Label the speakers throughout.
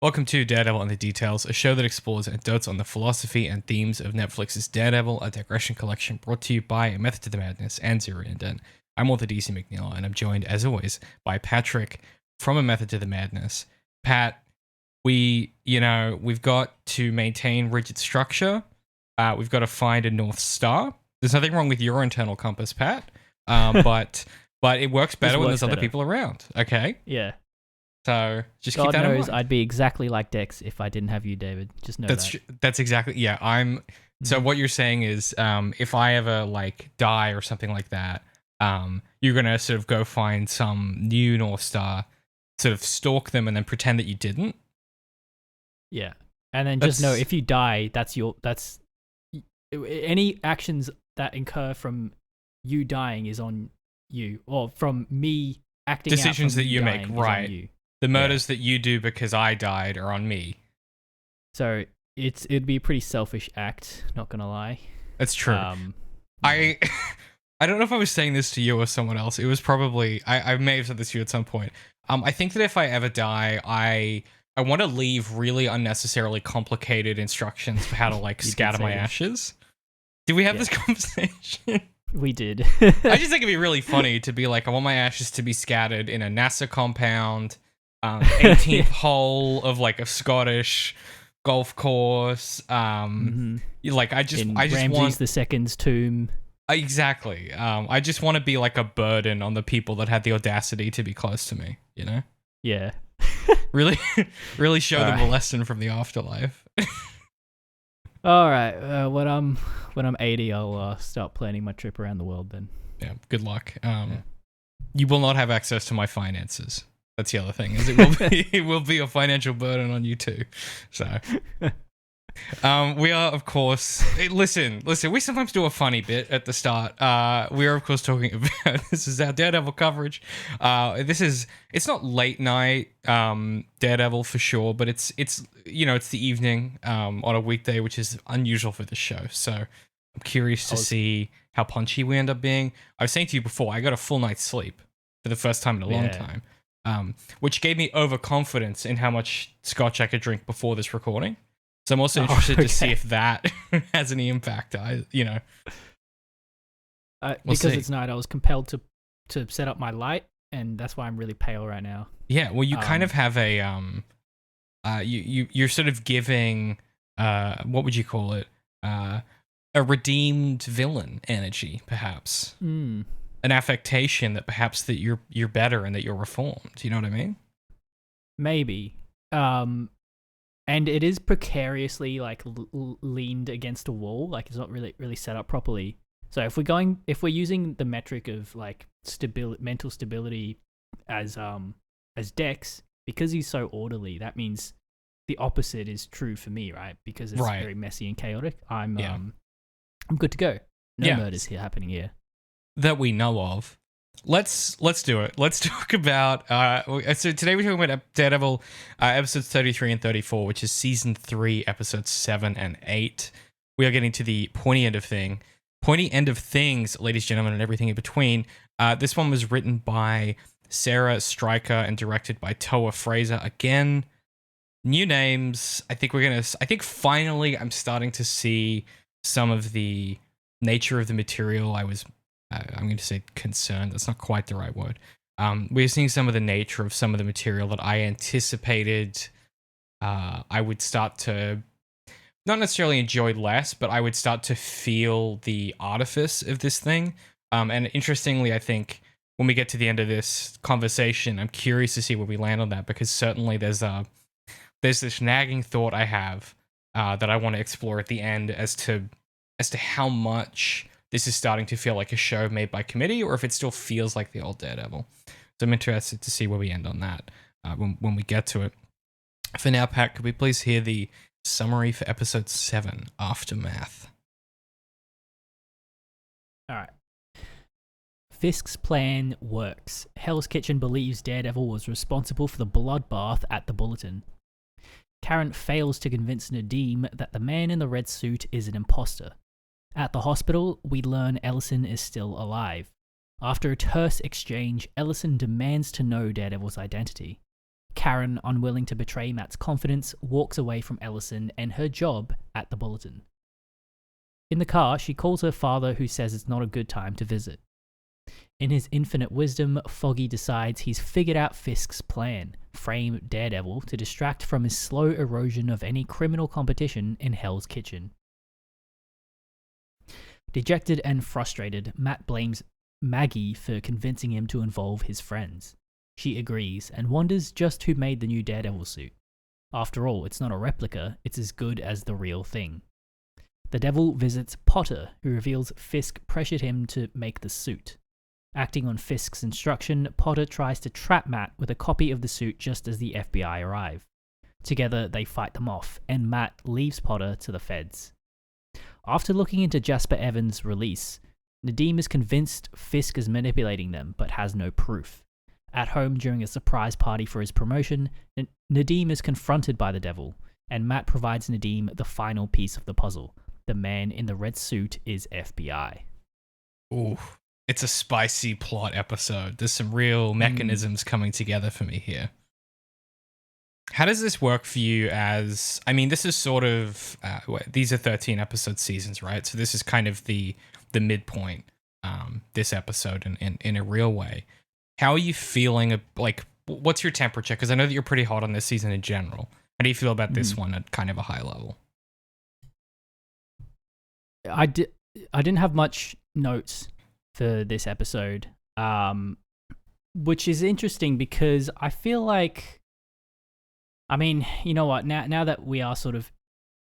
Speaker 1: Welcome to Daredevil and the Details, a show that explores and dotes on the philosophy and themes of Netflix's Daredevil, a digression collection brought to you by A Method to the Madness and ZeroIndent. I'm author DC McNeil, and I'm joined, as always, by Patrick from A Method to the Madness. Pat, we've got to maintain rigid structure. We've got to find a North Star. There's nothing wrong with your internal compass, Pat, but it works better when there's other people around, okay?
Speaker 2: Yeah.
Speaker 1: So just
Speaker 2: God
Speaker 1: keep that in
Speaker 2: knows
Speaker 1: mind.
Speaker 2: I'd be exactly like Dex if I didn't have you, David. Just know that.
Speaker 1: That's exactly, yeah. So what you're saying is, if I ever die or something like that, you're gonna sort of go find some new North Star, sort of stalk them, and then pretend that you didn't.
Speaker 2: Yeah, and then just know if you die, that's any actions that incur from you dying is on you, or from me acting out
Speaker 1: decisions
Speaker 2: from
Speaker 1: that you make,
Speaker 2: dying is
Speaker 1: right?
Speaker 2: on you.
Speaker 1: The murders that you do because I died are on me.
Speaker 2: So it'd be a pretty selfish act, not gonna lie.
Speaker 1: That's true. I don't know if I was saying this to you or someone else. It was probably I may have said this to you at some point. I think that if I ever die, I want to leave really unnecessarily complicated instructions for how to scatter my ashes. Did we have this conversation?
Speaker 2: We did.
Speaker 1: I just think it'd be really funny to be like, I want my ashes to be scattered in a NASA compound, 18th hole of a Scottish golf course. I just
Speaker 2: Ramses
Speaker 1: want
Speaker 2: II's tomb.
Speaker 1: Exactly. I just want to be like a burden on the people that had the audacity to be close to me. You know?
Speaker 2: Yeah.
Speaker 1: Really show them a lesson from the afterlife.
Speaker 2: All right. When I'm 80, I'll start planning my trip around the world. Then.
Speaker 1: Yeah. Good luck. You will not have access to my finances. That's the other thing. Is it will be a financial burden on you too. So, we are of course. Listen. We sometimes do a funny bit at the start. We are of course talking about this is our Daredevil coverage. It's not late night Daredevil for sure, but it's the evening on a weekday, which is unusual for the show. So I'm curious to see how punchy we end up being. I was saying to you before, I got a full night's sleep for the first time in a long time, which gave me overconfidence in how much scotch I could drink before this recording. So I'm also interested to see if that has any impact.
Speaker 2: Because it's night, I was compelled to set up my light, and that's why I'm really pale right now.
Speaker 1: Yeah, well, you kind of have a you're sort of giving what would you call it? A redeemed villain energy, perhaps. An affectation that perhaps that you're better and that you're reformed. You know what I mean? Maybe.
Speaker 2: And it is precariously leaned against a wall. It's not really set up properly. So if we're using the metric of mental stability as Dex, because he's so orderly, that means the opposite is true for me, right? Because it's very messy and chaotic. I'm good to go. No murders happening here
Speaker 1: that we know of. Let's do it. Let's talk about so today we're talking about Daredevil episodes 33 and 34, which is season 3 episodes 7 and 8. We are getting to the pointy end of things, ladies and gentlemen, and everything in between. This one was written by Sarah Stryker and directed by Toa Fraser. Again, new names. I think finally I'm starting to see some of the nature of the material I'm going to say concerned. That's not quite the right word. We're seeing some of the nature of some of the material that I anticipated I would start to not necessarily enjoy less, but I would start to feel the artifice of this thing. And interestingly, I think when we get to the end of this conversation, I'm curious to see where we land on that, because certainly there's this nagging thought I have that I want to explore at the end as to how much this is starting to feel like a show made by committee, or if it still feels like the old Daredevil. So I'm interested to see where we end on that when we get to it. For now, Pat, could we please hear the summary for episode 7, Aftermath?
Speaker 2: All right. Fisk's plan works. Hell's Kitchen believes Daredevil was responsible for the bloodbath at the Bulletin. Karen fails to convince Nadeem that the man in the red suit is an imposter. At the hospital, we learn Ellison is still alive. After a terse exchange, Ellison demands to know Daredevil's identity. Karen, unwilling to betray Matt's confidence, walks away from Ellison and her job at the Bulletin. In the car, she calls her father, who says it's not a good time to visit. In his infinite wisdom, Foggy decides he's figured out Fisk's plan: frame Daredevil to distract from his slow erosion of any criminal competition in Hell's Kitchen. Dejected and frustrated, Matt blames Maggie for convincing him to involve his friends. She agrees and wonders just who made the new Daredevil suit. After all, it's not a replica, it's as good as the real thing. The Devil visits Potter, who reveals Fisk pressured him to make the suit. Acting on Fisk's instruction, Potter tries to trap Matt with a copy of the suit just as the FBI arrive. Together, they fight them off, and Matt leaves Potter to the feds. After looking into Jasper Evans' release, Nadeem is convinced Fisk is manipulating them, but has no proof. At home during a surprise party for his promotion, Nadeem is confronted by the Devil, and Matt provides Nadeem the final piece of the puzzle. The man in the red suit is FBI.
Speaker 1: Ooh, it's a spicy plot episode. There's some real mechanisms coming together for me here. How does this work for you as... I mean, this is sort of... these are 13 episode seasons, right? So this is kind of the midpoint, this episode in a real way. How are you feeling? Like, what's your temperature? Because I know that you're pretty hot on this season in general. How do you feel about this one at kind of a high level?
Speaker 2: I didn't have much notes for this episode, which is interesting because I feel like... I mean, you know what? Now that we are sort of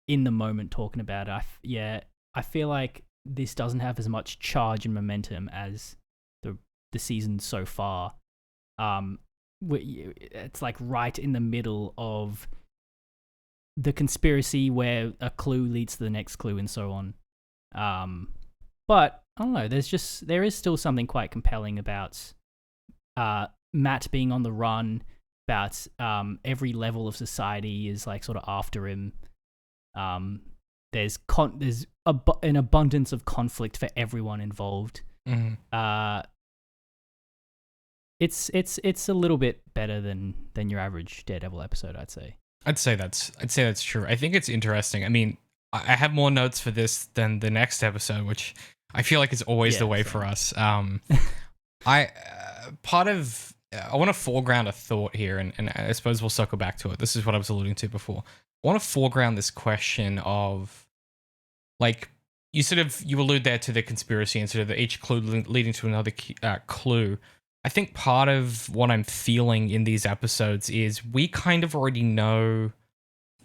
Speaker 2: in the moment talking about it, I feel like this doesn't have as much charge and momentum as the season so far. It's like right in the middle of the conspiracy where a clue leads to the next clue and so on. But I don't know. There is still something quite compelling about Matt being on the run. About every level of society is like sort of after him. There's an abundance of conflict for everyone involved. Mm-hmm. It's a little bit better than your average Daredevil episode, I'd say.
Speaker 1: I'd say that's true. I think it's interesting. I mean, I have more notes for this than the next episode, which I feel like is always the way for us. I want to foreground a thought here, and I suppose we'll circle back to it. This is what I was alluding to before. I want to foreground this question of, like, you allude there to the conspiracy and sort of each clue leading to another clue. I think part of what I'm feeling in these episodes is we kind of already know,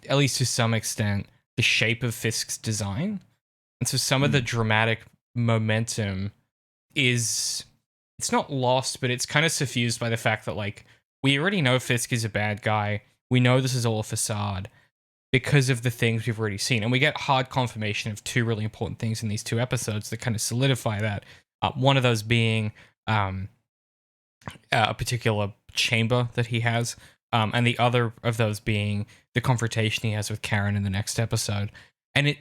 Speaker 1: at least to some extent, the shape of Fisk's design. And so some of the dramatic momentum is... It's not lost, but it's kind of suffused by the fact that, like, we already know Fisk is a bad guy. We know this is all a facade because of the things we've already seen. And we get hard confirmation of two really important things in these two episodes that kind of solidify that. One of those being a particular chamber that he has, and the other of those being the confrontation he has with Karen in the next episode. And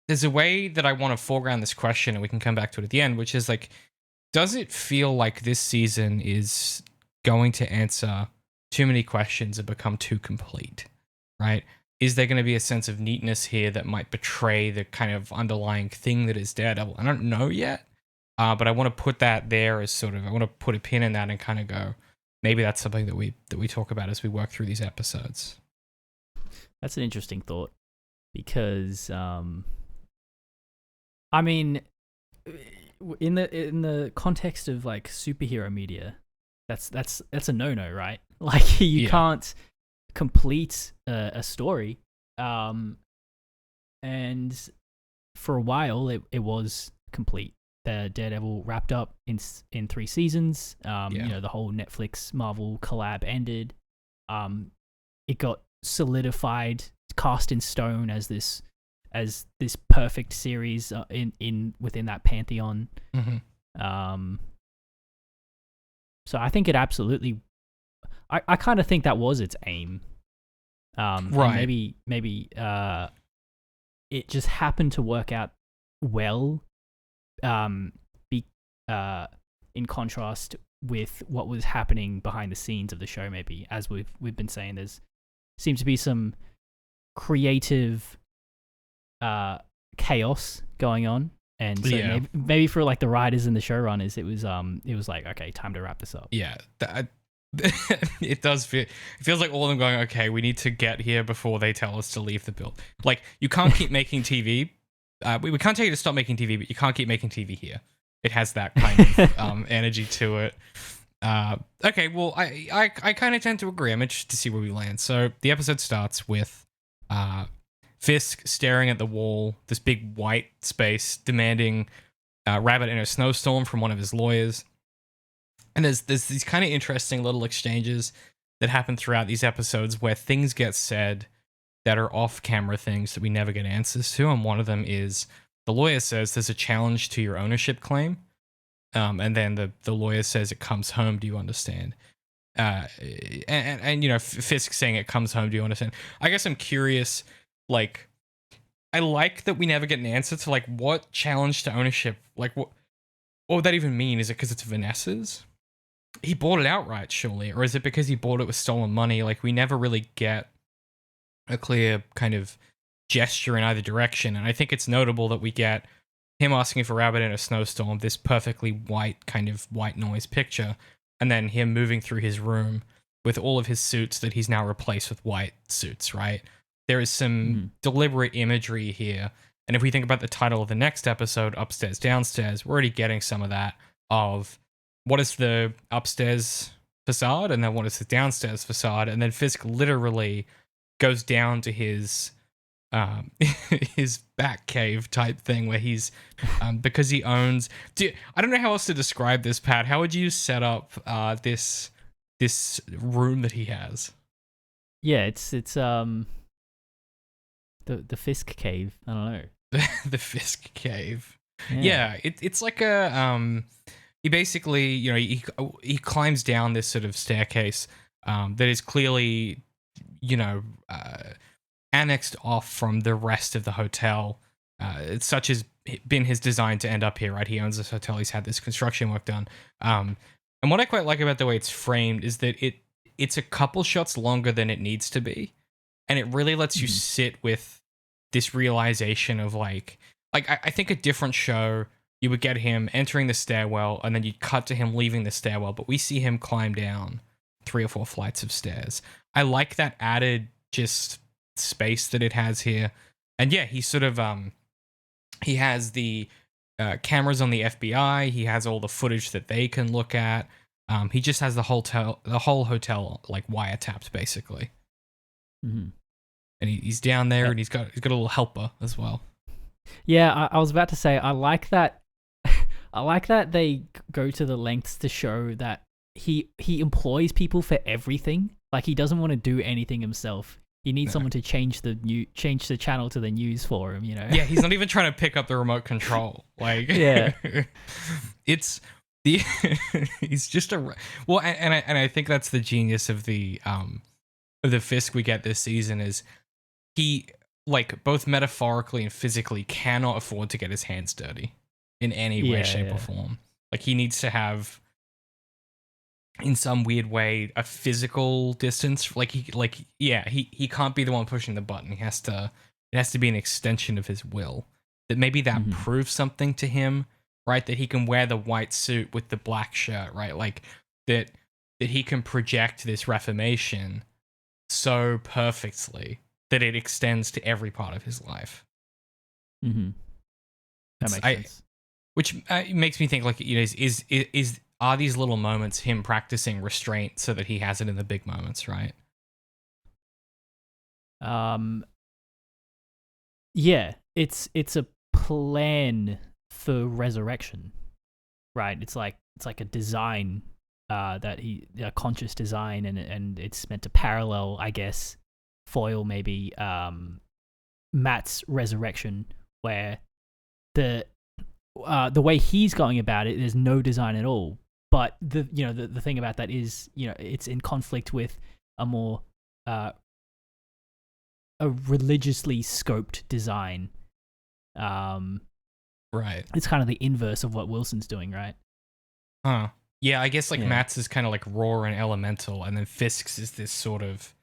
Speaker 1: there's a way that I want to foreground this question, and we can come back to it at the end, which is, like, does it feel like this season is going to answer too many questions and become too complete, right? Is there going to be a sense of neatness here that might betray the kind of underlying thing that is Daredevil? I don't know yet, but I want to put that there as sort of, I want to put a pin in that and kind of go, maybe that's something that we talk about as we work through these episodes.
Speaker 2: That's an interesting thought because, I mean... In the context of like superhero media, that's a no-no, right? Like you can't complete a story, and for a while it was complete. The Daredevil wrapped up in 3 seasons. You know, the whole Netflix Marvel collab ended. It got solidified, cast in stone as this perfect series within that pantheon. Mm-hmm. So I think it absolutely... I kind of think that was its aim. Right. Maybe it just happened to work out well, in contrast with what was happening behind the scenes of the show. Maybe, as we've been saying, there's seems to be some creative chaos going on, and so maybe for like the writers and the showrunners, it was like, okay, time to wrap this up.
Speaker 1: Yeah, it does feel. It feels like all of them going, okay, we need to get here before they tell us to leave the build. Like, you can't keep making TV. We can't tell you to stop making TV, but you can't keep making TV here. It has that kind of energy to it. Okay, well, I kind of tend to agree. I'm interested to see where we land. So the episode starts with Fisk staring at the wall, this big white space, demanding Rabbit in a snowstorm from one of his lawyers. And there's these kind of interesting little exchanges that happen throughout these episodes where things get said that are off-camera things that we never get answers to. And one of them is the lawyer says there's a challenge to your ownership claim. And then the lawyer says it comes home, do you understand? And you know, Fisk saying it comes home, do you understand? I guess I'm curious, like, I like that we never get an answer to, like, what challenge to ownership, like, what would that even mean? Is it because it's Vanessa's? He bought it outright, surely. Or is it because he bought it with stolen money? Like, we never really get a clear kind of gesture in either direction. And I think it's notable that we get him asking for Rabbit in a snowstorm, this perfectly white kind of white noise picture, and then him moving through his room with all of his suits that he's now replaced with white suits, right? There is some deliberate imagery here. And if we think about the title of the next episode, Upstairs, Downstairs, we're already getting some of that of what is the upstairs facade and then what is the downstairs facade. And then Fisk literally goes down to his his back cave type thing where he's because he owns. I don't know how else to describe this, Pat. How would you set up this room that he has?
Speaker 2: Yeah, it's the Fisk cave. I don't know.
Speaker 1: The Fisk cave. Yeah, it's like a he basically, you know, he climbs down this sort of staircase that is clearly, you know, annexed off from the rest of the hotel. It's such has been his design to end up here, right? He owns this hotel. He's had this construction work done. And what I quite like about the way it's framed is that it's a couple shots longer than it needs to be. And it really lets you sit with this realization of like I think a different show, you would get him entering the stairwell and then you'd cut to him leaving the stairwell, but we see him climb down 3 or 4 flights of stairs. I like that added just space that it has here. And yeah, he sort of he has the cameras on the FBI. He has all the footage that they can look at. He just has the whole hotel like wiretapped basically. And he's down there, and he's got a little helper as well.
Speaker 2: Yeah, I was about to say I like that. I like that they go to the lengths to show that he employs people for everything. Like, he doesn't want to do anything himself. He needs someone to change the channel to the news for him, you know?
Speaker 1: Yeah, he's not even trying to pick up the remote control. Like,
Speaker 2: yeah.
Speaker 1: It's the he's just a well, and I think that's the genius of the Fisk we get this season is he, like, both metaphorically and physically cannot afford to get his hands dirty in any way, shape, or form. Like, he needs to have, in some weird way, a physical distance. He can't be the one pushing the button. It has to be an extension of his will. That maybe that proves something to him, right? That he can wear the white suit with the black shirt, right? Like that he can project this reformation so perfectly that it extends to every part of his life.
Speaker 2: That makes sense.
Speaker 1: Which makes me think, like, you know, are these little moments him practicing restraint so that he has it in the big moments, right?
Speaker 2: Yeah, it's a plan for resurrection, right? It's like a design that a conscious design, and it's meant to parallel, I guess, foil maybe Matt's resurrection, where the way he's going about it, there's no design at all. But the thing about that is, you know, it's in conflict with a more a religiously scoped design.
Speaker 1: Right.
Speaker 2: It's kind of the inverse of what Wilson's doing, right?
Speaker 1: Huh. Yeah, I guess like
Speaker 2: Yeah.
Speaker 1: Matt's is kind of like raw and elemental, and then Fisk's is this sort of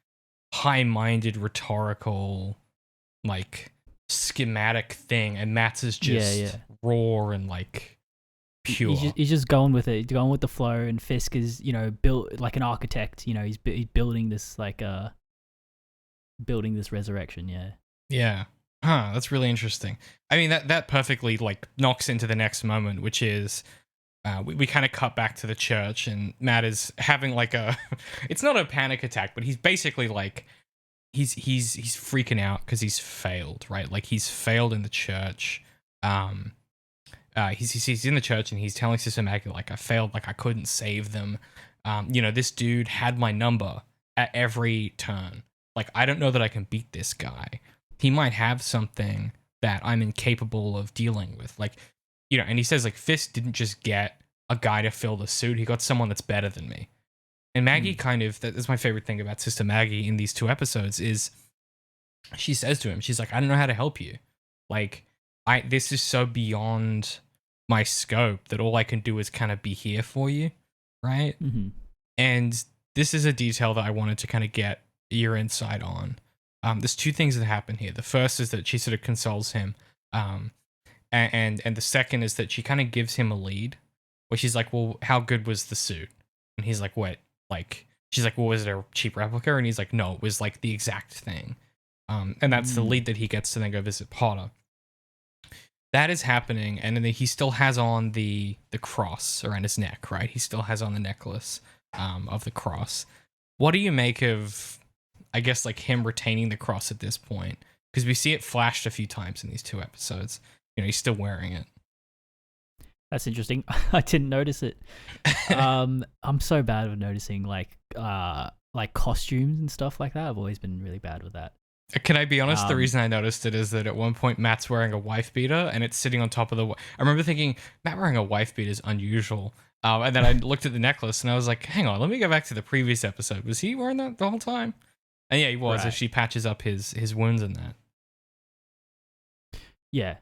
Speaker 1: high-minded, rhetorical, like schematic thing, and Matt's is
Speaker 2: Yeah,
Speaker 1: just
Speaker 2: yeah.
Speaker 1: raw and like pure.
Speaker 2: He's just going with it, going with the flow. And Fisk is, built like an architect. He's building this building this resurrection. Yeah.
Speaker 1: Yeah. Huh, that's really interesting. I mean, that perfectly like knocks into the next moment, which is we kind of cut back to the church, and Matt is having like a it's not a panic attack, but he's basically like he's freaking out because he's failed, right? Like he's failed in the church. He's in the church and he's telling Sister Maggie like I failed, like I couldn't save them. This dude had my number at every turn. Like I don't know that I can beat this guy. He might have something that I'm incapable of dealing with. Like, and he says like Fisk didn't just get a guy to fill the suit. He got someone that's better than me. And Maggie that's my favorite thing about Sister Maggie in these 2 episodes is she says to him, she's like, I don't know how to help you. Like this is so beyond my scope that all I can do is kind of be here for you. Right.
Speaker 2: Mm-hmm. And
Speaker 1: this is a detail that I wanted to kind of get your insight on. There's 2 things that happen here. The first is that she sort of consoles him. And the second is that she kind of gives him a lead where she's like, well, how good was the suit? And he's like, what? Like, she's like, well, was it a cheap replica? And he's like, no, it was like the exact thing. And that's the lead that he gets to then go visit Potter. That is happening. And then he still has on the cross around his neck, right? He still has on the necklace of the cross. What do you make of, I guess, like him retaining the cross at this point? Because we see it flashed a few times in these 2 episodes. He's still wearing it.
Speaker 2: That's interesting. I didn't notice it. I'm so bad at noticing like costumes and stuff like that. I've always been really bad with that.
Speaker 1: Can I be honest? The reason I noticed it is that at one point Matt's wearing a wife beater and it's sitting on top of the. I remember thinking Matt wearing a wife beater is unusual. And then I looked at the necklace and I was like, hang on, let me go back to the previous episode. Was he wearing that the whole time? And yeah, he was.
Speaker 2: Right.
Speaker 1: As she patches up his wounds in that.
Speaker 2: Yeah.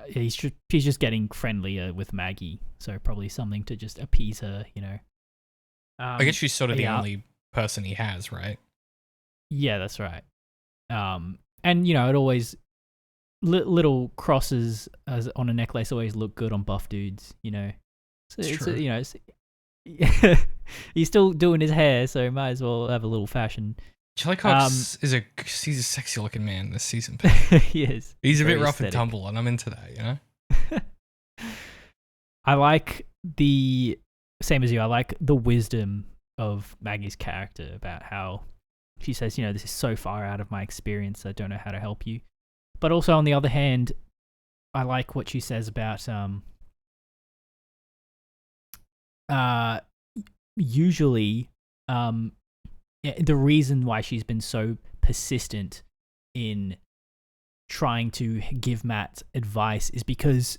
Speaker 2: He's just getting friendlier with Maggie, so probably something to just appease her,
Speaker 1: I guess she's sort of the only person he has, right?
Speaker 2: Yeah, that's right. And it always little crosses as on a necklace always look good on buff dudes, So
Speaker 1: it's true.
Speaker 2: He's still doing his hair, so might as well have a little fashion.
Speaker 1: Charlie Cox he's a sexy looking man this season.
Speaker 2: He is.
Speaker 1: He's a bit rough and tumble, and I'm into that,
Speaker 2: I like the same as you. I like the wisdom of Maggie's character about how she says, this is so far out of my experience, I don't know how to help you. But also on the other hand, I like what she says about usually the reason why she's been so persistent in trying to give Matt advice is because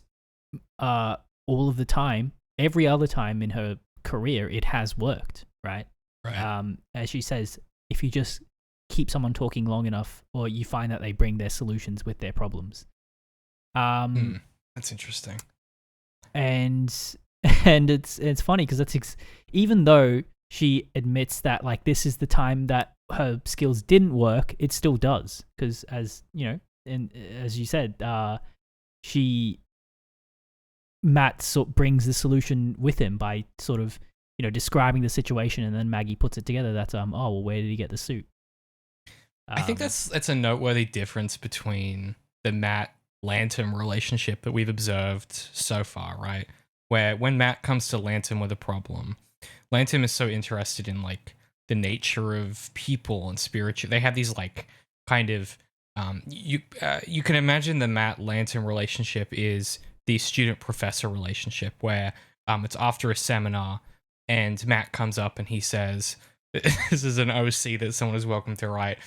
Speaker 2: all of the time, every other time in her career, it has worked, right?
Speaker 1: Right.
Speaker 2: As she says, if you just keep someone talking long enough, or you find that they bring their solutions with their problems.
Speaker 1: That's interesting.
Speaker 2: And it's funny because even though she admits that like this is the time that her skills didn't work, it still does, because as and as you said, Matt sort of brings the solution with him by sort of describing the situation, and then Maggie puts it together. That's oh well, where did he get the suit?
Speaker 1: I think that's a noteworthy difference between the Matt Lantern relationship that we've observed so far, right? Where when Matt comes to Lantern with a problem, Lantern is so interested in like the nature of people and spiritual. They have these like kind of you can imagine the Matt Lantern relationship is the student professor relationship where it's after a seminar and Matt comes up and he says, this is an OC that someone is welcome to write.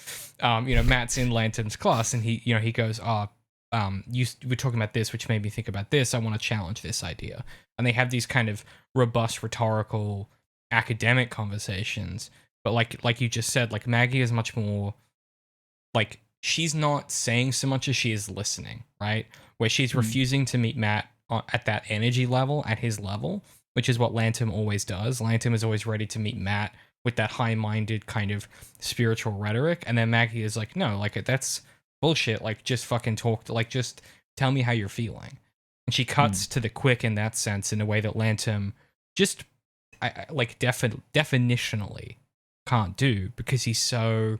Speaker 1: Matt's in Lantern's class and he goes, you were talking about this, which made me think about this. I want to challenge this idea. And they have these kind of robust, rhetorical, academic conversations. But like you just said, like Maggie is much more like she's not saying so much as she is listening, right? Where she's refusing to meet Matt at that energy level, at his level, which is what Lantum always does. Lantum is always ready to meet Matt with that high-minded kind of spiritual rhetoric, and then Maggie is like, no, like that's bullshit. Like just fucking talk. Like just tell me how you're feeling. And she cuts to the quick in that sense in a way that Lantum just like definitionally can't do, because he's so,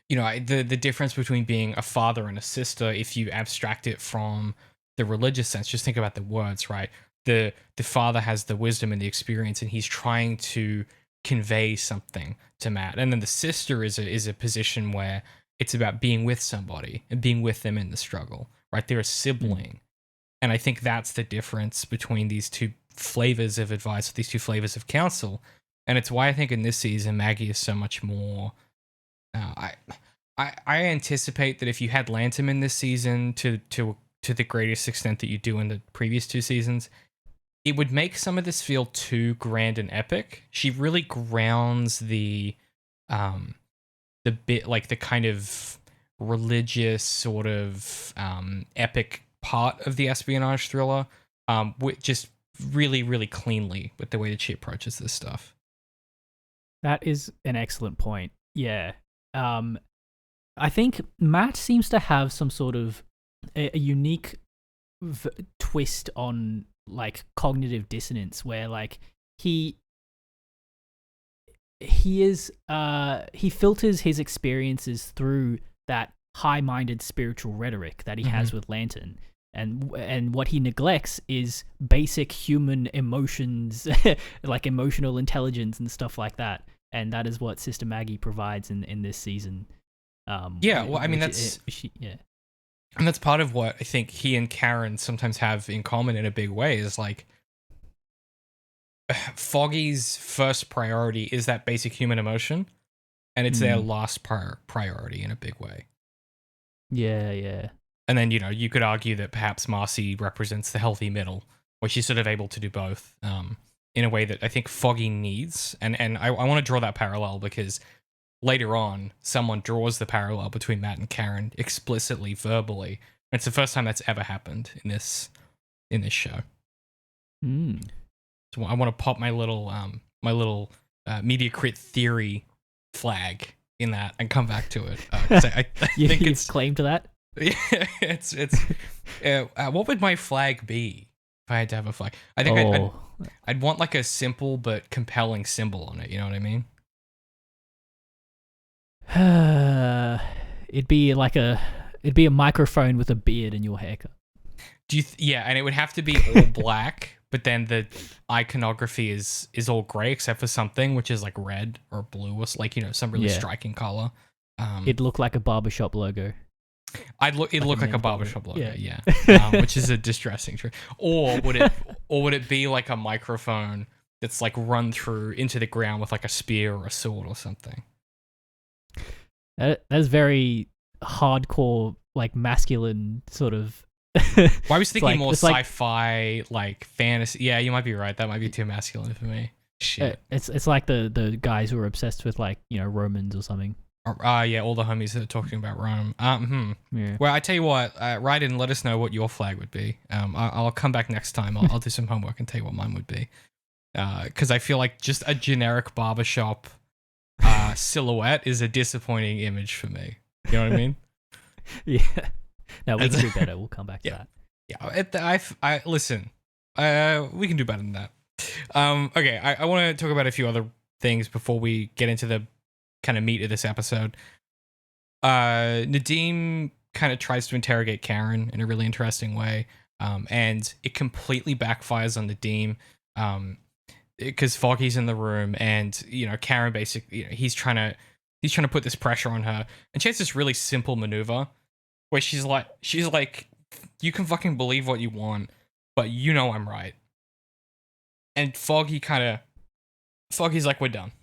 Speaker 1: you know, the difference between being a father and a sister, if you abstract it from the religious sense, just think about the words, right? The father has the wisdom and the experience, and he's trying to convey something to Matt. And then the sister is a position where it's about being with somebody and being with them in the struggle, right? They're a sibling. And I think that's the difference between these two flavors of advice, these two flavors of counsel. And it's why I think in this season, Maggie is so much more... I anticipate that if you had Lantum in this season to the greatest extent that you do in the previous two seasons, it would make some of this feel too grand and epic. She really grounds the bit, like the kind of religious sort of epic part of the espionage thriller, just really, really cleanly with the way that she approaches this stuff.
Speaker 2: That is an excellent point. Yeah. I think Matt seems to have some sort of a unique twist on like cognitive dissonance, where like he filters his experiences through that high-minded spiritual rhetoric that he has with Lantern, and what he neglects is basic human emotions, like emotional intelligence and stuff like that. And that is what Sister Maggie provides in this season.
Speaker 1: Yeah, well, I mean, and that's part of what I think he and Karen sometimes have in common in a big way, is like Foggy's first priority is that basic human emotion, and it's their last priority in a big way.
Speaker 2: Yeah, yeah.
Speaker 1: And then, you know, you could argue that perhaps Marcy represents the healthy middle, where she's sort of able to do both in a way that I think Foggy needs. And I want to draw that parallel because later on, someone draws the parallel between Matt and Karen explicitly, verbally. And it's the first time that's ever happened in this show. So I want to pop my little media crit theory flag in that and come back to it. I think it's
Speaker 2: claim to that.
Speaker 1: Yeah, it's what would my flag be if I had to have a flag? I think I'd want like a simple but compelling symbol on it. You know what I mean?
Speaker 2: It'd be a microphone with a beard and your haircut.
Speaker 1: Yeah, and it would have to be all black, but then the iconography is all gray except for something which is like red or blue or like, you know, some really striking color.
Speaker 2: It'd look like a barbershop logo.
Speaker 1: It'd look like a barbershop logo, yeah. Which is a distressing trick. Or would it be like a microphone that's like run through into the ground with like a spear or a sword or something?
Speaker 2: That's very hardcore, like masculine sort of.
Speaker 1: Well, I was thinking more sci-fi, like fantasy. Yeah, you might be right. That might be too masculine for me. Shit.
Speaker 2: It's like the guys who are obsessed with like, you know, Romans or something.
Speaker 1: Yeah, all the homies that are talking about Rome.
Speaker 2: Yeah.
Speaker 1: Well, I tell you what, write in and let us know what your flag would be. I'll come back next time. I'll do some homework and tell you what mine would be. Because I feel like just a generic barbershop silhouette is a disappointing image for me. You know what I mean?
Speaker 2: Yeah. No, we can do better. We'll come back to that.
Speaker 1: Yeah. I listen. We can do better than that. Okay. I want to talk about a few other things before we get into the kind of meat of this episode. Nadeem kind of tries to interrogate Karen in a really interesting way, and it completely backfires on Nadeem, because Foggy's in the room, and you know Karen basically, you know, he's trying to put this pressure on her, and she has this really simple maneuver where she's like, you can fucking believe what you want, but you know I'm right. And Foggy's like, we're done.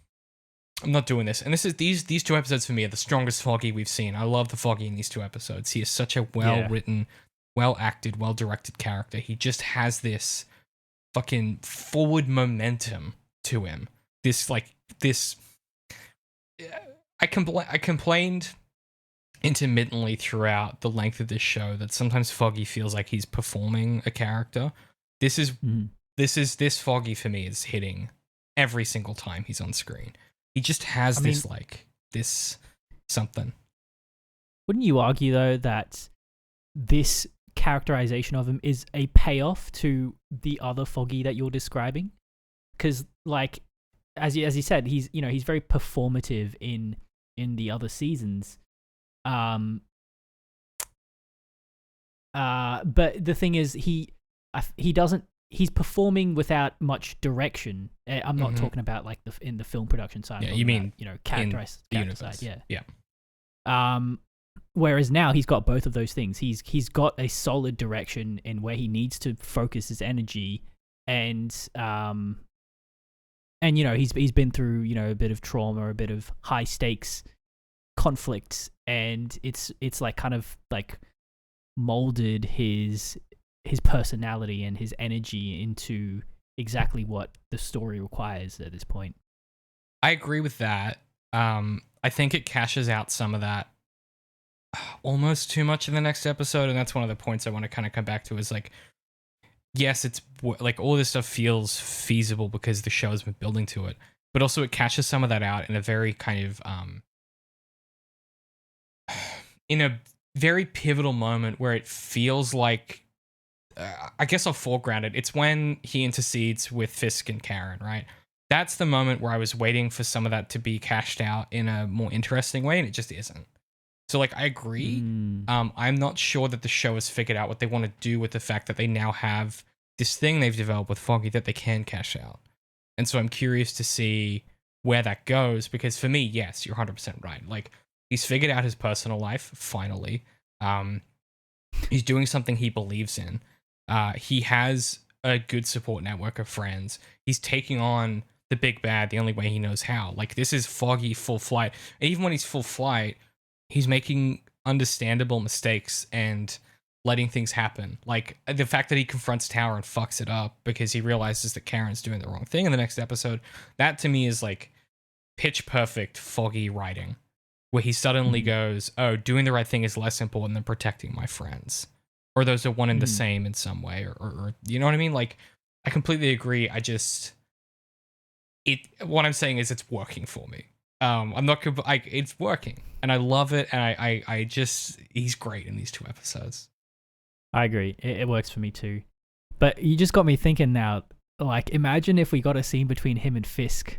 Speaker 1: I'm not doing this. And this is these two episodes for me are the strongest Foggy we've seen. I love the Foggy in these two episodes. He is such a well-written, well-acted, well-directed character. He just has this fucking forward momentum to him. I complained intermittently throughout the length of this show that sometimes Foggy feels like he's performing a character. This is this Foggy for me is hitting every single time he's on screen. He just has this something.
Speaker 2: Wouldn't you argue though that this characterization of him is a payoff to the other Foggy that you're describing? Because like as you said, he's very performative in the other seasons. But the thing is, he's performing without much direction. I'm not talking about like in the film production side.
Speaker 1: Yeah, you mean
Speaker 2: character
Speaker 1: universe
Speaker 2: side?
Speaker 1: Yeah.
Speaker 2: Whereas now he's got both of those things. He's got a solid direction in where he needs to focus his energy, and he's been through a bit of trauma, a bit of high stakes conflict, and it's like kind of like molded his personality and his energy into exactly what the story requires at this point.
Speaker 1: I agree with that. I think it cashes out some of that almost too much in the next episode, and that's one of the points I want to kind of come back to is like, yes, it's like all this stuff feels feasible because the show has been building to it, but also it cashes some of that out in a very kind of in a very pivotal moment where it feels like I guess I'll foreground it. It's when he intercedes with Fisk and Karen, right? That's the moment where I was waiting for some of that to be cashed out in a more interesting way, and it just isn't. So, like, I agree. I'm not sure that the show has figured out what they want to do with the fact that they now have this thing they've developed with Foggy that they can cash out. And so I'm curious to see where that goes, because for me, yes, you're 100% right. Like, he's figured out his personal life, finally. He's doing something he believes in. He has a good support network of friends. He's taking on the big bad the only way he knows how. Like, this is Foggy full flight. And even when he's full flight, he's making understandable mistakes and letting things happen. Like, the fact that he confronts Tower and fucks it up because he realizes that Karen's doing the wrong thing in the next episode, that to me is like pitch perfect Foggy writing, where he suddenly goes, oh, doing the right thing is less important than protecting my friends. Or those are one and the same in some way, or you know what I mean? Like, I completely agree. What I'm saying is it's working for me. It's working, and I love it, and he's great in these 2 episodes.
Speaker 2: I agree. It works for me too. But you just got me thinking now, like, imagine if we got a scene between him and Fisk,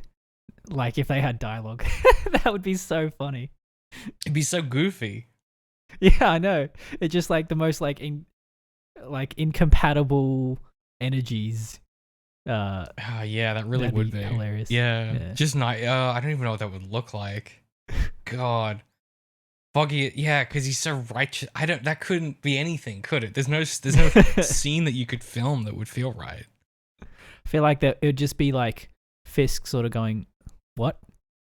Speaker 2: like if they had dialogue. That would be so funny.
Speaker 1: It'd be so goofy.
Speaker 2: Yeah, I know. It's just like the most incompatible energies.
Speaker 1: Yeah, that really would be
Speaker 2: hilarious.
Speaker 1: Yeah. Just not. I don't even know what that would look like. God, Foggy. Yeah, because he's so righteous. That couldn't be anything, could it? There's no scene that you could film that would feel right.
Speaker 2: I feel like that it would just be like Fisk sort of going, "What?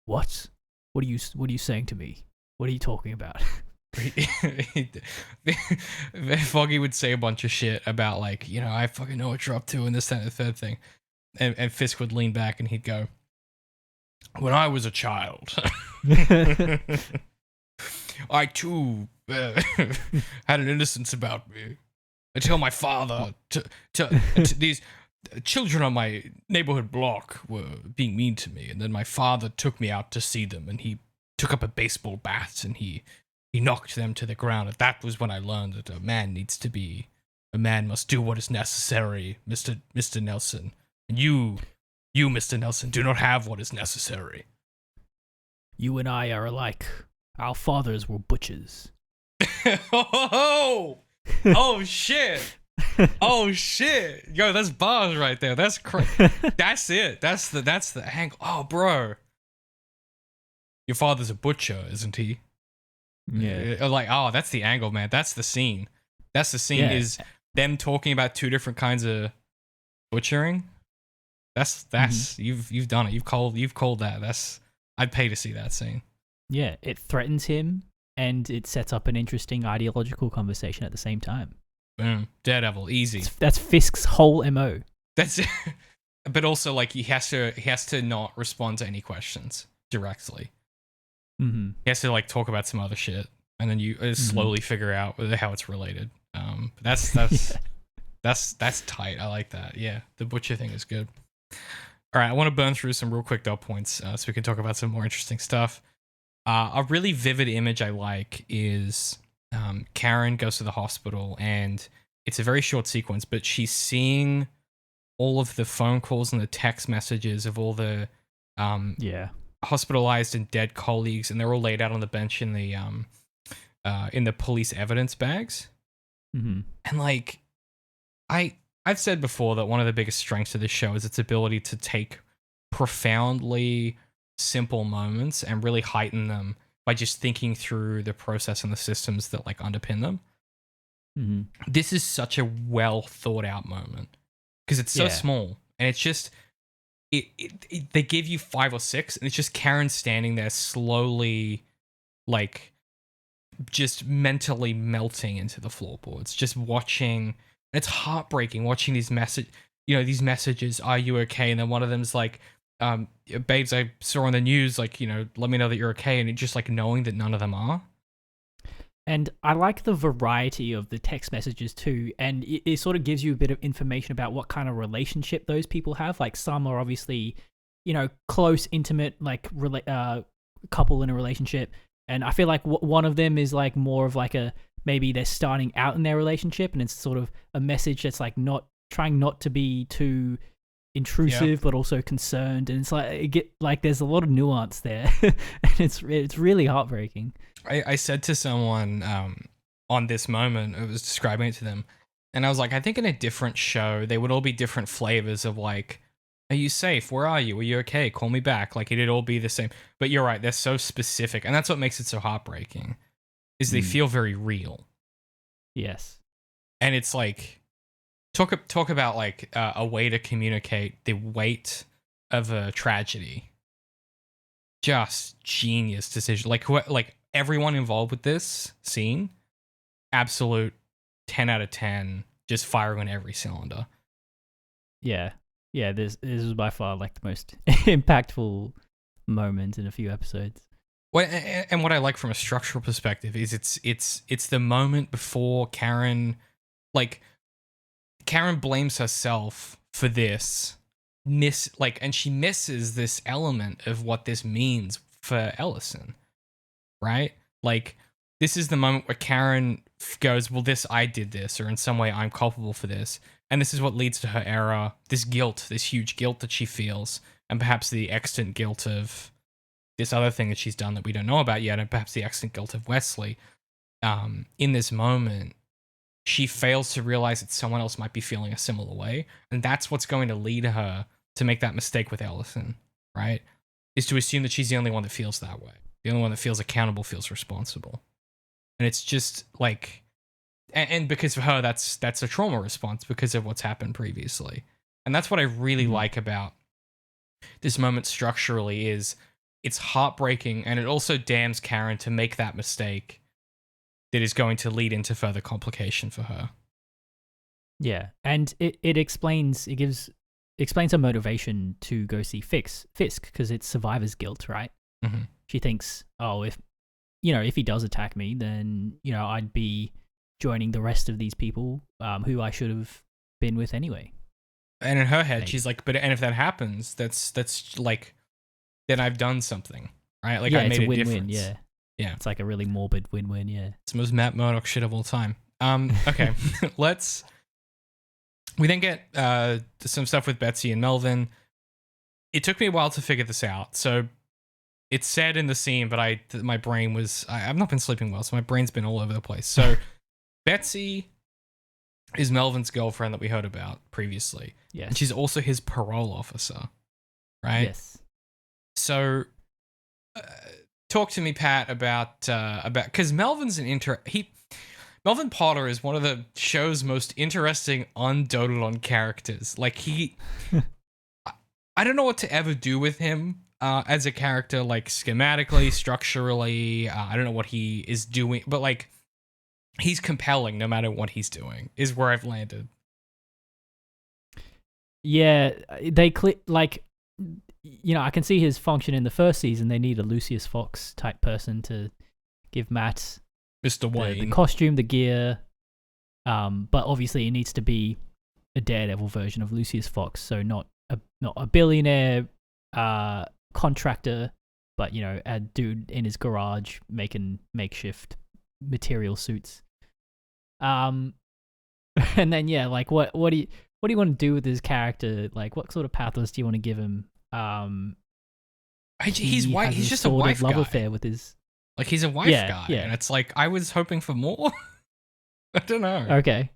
Speaker 2: What? What are you saying to me? What are you talking about?"
Speaker 1: Foggy would say a bunch of shit about, like, I fucking know what you're up to and this, that, and the third thing. And Fisk would lean back and he'd go, when I was a child, I too had an innocence about me until my father, these children on my neighborhood block were being mean to me. And then my father took me out to see them, and he took up a baseball bat and he knocked them to the ground. And that was when I learned that a man must do what is necessary, Mr. Nelson. And you, Mr. Nelson, do not have what is necessary.
Speaker 2: You and I are alike. Our fathers were butchers.
Speaker 1: Oh shit. Oh shit. Yo, that's bars right there. That's crazy. That's it. That's the angle. Oh, bro. Your father's a butcher, isn't he?
Speaker 2: Yeah.
Speaker 1: Like, oh, that's the angle, man. That's the scene. That's the scene, is them talking about 2 different kinds of butchering. That's you've done it. You've called that. I'd pay to see that scene.
Speaker 2: Yeah, it threatens him and it sets up an interesting ideological conversation at the same time.
Speaker 1: Boom. Daredevil, easy.
Speaker 2: That's Fisk's whole MO.
Speaker 1: That's it. But also, like, he has to not respond to any questions directly.
Speaker 2: Mm-hmm.
Speaker 1: He has to, like, talk about some other shit, and then you slowly figure out how it's related. That's That's tight. I like that. Yeah, the butcher thing is good. All right, I want to burn through some real quick dot points so we can talk about some more interesting stuff. A really vivid image I like is Karen goes to the hospital, and it's a very short sequence, but she's seeing all of the phone calls and the text messages of all the hospitalized and dead colleagues, and they're all laid out on the bench in the police evidence bags.
Speaker 2: Mm-hmm.
Speaker 1: And like, I've said before that one of the biggest strengths of this show is its ability to take profoundly simple moments and really heighten them by just thinking through the process and the systems that like underpin them.
Speaker 2: Mm-hmm.
Speaker 1: This is such a well thought out moment because it's so small, and it's just they give you 5 or 6, and it's just Karen standing there slowly, like just mentally melting into the floorboards, just watching. It's heartbreaking watching these these messages. Are you okay? And then one of them's like, babes, I saw on the news, like, let me know that you're okay. And it's just like knowing that none of them are.
Speaker 2: And I like the variety of the text messages too. And it sort of gives you a bit of information about what kind of relationship those people have. Like some are obviously, close, intimate, like couple in a relationship. And I feel like one of them is like more of like maybe they're starting out in their relationship, and it's sort of a message that's like trying not to be too intrusive, but also concerned. And it's like there's a lot of nuance there, and it's really heartbreaking.
Speaker 1: I said to someone on this moment, I was describing it to them, and I was like, I think in a different show, they would all be different flavors of like, are you safe? Where are you? Are you okay? Call me back. Like it'd all be the same. But you're right, they're so specific, and that's what makes it so heartbreaking, is they feel very real.
Speaker 2: Yes.
Speaker 1: And it's like, talk about like a way to communicate the weight of a tragedy. Just genius decision. Like everyone involved with this scene, absolute 10 out of 10, just firing on every cylinder.
Speaker 2: Yeah. This was by far like the most impactful moment in a few episodes.
Speaker 1: Well, and what I like from a structural perspective is it's the moment before Karen blames herself for this and she misses this element of what this means for Ellison, right? Like this is the moment where Karen goes, well, I did this, or in some way I'm culpable for this. And this is what leads to her error, this guilt, this huge guilt that she feels, and perhaps the extant guilt of this other thing that she's done that we don't know about yet, and perhaps the extant guilt of Wesley. In this moment, she fails to realize that someone else might be feeling a similar way, and that's what's going to lead her to make that mistake with Ellison, right? Is to assume that she's the only one that feels that way. The only one that feels accountable, feels responsible. And it's just like... And because for her, that's a trauma response because of what's happened previously. And that's what I really like about this moment structurally is it's heartbreaking, and it also damns Karen to make that mistake that is going to lead into further complication for her.
Speaker 2: Yeah, and it explains her motivation to go see Fisk because it's survivor's guilt, right?
Speaker 1: Mm-hmm.
Speaker 2: She thinks, if he does attack me, then I'd be joining the rest of these people who I should have been with anyway.
Speaker 1: And in her head, she's like, and if that happens, that's like, then I've done something, right? Like I made a difference.
Speaker 2: Yeah.
Speaker 1: Yeah.
Speaker 2: It's like a really morbid win-win, yeah.
Speaker 1: It's the most Matt Murdock shit of all time. Okay, we then get some stuff with Betsy and Melvin. It took me a while to figure this out. So it's said in the scene, but my brain was, I've not been sleeping well, so my brain's been all over the place. So Betsy is Melvin's girlfriend that we heard about previously.
Speaker 2: Yes.
Speaker 1: And she's also his parole officer, right?
Speaker 2: Yes.
Speaker 1: So talk to me, Pat, about because Melvin's Melvin Potter is one of the show's most interesting undoted on characters. Like I don't know what to ever do with him as a character, like schematically, structurally. I don't know what he is doing, but like he's compelling no matter what he's doing, is where I've landed.
Speaker 2: Yeah, they I can see his function in the first season. They need a Lucius Fox type person to give Matt
Speaker 1: Mr. Wayne
Speaker 2: the costume, the gear. But obviously it needs to be a Daredevil version of Lucius Fox. So not a billionaire contractor, but a dude in his garage making makeshift material suits. And then like what do you want to do with his character? Like, what sort of pathos do you want to give him?
Speaker 1: He's white. He's just a wife
Speaker 2: love
Speaker 1: guy.
Speaker 2: affair with his.
Speaker 1: Like, he's a wife guy, and it's like I was hoping for more. I don't know.
Speaker 2: Okay.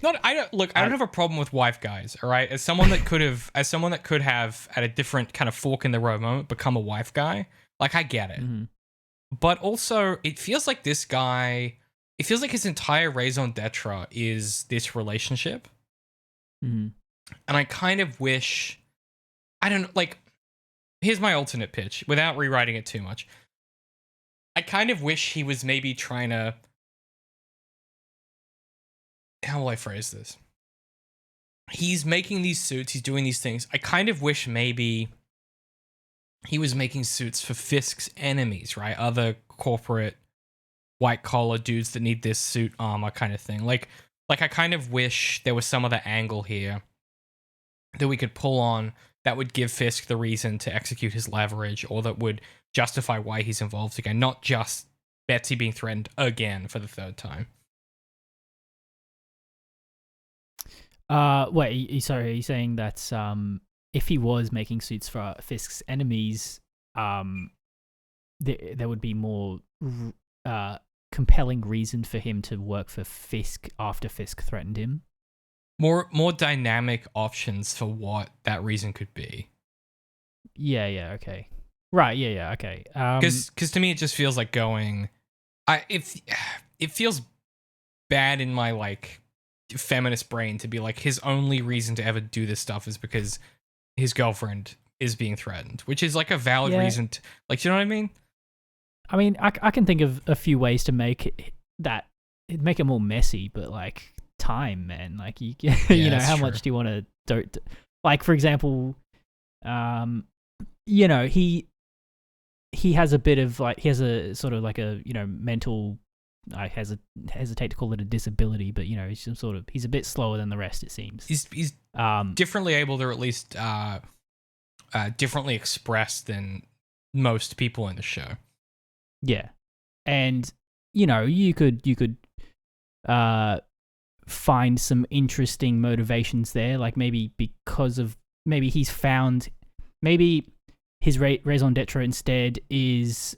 Speaker 1: I don't have a problem with wife guys. All right, as someone that could have, at a different kind of fork in the road moment, become a wife guy. Like, I get it, but also it feels like this guy. It feels like his entire raison d'etre is this relationship, and I kind of wish. I don't like. Here's my alternate pitch, without rewriting it too much. I kind of wish he was maybe trying to. How will I phrase this? He's making these suits, he's doing these things. I kind of wish maybe he was making suits for Fisk's enemies, right? Other corporate white collar dudes that need this suit armor kind of thing. Like I kind of wish there was some other angle here that we could pull on that would give Fisk the reason to execute his leverage, or that would justify why he's involved again, not just Betsy being threatened again for the third time.
Speaker 2: Wait, sorry, are you saying that if he was making suits for Fisk's enemies, there would be more compelling reason for him to work for Fisk after Fisk threatened him?
Speaker 1: More dynamic options for what that reason could be.
Speaker 2: Yeah, okay. Right, yeah, okay.
Speaker 1: Because to me it just feels like going. It feels bad in my like feminist brain to be like his only reason to ever do this stuff is because his girlfriend is being threatened, which is like a valid reason to, like, you know what I mean?
Speaker 2: I mean, I can think of a few ways to make it more messy, but like time, man, like you how
Speaker 1: true.
Speaker 2: much do you want to do? Like, for example, he has a bit of like, he has a sort of like a mental. I hesitate to call it a disability, but he's some sort of, he's a bit slower than the rest, it seems.
Speaker 1: He's differently able to, at least differently expressed than most people in the show.
Speaker 2: Yeah, and you could find some interesting motivations there, like maybe he's found, maybe his raison d'etre instead is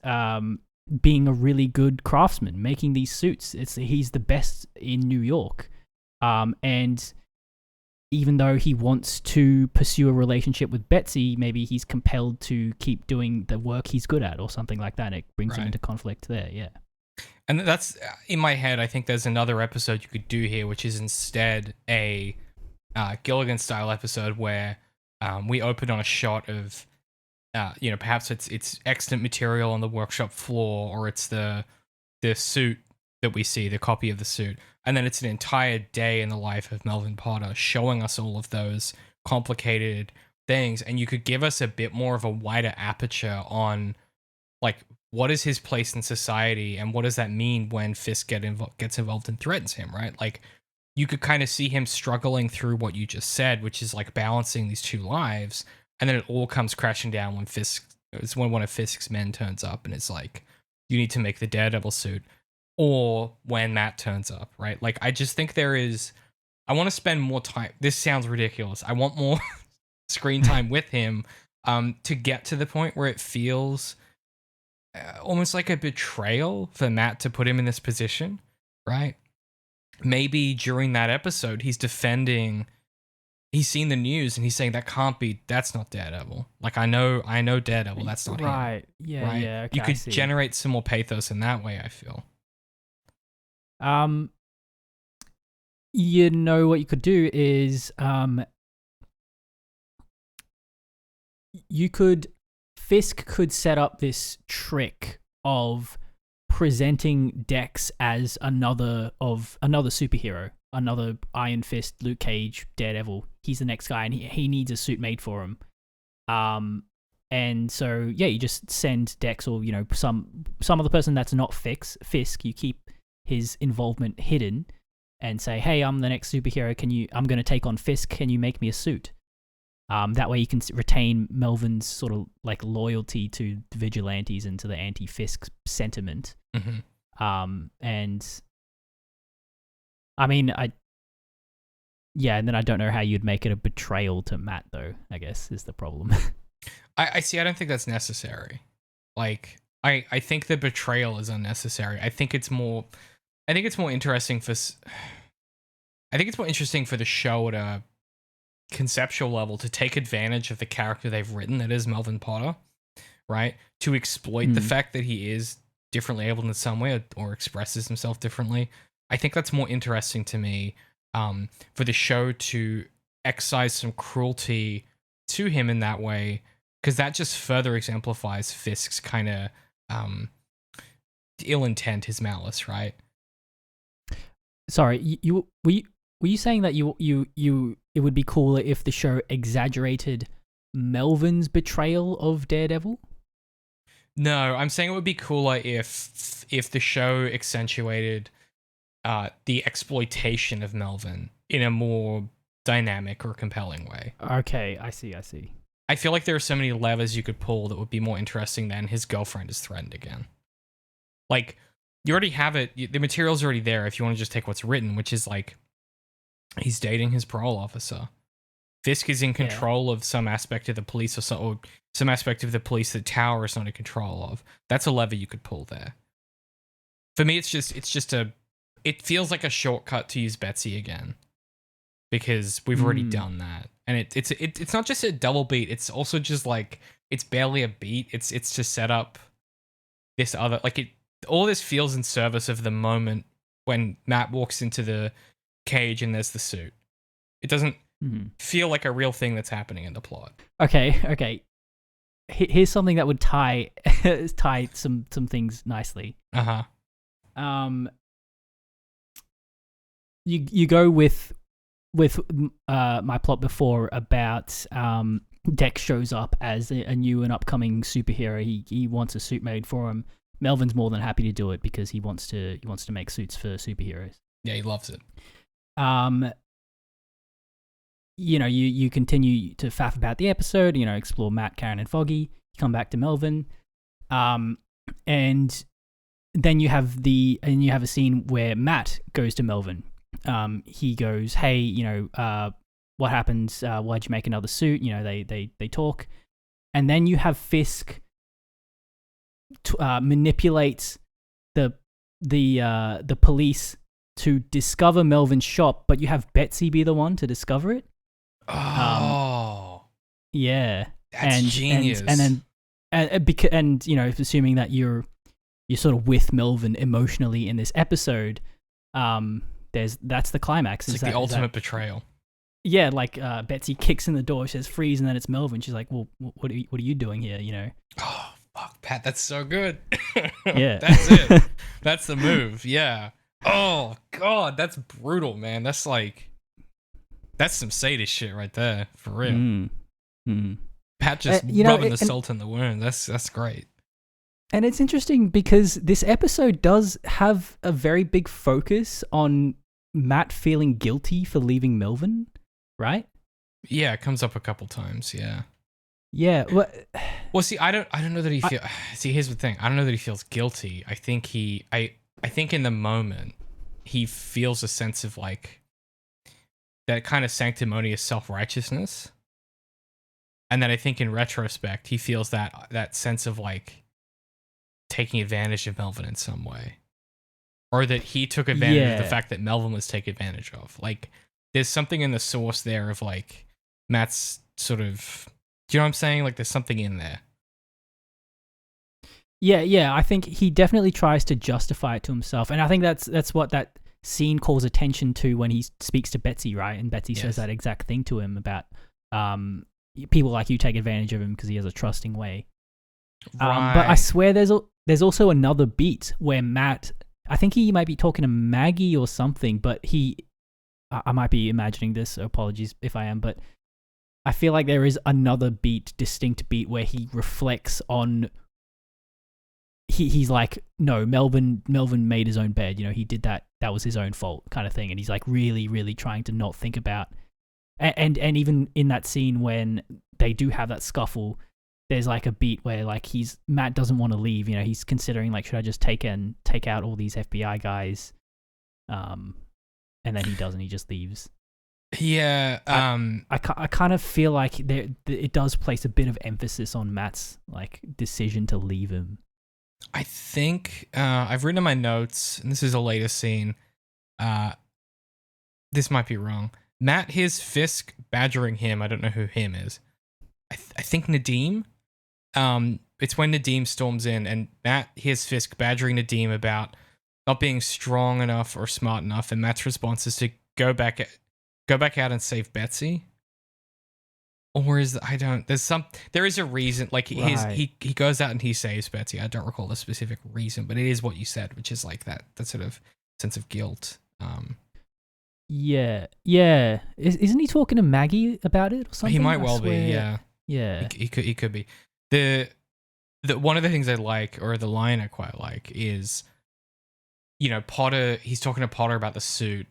Speaker 2: being a really good craftsman, making these suits. He's the best in New York, and even though he wants to pursue a relationship with Betsy, maybe he's compelled to keep doing the work he's good at, or something like that. It brings him into conflict there. Yeah,
Speaker 1: and that's in my head. I think there's another episode you could do here, which is instead a Gilligan style episode where we open on a shot of. Perhaps it's extant material on the workshop floor, or it's the suit that we see, the copy of the suit, and then it's an entire day in the life of Melvin Potter, showing us all of those complicated things, and you could give us a bit more of a wider aperture on, like, what is his place in society, and what does that mean when Fisk gets involved and threatens him, right? Like, you could kind of see him struggling through what you just said, which is like balancing these two lives. And then it all comes crashing down when one of Fisk's men turns up and it's like, you need to make the Daredevil suit, or when Matt turns up, right? Like, I just think I want to spend more time. This sounds ridiculous. I want more screen time with him to get to the point where it feels almost like a betrayal for Matt to put him in this position, right? Maybe during that episode, he's seen the news and he's saying that's not Daredevil. Like, I know Daredevil, that's not him.
Speaker 2: Right. Yeah,
Speaker 1: right?
Speaker 2: yeah. Okay,
Speaker 1: you could generate some more pathos in that way, I feel.
Speaker 2: What you could do is Fisk could set up this trick of presenting Dex as another superhero, another Iron Fist, Luke Cage, Daredevil. He's the next guy, and he needs a suit made for him. And so you just send Dex, or some other person that's not Fisk. You keep his involvement hidden, and say, "Hey, I'm the next superhero. I'm going to take on Fisk. Can you make me a suit?" That way you can retain Melvin's sort of like loyalty to the vigilantes and to the anti-Fisk sentiment. And I mean, and then I don't know how you'd make it a betrayal to Matt, though, I guess is the problem.
Speaker 1: I see. I don't think that's necessary. Like, I think the betrayal is unnecessary. I think it's more interesting for the show at a conceptual level to take advantage of the character they've written, that is Melvin Potter, right? To exploit the fact that he is differently able in some way or expresses himself differently. I think that's more interesting to me, for the show to excise some cruelty to him in that way, because that just further exemplifies Fisk's kind of ill intent, his malice, right?
Speaker 2: Sorry, were you saying that it would be cooler if the show exaggerated Melvin's betrayal of Daredevil?
Speaker 1: No, I'm saying it would be cooler if the show accentuated the exploitation of Melvin in a more dynamic or compelling way.
Speaker 2: Okay, I see.
Speaker 1: I feel like there are so many levers you could pull that would be more interesting than his girlfriend is threatened again. Like, you already have it. The material's already there if you want to just take what's written, which is like, he's dating his parole officer. Fisk is in control of some aspect of the police, or some aspect of the police that Tower is not in control of. That's a lever you could pull there. For me, it feels like a shortcut to use Betsy again, because we've already done that. And it's not just a double beat. It's also just like, it's barely a beat. It's to set up this other, like, all this feels in service of the moment when Matt walks into the cage and there's the suit. It doesn't feel like a real thing that's happening in the plot.
Speaker 2: Okay. Here's something that would tie some things nicely. You go with my plot before about Dex shows up as a new and upcoming superhero. He wants a suit made for him. Melvin's more than happy to do it because he wants to make suits for superheroes.
Speaker 1: Yeah, he loves it.
Speaker 2: You continue to faff about the episode, explore Matt, Karen, and Foggy. You come back to Melvin. And then you have a scene where Matt goes to Melvin. He goes, "Hey, what happens? Why'd you make another suit?" They talk. And then you have Fisk manipulates the police to discover Melvin's shop, but you have Betsy be the one to discover it. Yeah,
Speaker 1: that's genius.
Speaker 2: And assuming that you're sort of with Melvin emotionally in this episode, that's the climax.
Speaker 1: It's like the ultimate betrayal.
Speaker 2: Yeah, like Betsy kicks in the door, she says freeze, and then it's Melvin. She's like, "Well, what are you doing here?"
Speaker 1: Oh fuck, Pat, that's so good.
Speaker 2: Yeah,
Speaker 1: that's it. That's the move. Yeah. Oh god, that's brutal, man. That's some sadist shit right there, for real. Pat just rubbing the salt in the wound. That's great.
Speaker 2: And it's interesting because this episode does have a very big focus on Matt feeling guilty for leaving Melvin, right?
Speaker 1: Yeah, it comes up a couple times. Yeah.
Speaker 2: Yeah.
Speaker 1: Well, see, I don't know that he feels. See, here's the thing. I don't know that he feels guilty. I think I think in the moment he feels a sense of like that kind of sanctimonious self-righteousness, and then I think in retrospect he feels that sense of like taking advantage of Melvin in some way, or that he took advantage of the fact that Melvin was taken advantage of. Like, there's something in the source there of like Matt's sort of, do you know what I'm saying? Like, there's something in there.
Speaker 2: Yeah. I think he definitely tries to justify it to himself, and I think that's what that scene calls attention to when he speaks to Betsy, right? And Betsy says that exact thing to him about people like you take advantage of him because he has a trusting way.
Speaker 1: Right.
Speaker 2: But I swear there's also another beat where Matt, I think he might be talking to Maggie or something, but I might be imagining this, so apologies if I am, but I feel like there is another distinct beat where he reflects on, he's like, no, Melvin made his own bed, he did that that was his own fault kind of thing, and he's like really, really trying to not think about. And even in that scene when they do have that scuffle, there's like a beat where like Matt doesn't want to leave. You know, he's considering like, should I just take out all these FBI guys? And then he doesn't. He just leaves.
Speaker 1: Yeah.
Speaker 2: I kind of feel like it does place a bit of emphasis on Matt's like decision to leave him.
Speaker 1: I think I've written in my notes, and this is a later scene. This might be wrong. Matt hears Fisk badgering him. I don't know who him is. I think Nadeem. It's when Nadeem storms in, and Matt hears Fisk badgering Nadeem about not being strong enough or smart enough, and Matt's response is to go back out and save Betsy. Or is there is a reason, like he goes out and he saves Betsy. I don't recall the specific reason, but it is what you said, which is like that sort of sense of guilt.
Speaker 2: Yeah. Isn't he talking to Maggie about it or something?
Speaker 1: He might well be. Yeah.
Speaker 2: Yeah.
Speaker 1: He could be. The one of the things I like, or the line I quite like, is, you know, Potter. He's talking to Potter about the suit,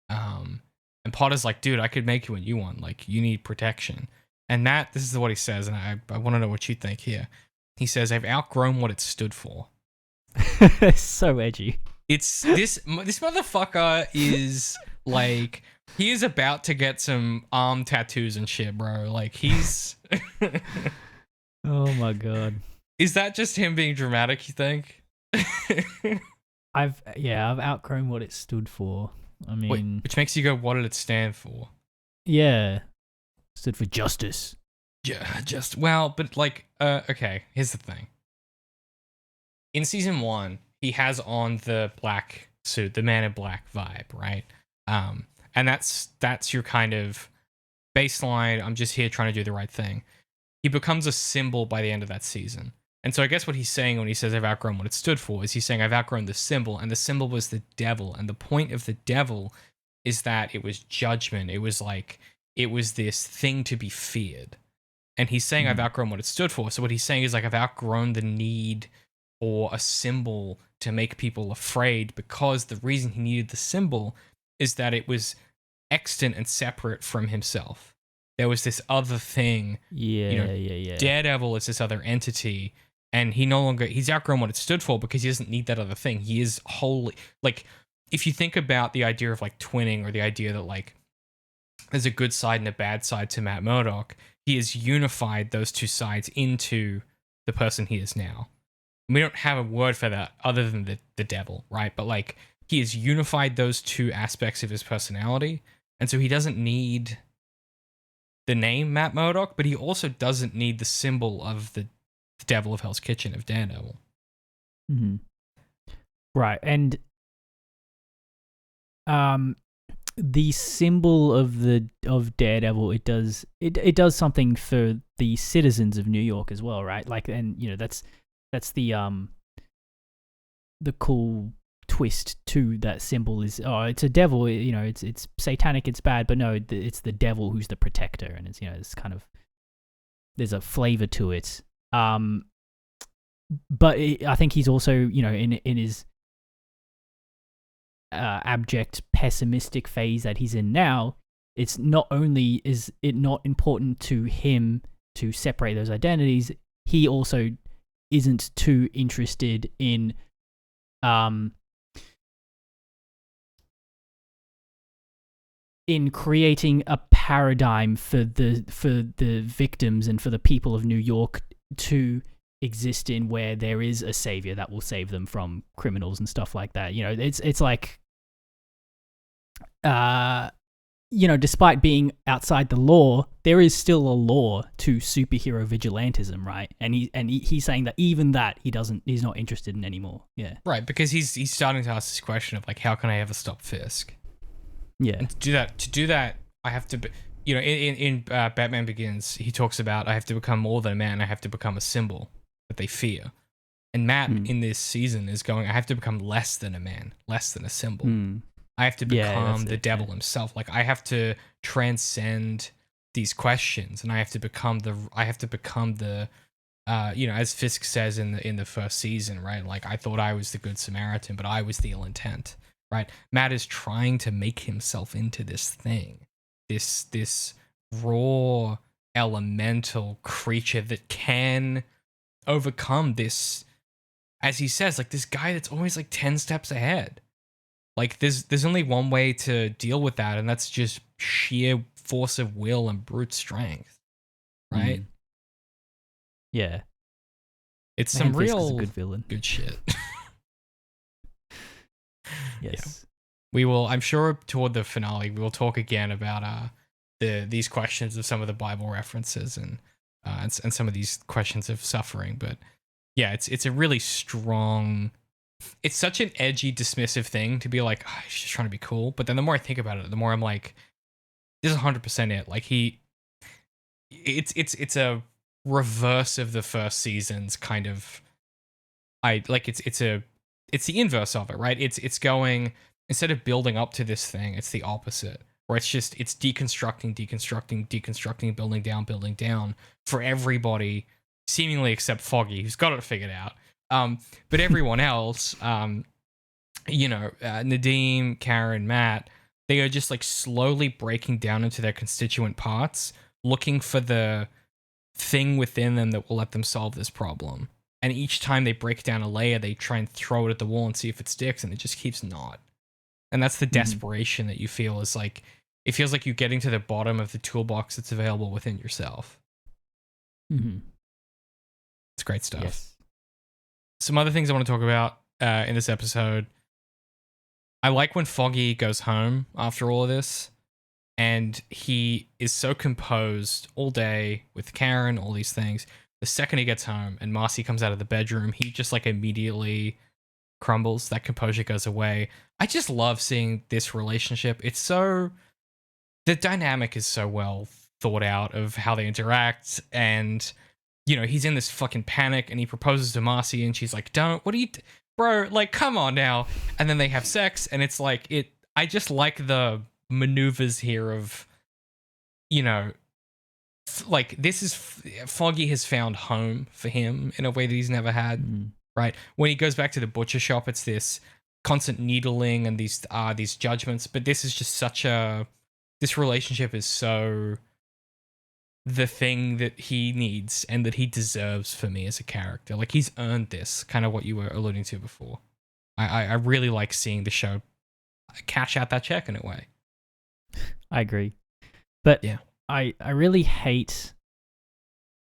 Speaker 1: and Potter's like, "Dude, I could make you what you want. Like, you need protection." And Matt, this is what he says, and I want to know what you think here. He says, "I've outgrown what it stood for."
Speaker 2: So edgy.
Speaker 1: It's this motherfucker is like, he is about to get some arm tattoos and shit, bro. Like, he's
Speaker 2: oh my god.
Speaker 1: Is that just him being dramatic, you think?
Speaker 2: I've outgrown what it stood for. I mean,
Speaker 1: wait, which makes you go, what did it stand for?
Speaker 2: Yeah. Stood for justice.
Speaker 1: Yeah, but like, okay, here's the thing. In season 1, he has on the black suit, the Man in Black vibe, right? And that's your kind of baseline. I'm just here trying to do the right thing. He becomes a symbol by the end of that season. And so I guess what he's saying when he says I've outgrown what it stood for is he's saying I've outgrown the symbol, and the symbol was the devil. And the point of the devil is that it was judgment. It was like, it was this thing to be feared. And he's saying I've outgrown what it stood for. So what he's saying is like, I've outgrown the need for a symbol to make people afraid, because the reason he needed the symbol is that it was extant and separate from himself. There was this other thing.
Speaker 2: Yeah.
Speaker 1: Daredevil is this other entity, and he's outgrown what it stood for because he doesn't need that other thing. He is wholly, like, if you think about the idea of like twinning, or the idea that like there's a good side and a bad side to Matt Murdock, he has unified those two sides into the person he is now. And we don't have a word for that other than the devil, right? But like, he has unified those two aspects of his personality, and so he doesn't need the name Matt Murdock, but he also doesn't need the symbol of the Devil of Hell's Kitchen of Daredevil.
Speaker 2: Mm-hmm. Right, and the symbol of Daredevil, it does something for the citizens of New York as well, right? Like, and you know, that's the cool twist to that symbol is, oh, it's a devil, you know, it's satanic, it's bad, but no, it's the devil who's the protector, and it's, you know, it's kind of, there's a flavor to it. But I think he's also, you know, in his abject pessimistic phase that he's in now, it's not only is it not important to him to separate those identities, he also isn't too interested in creating a paradigm for the victims and for the people of New York to exist in, where there is a savior that will save them from criminals and stuff like that. You know, it's like, you know, despite being outside the law, there is still a law to superhero vigilantism, right? And he's saying that even that he's not interested in anymore. Yeah,
Speaker 1: right, because he's starting to ask this question of like, how can I ever stop Fisk?
Speaker 2: Yeah,
Speaker 1: and to do that, I have to be, you know, in Batman Begins, he talks about, I have to become more than a man, I have to become a symbol that they fear. And Matt in this season is going, I have to become less than a man, less than a symbol. I have to become the devil himself. Like, I have to transcend these questions, and I have to become the you know, as Fisk says in the first season, right? Like, I thought I was the good Samaritan, but I was the ill intent. right? Matt is trying to make himself into this thing, this raw elemental creature that can overcome this, as he says, like this guy that's always like 10 steps ahead. Like there's only one way to deal with that, and that's just sheer force of will and brute strength, right?
Speaker 2: Yeah.
Speaker 1: It's
Speaker 2: Man,
Speaker 1: some
Speaker 2: Fisk is
Speaker 1: real
Speaker 2: a good villain.
Speaker 1: good shit.
Speaker 2: Yes.
Speaker 1: We will, I'm sure toward the finale, we will talk again about these questions of some of the Bible references and some of these questions of suffering. But yeah, it's a really strong, it's such an edgy, dismissive thing to be like, oh, he's just trying to be cool. But then the more I think about it, the more I'm like, this is 100% it. Like it's a reverse of the first season's kind of, it's the inverse of it, right? It's going, instead of building up to this thing, it's the opposite, where it's deconstructing, building down for everybody, seemingly except Foggy, who's got it figured out. But everyone else, Nadeem, Karen, Matt, they are just like slowly breaking down into their constituent parts, looking for the thing within them that will let them solve this problem. And each time they break down a layer, they try and throw it at the wall and see if it sticks, and it just keeps not. And that's the desperation that you feel, is like, it feels like you're getting to the bottom of the toolbox that's available within yourself. It's great stuff.
Speaker 2: Yes.
Speaker 1: Some other things I want to talk about in this episode. I like when Foggy goes home after all of this, and he is so composed all day with Karen, all these things. The second he gets home and Marcy comes out of the bedroom, he just like immediately crumbles. That composure goes away. I just love seeing this relationship. It's so, the dynamic is so well thought out of how they interact, and he's in this fucking panic and he proposes to Marcy and she's like, "Don't, what are you, bro, like, come on now." And then they have sex, and it's like, I just like the maneuvers here of, like, this is, Foggy has found home for him in a way that he's never had, right? When he goes back to the butcher shop, it's this constant needling and these judgments, but this is just this relationship is so the thing that he needs and that he deserves for me as a character. Like, he's earned this, kind of what you were alluding to before. I really like seeing the show cash out that check in a way.
Speaker 2: I agree. But
Speaker 1: yeah,
Speaker 2: I really hate,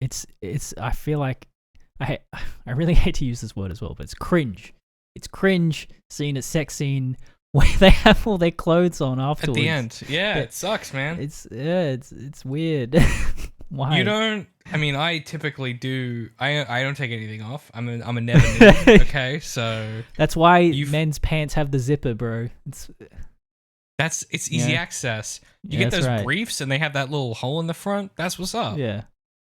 Speaker 2: I feel like I really hate to use this word as well, but it's cringe. It's cringe seeing a sex scene where they have all their clothes on afterwards.
Speaker 1: At the end. Yeah, it sucks, man.
Speaker 2: It's weird. Why?
Speaker 1: You don't, I mean, I typically do, I don't take anything off. I'm a never nude, okay? So
Speaker 2: that's why men's pants have the zipper, bro.
Speaker 1: It's easy access. You get those briefs and they have that little hole in the front. That's what's up.
Speaker 2: Yeah.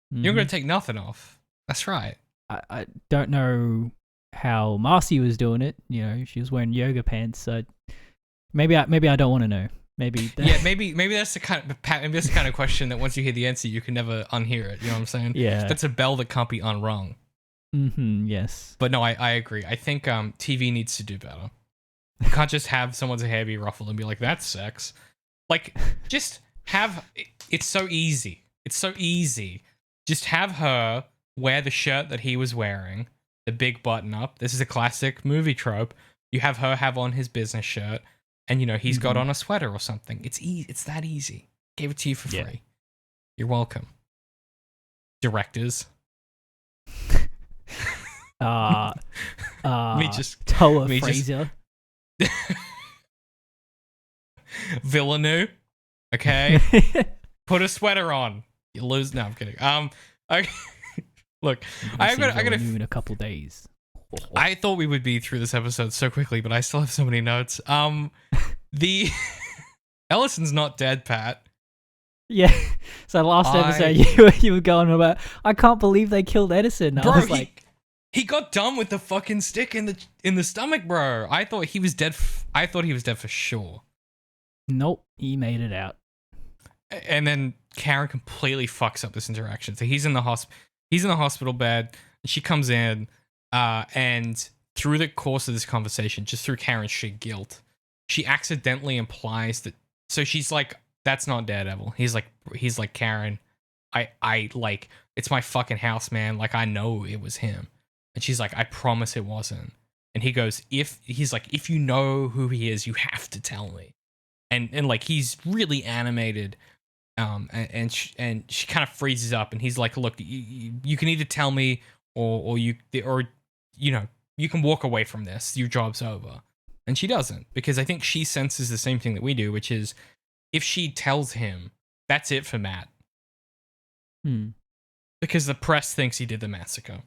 Speaker 1: You're going to take nothing off. That's right.
Speaker 2: I don't know how Marcy was doing it. She was wearing yoga pants. So maybe I don't want to know. Maybe that's the kind of question that once you hear the answer, you can never unhear it. You know what I'm saying? Yeah.
Speaker 1: That's a bell that can't be unrung.
Speaker 2: Yes.
Speaker 1: But no, I agree. I think TV needs to do better. You can't just have someone's hair be ruffled and be like, "That's sex." Like, just have, it's so easy. It's so easy. Just have her wear the shirt that he was wearing, the big button up. This is a classic movie trope. You have her have on his business shirt, and he's got on a sweater or something. It's easy. It's that easy. Gave it to you for free. You're welcome. Directors.
Speaker 2: Toa Fraser.
Speaker 1: Villeneuve, okay. Put a sweater on. You lose. No, I'm kidding. Okay. Look, I gotta
Speaker 2: in a couple days.
Speaker 1: I thought we would be through this episode so quickly, but I still have so many notes. The Ellison's not dead, Pat.
Speaker 2: Yeah. So last episode, you were going about, I can't believe they killed Edison.
Speaker 1: Bro,
Speaker 2: I was like,
Speaker 1: he got done with the fucking stick in the stomach, bro. I thought he was dead. I thought he was dead for sure.
Speaker 2: Nope, he made it out.
Speaker 1: And then Karen completely fucks up this interaction. So he's in the hospital bed. And she comes in, and through the course of this conversation, just through Karen's sheer guilt, she accidentally implies that. So she's like, "That's not Daredevil." He's like, "Karen, I like, it's my fucking house, man. Like, I know it was him." And she's like, "I promise it wasn't." And he goes, "If you know who he is, you have to tell me." And like, he's really animated. And she kind of freezes up, and he's like, "Look, you can either tell me, or you can walk away from this. Your job's over." And she doesn't, because I think she senses the same thing that we do, which is, if she tells him, that's it for Matt. Because the press thinks he did the massacre.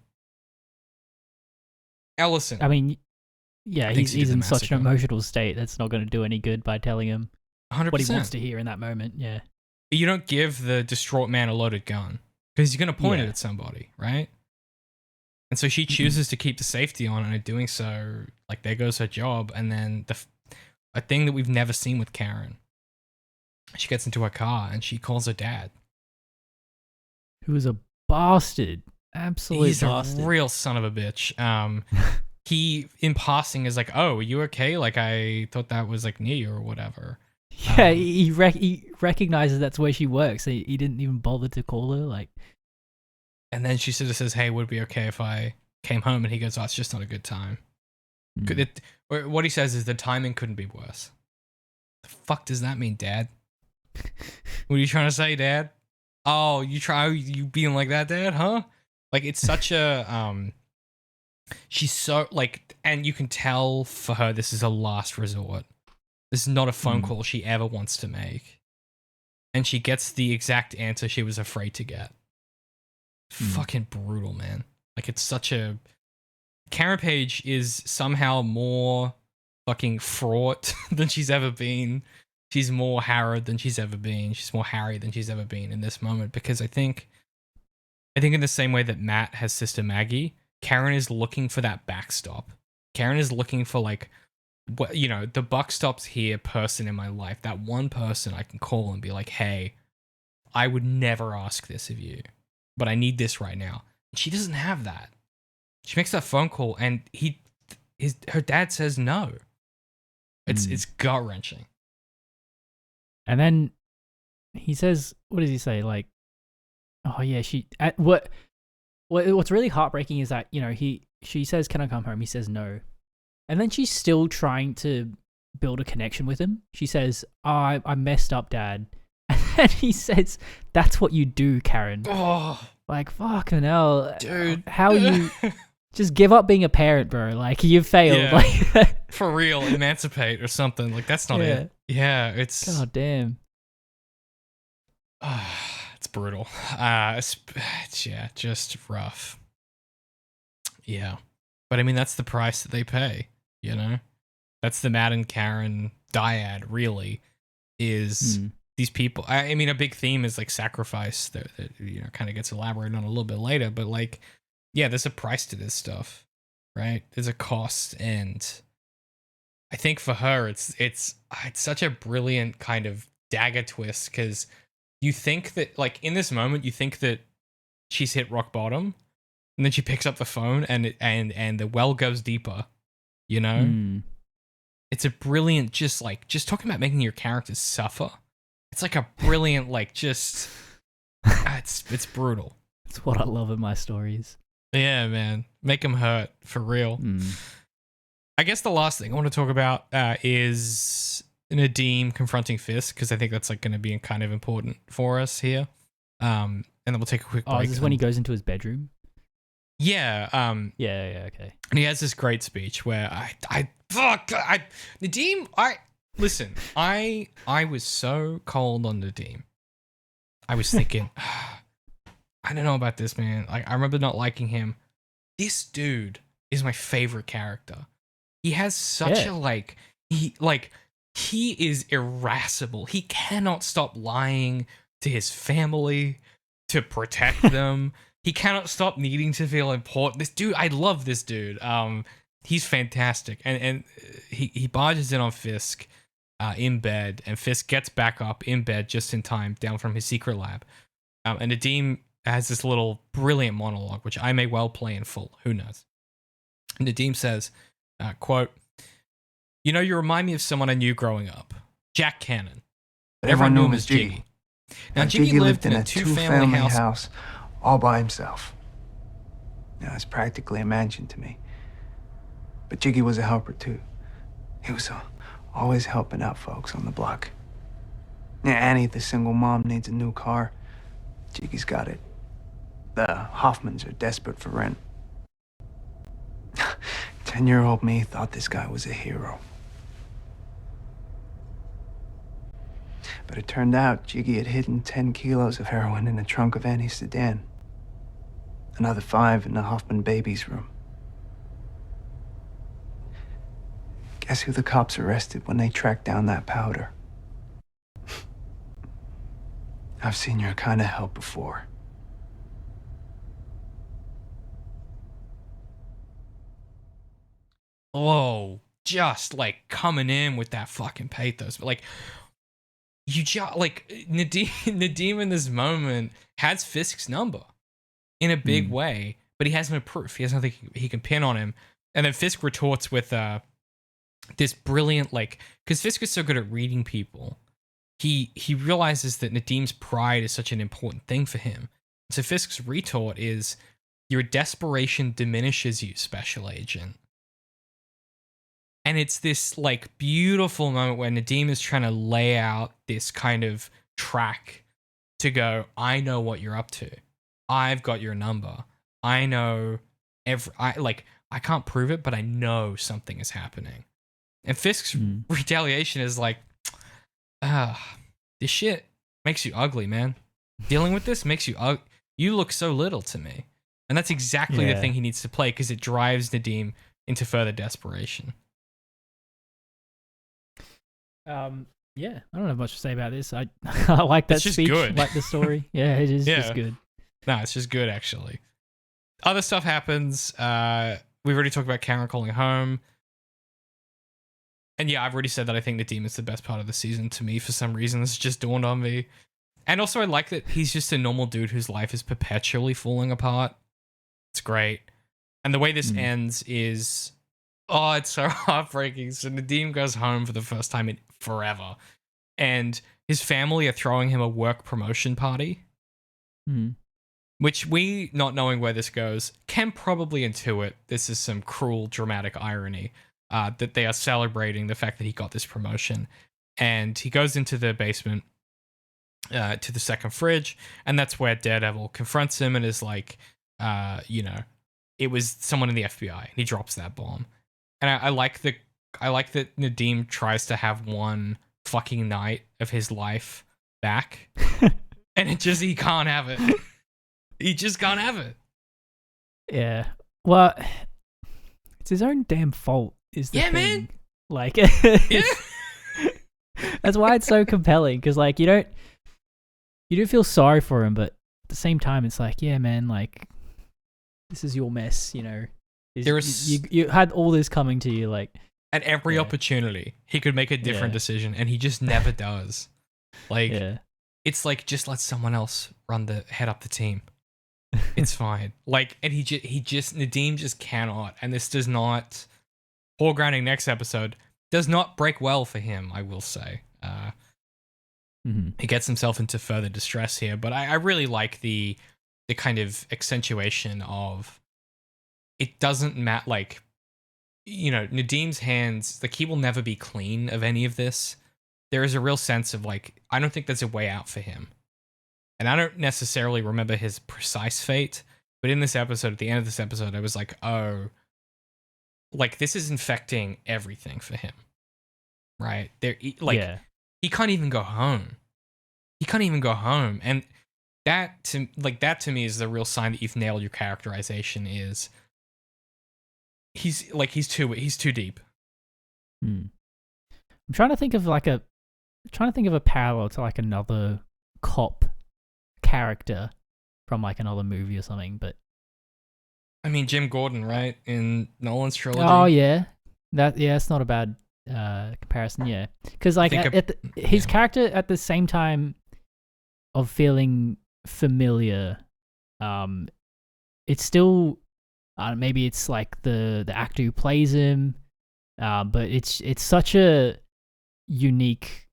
Speaker 1: Ellison.
Speaker 2: I mean, yeah, he's in such an emotional state that's not going to do any good by telling him
Speaker 1: 100%.
Speaker 2: what he wants to hear in that moment. Yeah.
Speaker 1: You don't give the distraught man a loaded gun, because he's going to point it at somebody, right? And so she chooses to keep the safety on, and in doing so, like, there goes her job. And then a thing that we've never seen with Karen, she gets into her car and she calls her dad,
Speaker 2: who is a bastard. Absolute bastard.
Speaker 1: He's a real son of a bitch. He, in passing, is like, "Oh, are you okay? Like, I thought that was like near you or whatever."
Speaker 2: Yeah, he recognizes that's where she works. He didn't even bother to call her. Like,
Speaker 1: and then she sort of says, "Hey, would it be okay if I came home?" And he goes, "Oh, it's just not a good time." What he says is, the timing couldn't be worse. The fuck does that mean, Dad? What are you trying to say, Dad? Oh, you being like that, Dad? Huh? Like, it's such a she's so, like, and you can tell for her this is a last resort. This is not a phone call she ever wants to make. And she gets the exact answer she was afraid to get. Fucking brutal, man. Like, it's such a... Karen Page is somehow more fucking fraught than she's ever been. She's more harrowed than she's ever been. She's more harried than she's ever been in this moment, because I think in the same way that Matt has sister Maggie, Karen is looking for that backstop. Karen is looking for, like, what, you know, the buck stops here person in my life. That one person I can call and be like, "Hey, I would never ask this of you, but I need this right now." She doesn't have that. She makes that phone call, and her dad says no. It's gut wrenching.
Speaker 2: And then he says, what does he say? Like, oh yeah, what's really heartbreaking is that, you know, she says, "Can I come home?" He says no. And then she's still trying to build a connection with him. She says, "Oh, I messed up, Dad." And he says, "That's what you do, Karen."
Speaker 1: Oh,
Speaker 2: like, fucking hell.
Speaker 1: dude.
Speaker 2: How you... Just give up being a parent, bro. Like, you've failed.
Speaker 1: Yeah.
Speaker 2: Like,
Speaker 1: for real, emancipate or something. Like, that's not it. Yeah, it's...
Speaker 2: God damn.
Speaker 1: It's brutal. It's just rough. Yeah. But I mean, that's the price that they pay, you know? That's the Matt and Karen dyad, really, is these people. I mean, a big theme is, like, sacrifice that you know, kind of gets elaborated on a little bit later, but, like, yeah, there's a price to this stuff, right? There's a cost, and I think for her, it's such a brilliant kind of dagger twist, because you think that, like, in this moment, you think that she's hit rock bottom, and then she picks up the phone, and the well goes deeper, you know? It's a brilliant, just talking about making your characters suffer. It's like a brilliant, like, just, it's brutal.
Speaker 2: It's what I love in my stories.
Speaker 1: Yeah, man. Make them hurt, for real. I guess the last thing I want to talk about is Nadeem confronting Fisk, because I think that's, like, going to be kind of important for us here. And then we'll take a quick break.
Speaker 2: Oh, is this when he goes into his bedroom?
Speaker 1: Yeah.
Speaker 2: Yeah, okay.
Speaker 1: And he has this great speech where Nadeem, listen, I was so cold on Nadeem. I was thinking, I don't know about this, man. Like, I remember not liking him. This dude is my favorite character. He has such a, he is irascible. He cannot stop lying to his family to protect them. He cannot stop needing to feel important. This dude, I love this dude. He's fantastic. And he barges in on Fisk in bed, and Fisk gets back up in bed just in time, down from his secret lab. And Nadeem has this little brilliant monologue, which I may well play in full. Who knows? And Nadeem says, quote, You know, you remind me of someone I knew growing up. Jack Cannon.
Speaker 3: But
Speaker 1: Everyone knew him as Jiggy. Now, Jiggy lived in a two-family house
Speaker 3: all by himself. Now, it's practically a mansion to me. But Jiggy was a helper, too. He was always helping out folks on the block. Yeah, Annie, the single mom, needs a new car. Jiggy's got it. The Hoffmans are desperate for rent. 10-year-old me thought this guy was a hero. But it turned out Jiggy had hidden 10 kilos of heroin in the trunk of Annie's sedan. Another 5 in the Hoffman baby's room. Guess who the cops arrested when they tracked down that powder? I've seen your kind of help before.
Speaker 1: Oh, just like coming in with that fucking pathos. But like, you just like Nadeem in this moment has Fisk's number in a big way, but he has no proof. He has nothing he can pin on him. And then Fisk retorts with this brilliant, like, because Fisk is so good at reading people, he realizes that Nadeem's pride is such an important thing for him. So Fisk's retort is, your desperation diminishes you, special agent. And it's this like beautiful moment where Nadeem is trying to lay out this kind of track to go, I know what you're up to. I've got your number. I know I can't prove it, but I know something is happening. And Fisk's retaliation is like, this shit makes you ugly, man. Dealing with this makes you ugly. You look so little to me. And that's exactly the thing he needs to play, because it drives Nadeem into further desperation.
Speaker 2: Yeah, I don't have much to say about this. I like that speech,
Speaker 1: good.
Speaker 2: like the story. Yeah, it is just good.
Speaker 1: No, it's just good, actually. Other stuff happens. We've already talked about Karen calling home. And yeah, I've already said that I think Nadeem is the best part of the season to me for some reason. This just dawned on me. And also I like that he's just a normal dude whose life is perpetually falling apart. It's great. And the way this ends is... Oh, it's so heartbreaking. So Nadeem goes home for the first time in forever. And his family are throwing him a work promotion party. Which we, not knowing where this goes, can probably intuit this is some cruel, dramatic irony. That they are celebrating the fact that he got this promotion. And he goes into the basement to the second fridge. And that's where Daredevil confronts him and is like, it was someone in the FBI. He drops that bomb. And I like that Nadeem tries to have one fucking night of his life back. And he can't have it. He just can't have it.
Speaker 2: Yeah. Well, it's his own damn fault, is the thing.
Speaker 1: Man.
Speaker 2: Like,
Speaker 1: Yeah.
Speaker 2: That's why it's so compelling, because like you don't feel sorry for him, but at the same time it's like, yeah, man, like this is your mess, you know. You had all this coming to you, like
Speaker 1: at every opportunity he could make a different decision, and he just never does. Like it's like, just let someone else head up the team. It's fine. Like, and Nadeem just cannot, and this does not, foregrounding next episode, does not break well for him, I will say. He gets himself into further distress here, but I really like the kind of accentuation of, it doesn't matter, like, Nadeem's hands, like, he will never be clean of any of this. There is a real sense of, like, I don't think there's a way out for him. And I don't necessarily remember his precise fate, but in this episode, at the end of this episode, I was like, oh, like, this is infecting everything for him. Right? He can't even go home. He can't even go home. And that to me is the real sign that you've nailed your characterization, is he's too deep.
Speaker 2: I'm trying to think of a parallel to like another cop character from like another movie or something, but
Speaker 1: I mean, Jim Gordon, right? In Nolan's trilogy.
Speaker 2: Oh yeah. It's not a bad comparison, yeah. Because like his character at the same time of feeling familiar, it's still maybe it's like the actor who plays him, But it's such a unique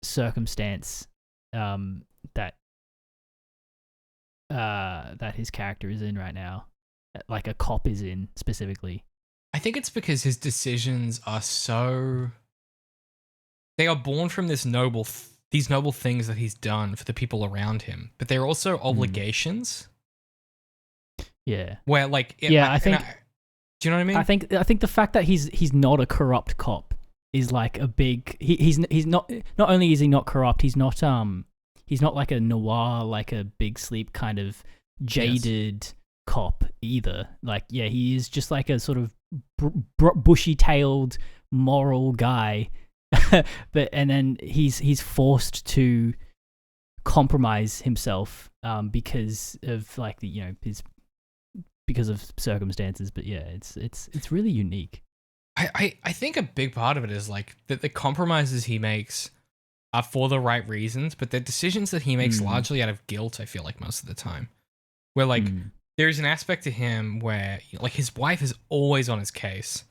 Speaker 2: circumstance that that his character is in right now, like a cop is in specifically.
Speaker 1: I think it's because his decisions are so... They are born from these noble things that he's done for the people around him, but they're also obligations.
Speaker 2: Yeah.
Speaker 1: Where like...
Speaker 2: I think...
Speaker 1: do you know what I mean?
Speaker 2: I think the fact that he's not a corrupt cop is like a big... He's not only is he not corrupt, he's not like a noir, like a Big Sleep kind of jaded cop either. Like, yeah, he is just like a sort of bushy-tailed moral guy, and then he's forced to compromise himself because of like because of circumstances. But yeah, it's really unique.
Speaker 1: I think a big part of it is like that the compromises he makes are for the right reasons, but the decisions that he makes largely out of guilt, I feel like most of the time. Where like there's an aspect to him where like his wife is always on his case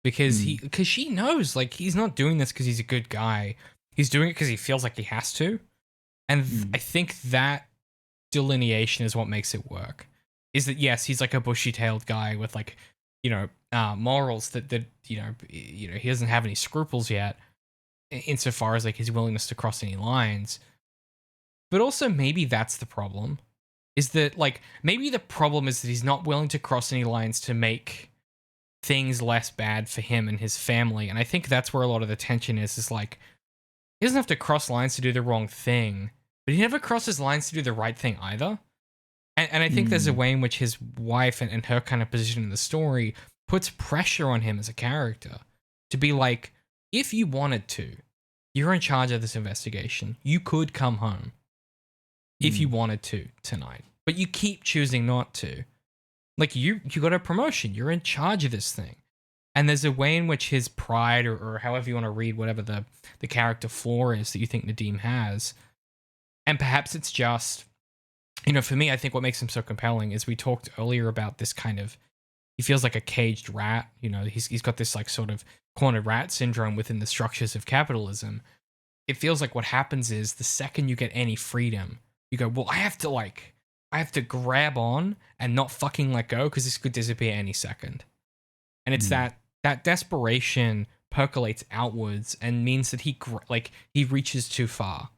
Speaker 1: because she knows like he's not doing this because he's a good guy. He's doing it because he feels like he has to. And I think that delineation is what makes it work. Is that yes, he's like a bushy-tailed guy with like, morals that he doesn't have any scruples yet, insofar as like his willingness to cross any lines. But also maybe that's the problem. Is that like maybe the problem is that he's not willing to cross any lines to make things less bad for him and his family. And I think that's where a lot of the tension is like he doesn't have to cross lines to do the wrong thing, but he never crosses lines to do the right thing either. And I think there's a way in which his wife and her kind of position in the story puts pressure on him as a character to be like, if you wanted to, you're in charge of this investigation. You could come home if you wanted to tonight, but you keep choosing not to. Like you got a promotion. You're in charge of this thing. And there's a way in which his pride or however you want to read whatever the character flaw is that you think Nadeem has. And perhaps it's just, for me, I think what makes him so compelling is we talked earlier about this kind of, he feels like a caged rat. He's got this like sort of cornered rat syndrome within the structures of capitalism. It feels like what happens is the second you get any freedom, you go, well, I have to grab on and not fucking let go because this could disappear any second. And it's that desperation percolates outwards and means that he reaches too far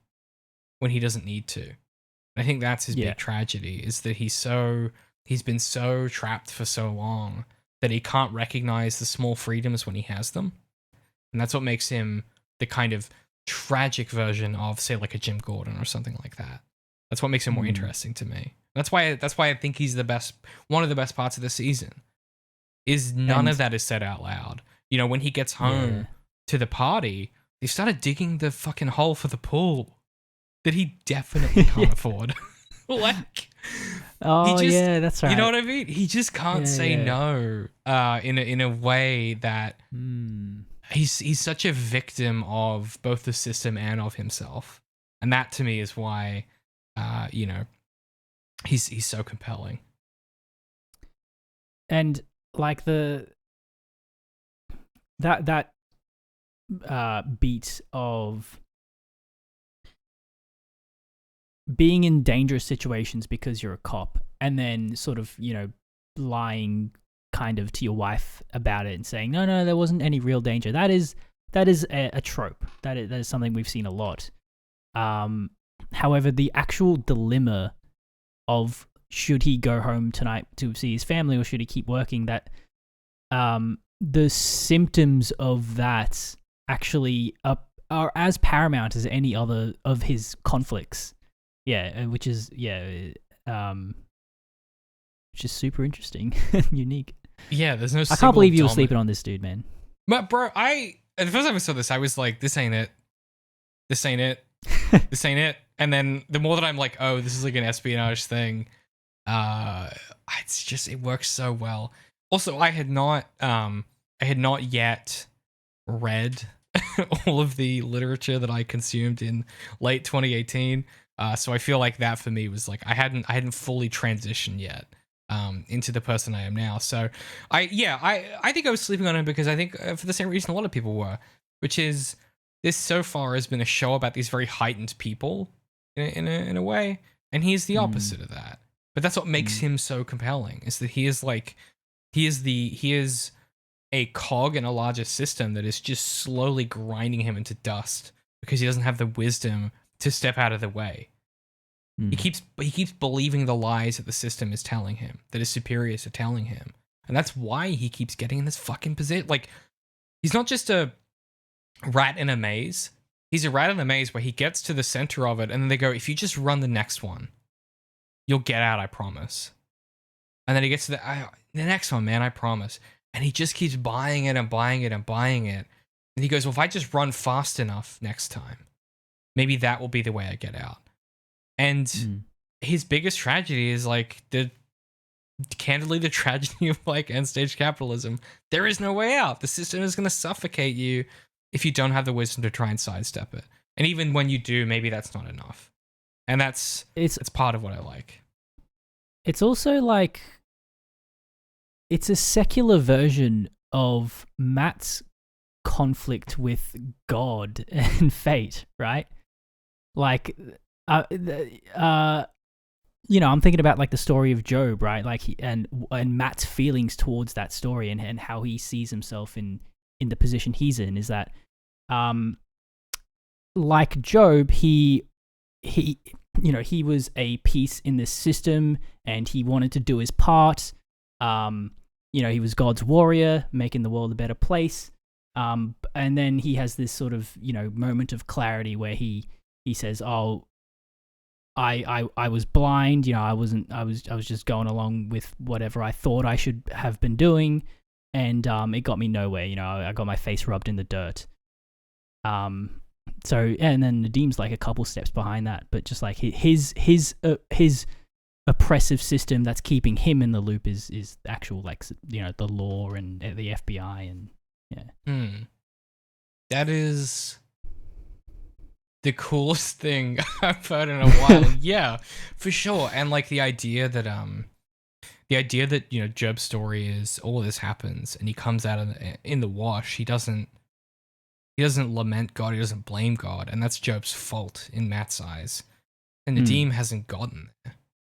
Speaker 1: when he doesn't need to. And I think that's his big tragedy, is that he's been so trapped for so long that he can't recognize the small freedoms when he has them. And that's what makes him the kind of tragic version of, say, like a Jim Gordon or something like that. That's what makes him more interesting to me. That's why I think he's one of the best parts of the season. Is none of that is said out loud. When he gets home to the party, they started digging the fucking hole for the pool that he definitely can't afford. Like,
Speaker 2: that's right.
Speaker 1: You know what I mean? He just can't say no in a way that he's such a victim of both the system and of himself. And that to me is why he's so compelling.
Speaker 2: And like that beat of being in dangerous situations because you're a cop, and then sort of lying kind of to your wife about it and saying no, there wasn't any real danger. That is a trope. That is something we've seen a lot. However, the actual dilemma of should he go home tonight to see his family or should he keep working, that the symptoms of that actually are as paramount as any other of his conflicts. Which is super interesting and unique.
Speaker 1: Yeah, there's no.
Speaker 2: I can't believe you were sleeping on this dude, man.
Speaker 1: But bro, the first time I saw this, I was like, "This ain't it. This ain't it. This ain't it." And then the more that I'm like, "Oh, this is like an espionage thing," it's just, it works so well. Also, I had not yet read all of the literature that I consumed in late 2018. So I feel like that for me was like I hadn't fully transitioned yet into the person I am now. So I think I was sleeping on him because I think for the same reason a lot of people were, which is this so far has been a show about these very heightened people in a way, and he's the opposite of that. But that's what makes him so compelling, is that he is a cog in a larger system that is just slowly grinding him into dust because he doesn't have the wisdom to step out of the way. He keeps believing the lies that the system is telling him, that his superiors are telling him. And that's why he keeps getting in this fucking position. Like, he's not just a rat in a maze. He's a rat in a maze where he gets to the center of it and then they go, if you just run the next one, you'll get out, I promise. And then he gets to the next one, man, I promise. And he just keeps buying it and buying it and buying it. And he goes, well, if I just run fast enough next time, maybe that will be the way I get out. And his biggest tragedy is like candidly the tragedy of like end stage capitalism. There is no way out. The system is going to suffocate you if you don't have the wisdom to try and sidestep it. And even when you do, maybe that's not enough. And it's part of what I like.
Speaker 2: It's also like, it's a secular version of Matt's conflict with God and fate, right? Like, you know, I'm thinking about like the story of Job, right? Like, and Matt's feelings towards that story and how he sees himself in the position he's in is that, like Job, he was a piece in this system and he wanted to do his part. You know, he was God's warrior, making the world a better place. And then he has this sort of, you know, moment of clarity where he says, "Oh, I was blind. You know, I was just going along with whatever I thought I should have been doing, and it got me nowhere. You know, I got my face rubbed in the dirt." So, and then Nadeem's like a couple steps behind that, but just like his oppressive system that's keeping him in the loop is actual, like, you know, the law and the FBI and yeah.
Speaker 1: That is the coolest thing I've heard in a while. Yeah, for sure. And like the idea that you know, Job's story is all of this happens and he comes out in the wash. He doesn't lament God. He doesn't blame God, and that's Job's fault in Matt's eyes. And Nadeem hasn't gotten there.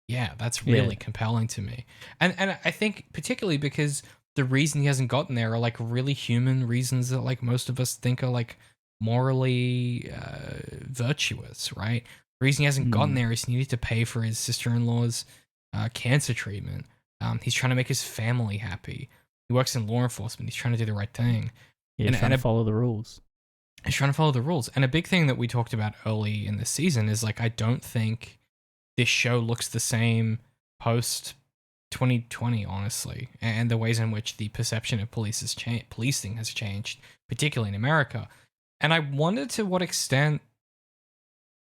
Speaker 1: Yeah, that's really compelling to me. And I think particularly because the reason he hasn't gotten there are like really human reasons that like most of us think are like morally virtuous, right? The reason he hasn't gotten there is he needed to pay for his sister-in-law's cancer treatment. He's trying to make his family happy. He works in law enforcement. He's trying to do the right thing.
Speaker 2: Yeah, he's trying to follow the rules.
Speaker 1: He's trying to follow the rules. And a big thing that we talked about early in the season is like, I don't think this show looks the same post 2020, honestly, and the ways in which the perception of policing has changed, particularly in America. And I wonder to what extent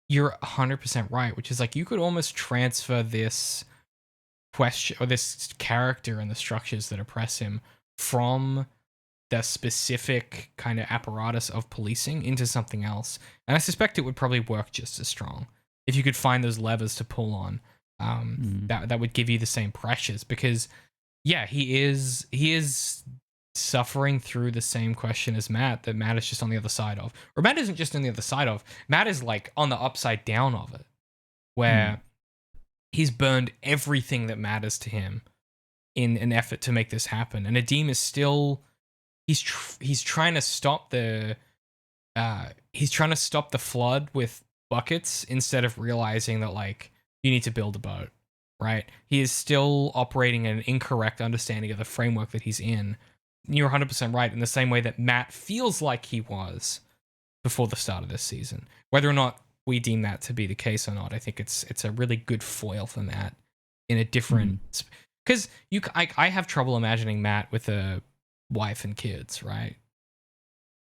Speaker 1: you're 100% right, which is like you could almost transfer this question or this character and the structures that oppress him from the specific kind of apparatus of policing into something else. And I suspect it would probably work just as strong if you could find those levers to pull on. That would give you the same pressures, because yeah, he is suffering through the same question as Matt, that Matt is just on the other side of. Or Matt isn't just on the other side of, Matt is like on the upside down of it, where he's burned everything that matters to him in an effort to make this happen. And Nadeem is still he's trying to stop the flood with buckets instead of realizing that like you need to build a boat, right? He is still operating an incorrect understanding of the framework that he's in. You're 100% right, in the same way that Matt feels like he was before the start of this season. Whether or not we deem that to be the case or not, I think it's a really good foil for Matt in a different... Because I have trouble imagining Matt with a wife and kids, right?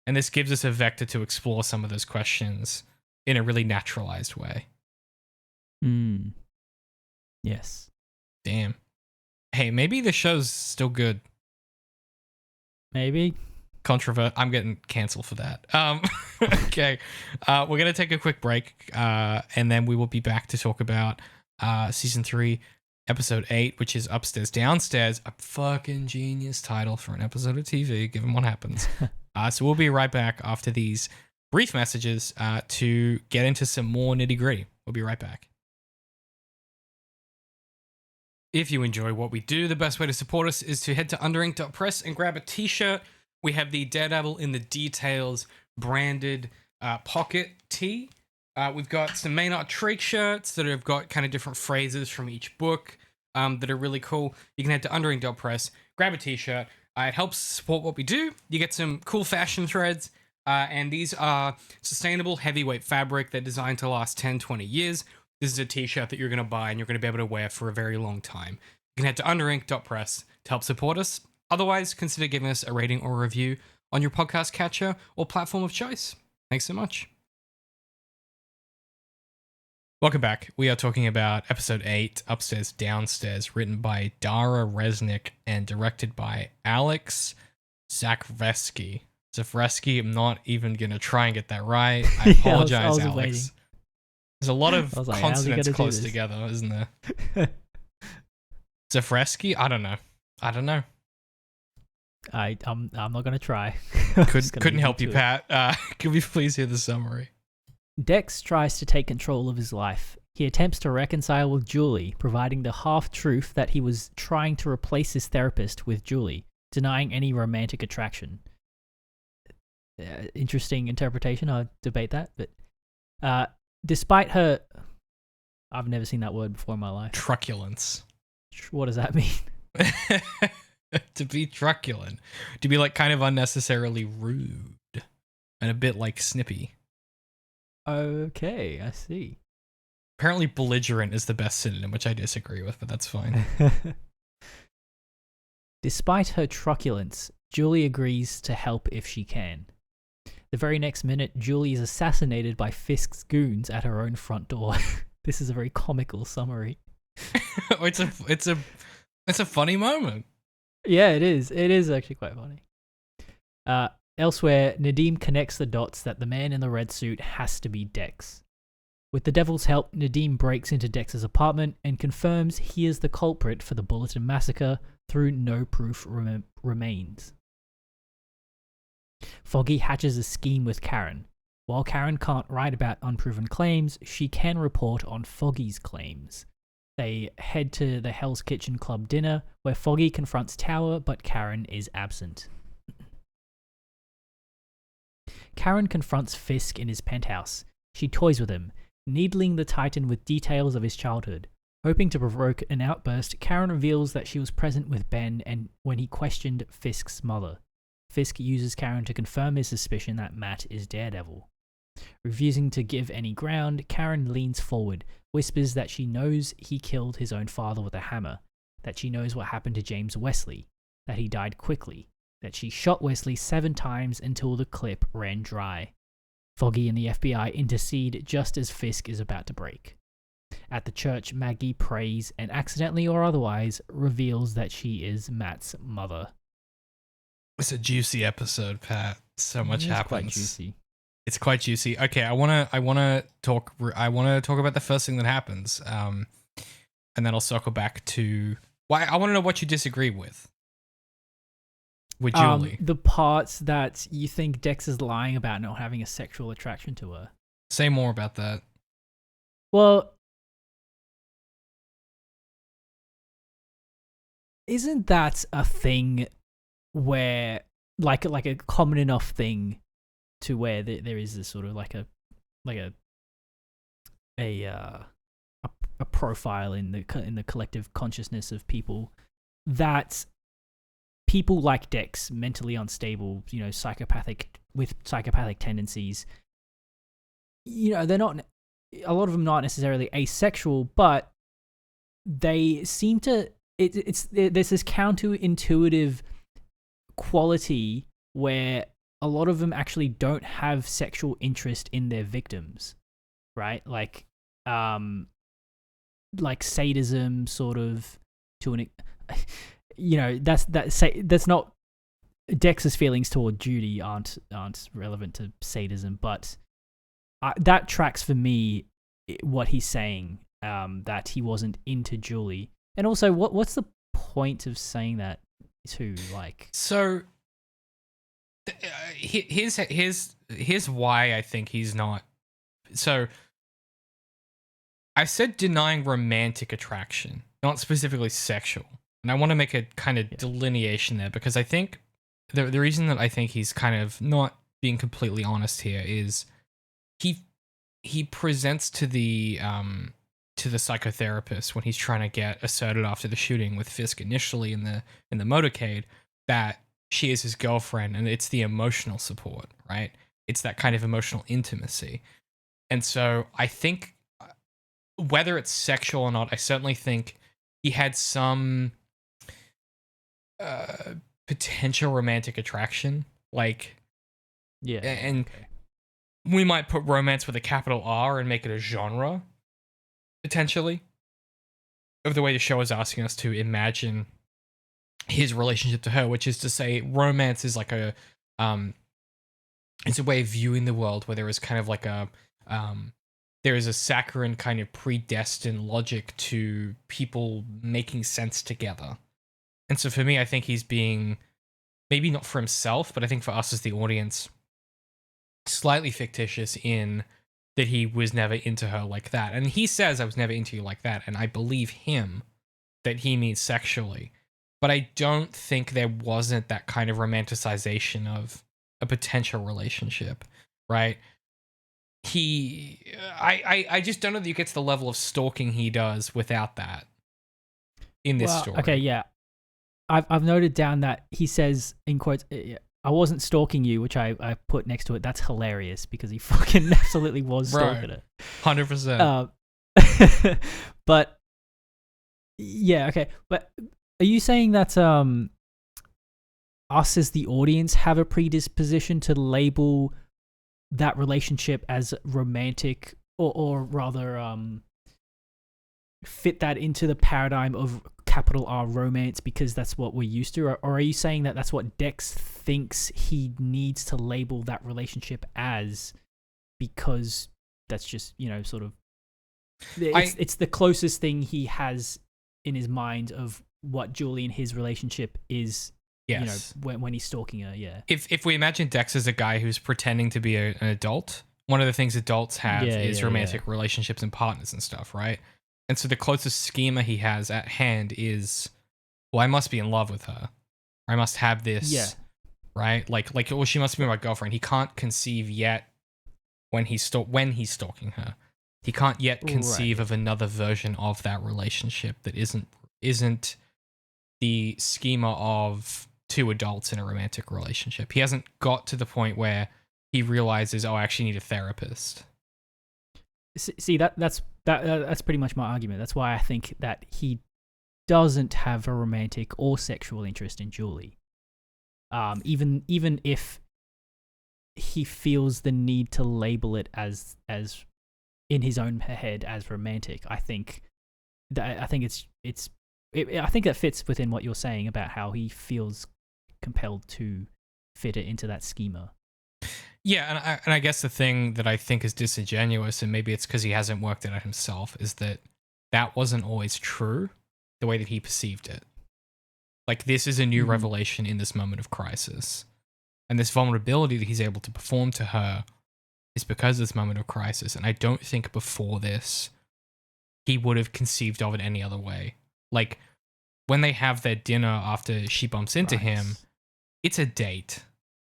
Speaker 1: And this gives us a vector to explore some of those questions in a really naturalized way.
Speaker 2: Yes.
Speaker 1: Damn. Hey, maybe the show's still good.
Speaker 2: Maybe.
Speaker 1: I'm getting canceled for that. Okay. We're going to take a quick break, and then we will be back to talk about season 3, episode 8, which is Upstairs, Downstairs, a fucking genius title for an episode of TV, given what happens. So we'll be right back after these brief messages to get into some more nitty gritty. We'll be right back. If you enjoy what we do, the best way to support us is to head to UnderInk.Press and grab a t-shirt. We have the Daredevil in the Details branded pocket tee. We've got some Maynard Treek shirts that have got kind of different phrases from each book that are really cool. You can head to UnderInk.Press, grab a t-shirt. It helps support what we do. You get some cool fashion threads, and these are sustainable heavyweight fabric. They're designed to last 10, 20 years. This is a t-shirt that you're going to buy and you're going to be able to wear for a very long time. You can head to UnderInk.Press to help support us. Otherwise, consider giving us a rating or a review on your podcast catcher or platform of choice. Thanks so much. Welcome back. We are talking about episode 8, Upstairs, Downstairs, written by Dara Resnick and directed by Alex Zafresky. I'm not even going to try and get that right. I apologize,
Speaker 2: I was
Speaker 1: Alex.
Speaker 2: waiting.
Speaker 1: There's a lot of
Speaker 2: like,
Speaker 1: consonants close together, isn't there? Zafresky? I don't know.
Speaker 2: I'm not gonna try.
Speaker 1: Couldn't help you, Pat. Could we please hear the summary?
Speaker 2: Dex tries to take control of his life. He attempts to reconcile with Julie, providing the half-truth that he was trying to replace his therapist with Julie, denying any romantic attraction. Interesting interpretation. I'll debate that, but despite her... I've never seen that word before in my life.
Speaker 1: Truculence.
Speaker 2: What does that mean?
Speaker 1: To be truculent. To be like kind of unnecessarily rude. And a bit like snippy.
Speaker 2: Okay, I see.
Speaker 1: Apparently belligerent is the best synonym, which I disagree with, but that's fine.
Speaker 2: Despite her truculence, Julie agrees to help if she can. The very next minute, Julie is assassinated by Fisk's goons at her own front door. This is a very comical summary.
Speaker 1: It's a funny moment.
Speaker 2: Yeah, it is. It is actually quite funny. Elsewhere, Nadeem connects the dots that the man in the red suit has to be Dex. With the Devil's help, Nadeem breaks into Dex's apartment and confirms he is the culprit for the Bulletin Massacre through no proof remains. Foggy hatches a scheme with Karen. While Karen can't write about unproven claims, she can report on Foggy's claims. They head to the Hell's Kitchen Club dinner, where Foggy confronts Tower, but Karen is absent. Karen confronts Fisk in his penthouse. She toys with him, needling the Titan with details of his childhood. Hoping to provoke an outburst, Karen reveals that she was present with Ben and when he questioned Fisk's mother. Fisk uses Karen to confirm his suspicion that Matt is Daredevil. Refusing to give any ground, Karen leans forward, whispers that she knows he killed his own father with a hammer, that she knows what happened to James Wesley, that he died quickly, that she shot Wesley 7 times until the clip ran dry. Foggy and the FBI intercede just as Fisk is about to break. At the church, Maggie prays and accidentally or otherwise reveals that she is Matt's mother.
Speaker 1: It's a juicy episode, Pat. So much happens.
Speaker 2: Quite juicy.
Speaker 1: It's quite juicy. Okay, I wanna talk about the first thing that happens, and then I'll circle back to why I want to know what you disagree with Julie.
Speaker 2: The parts that you think Dex is lying about not having a sexual attraction to her.
Speaker 1: Say more about that.
Speaker 2: Well, isn't that a thing where like a common enough thing to where there is this sort of like a profile in the collective consciousness of people that people like Dex, mentally unstable, psychopathic tendencies, they're not, a lot of them not necessarily asexual, but they seem to, there's this counterintuitive quality where a lot of them actually don't have sexual interest in their victims, right? Like sadism, sort of, to an, that's not, Dex's feelings toward Judy aren't relevant to sadism, but that tracks for me what he's saying, that he wasn't into Julie. And also, what's the point of saying that too? Like,
Speaker 1: So here's why I think he's not. So I said denying romantic attraction, not specifically sexual. And I want to make a kind of delineation there, because I think the reason that I think he's kind of not being completely honest here is he presents to the psychotherapist when he's trying to get asserted after the shooting with Fisk initially in the motorcade that she is his girlfriend, and it's the emotional support, right? It's that kind of emotional intimacy. And so I think whether it's sexual or not, I certainly think he had some potential romantic attraction, like, and we might put romance with a capital R and make it a genre, potentially, of the way the show is asking us to imagine his relationship to her, which is to say romance is like a it's a way of viewing the world where there is kind of like a there is a saccharine kind of predestined logic to people making sense together. And so for me, I think he's being, maybe not for himself, but I think for us as the audience, slightly fictitious in that he was never into her like that. And he says, I was never into you like that. And I believe him that he means sexually. But I don't think there wasn't that kind of romanticization of a potential relationship, right? I just don't know that you get to the level of stalking he does without that in this story.
Speaker 2: Okay, yeah. I've noted down that he says, in quotes, I wasn't stalking you, which I put next to it. That's hilarious because he fucking absolutely was stalking her.
Speaker 1: 100%.
Speaker 2: But yeah, okay. But are you saying that us as the audience have a predisposition to label that relationship as romantic, or rather fit that into the paradigm of capital R romance because that's what we're used to? Or are you saying that that's what Dex thinks he needs to label that relationship as because that's just, sort of it's the closest thing he has in his mind of what Julie and his relationship is?
Speaker 1: Yes.
Speaker 2: When he's stalking her, yeah.
Speaker 1: If we imagine Dex as a guy who's pretending to be an adult, one of the things adults have is romantic relationships and partners and stuff, right? And so the closest schema he has at hand is, well, I must be in love with her. Or I must have this, right? Like, well, she must be my girlfriend. He can't conceive yet when he's stalking her. He can't yet conceive of another version of that relationship that isn't the schema of two adults in a romantic relationship. He hasn't got to the point where he realizes, I actually need a therapist.
Speaker 2: See, that's pretty much my argument. That's why I think that he doesn't have a romantic or sexual interest in Julie. Even if he feels the need to label it as in his own head as romantic, I think that fits within what you're saying about how he feels compelled to fit it into that schema.
Speaker 1: Yeah, and I guess the thing that I think is disingenuous, and maybe it's because he hasn't worked it out himself, is that wasn't always true the way that he perceived it. Like, this is a new revelation in this moment of crisis. And this vulnerability that he's able to perform to her is because of this moment of crisis. And I don't think before this, he would have conceived of it any other way. Like, when they have their dinner after she bumps into him, it's a date.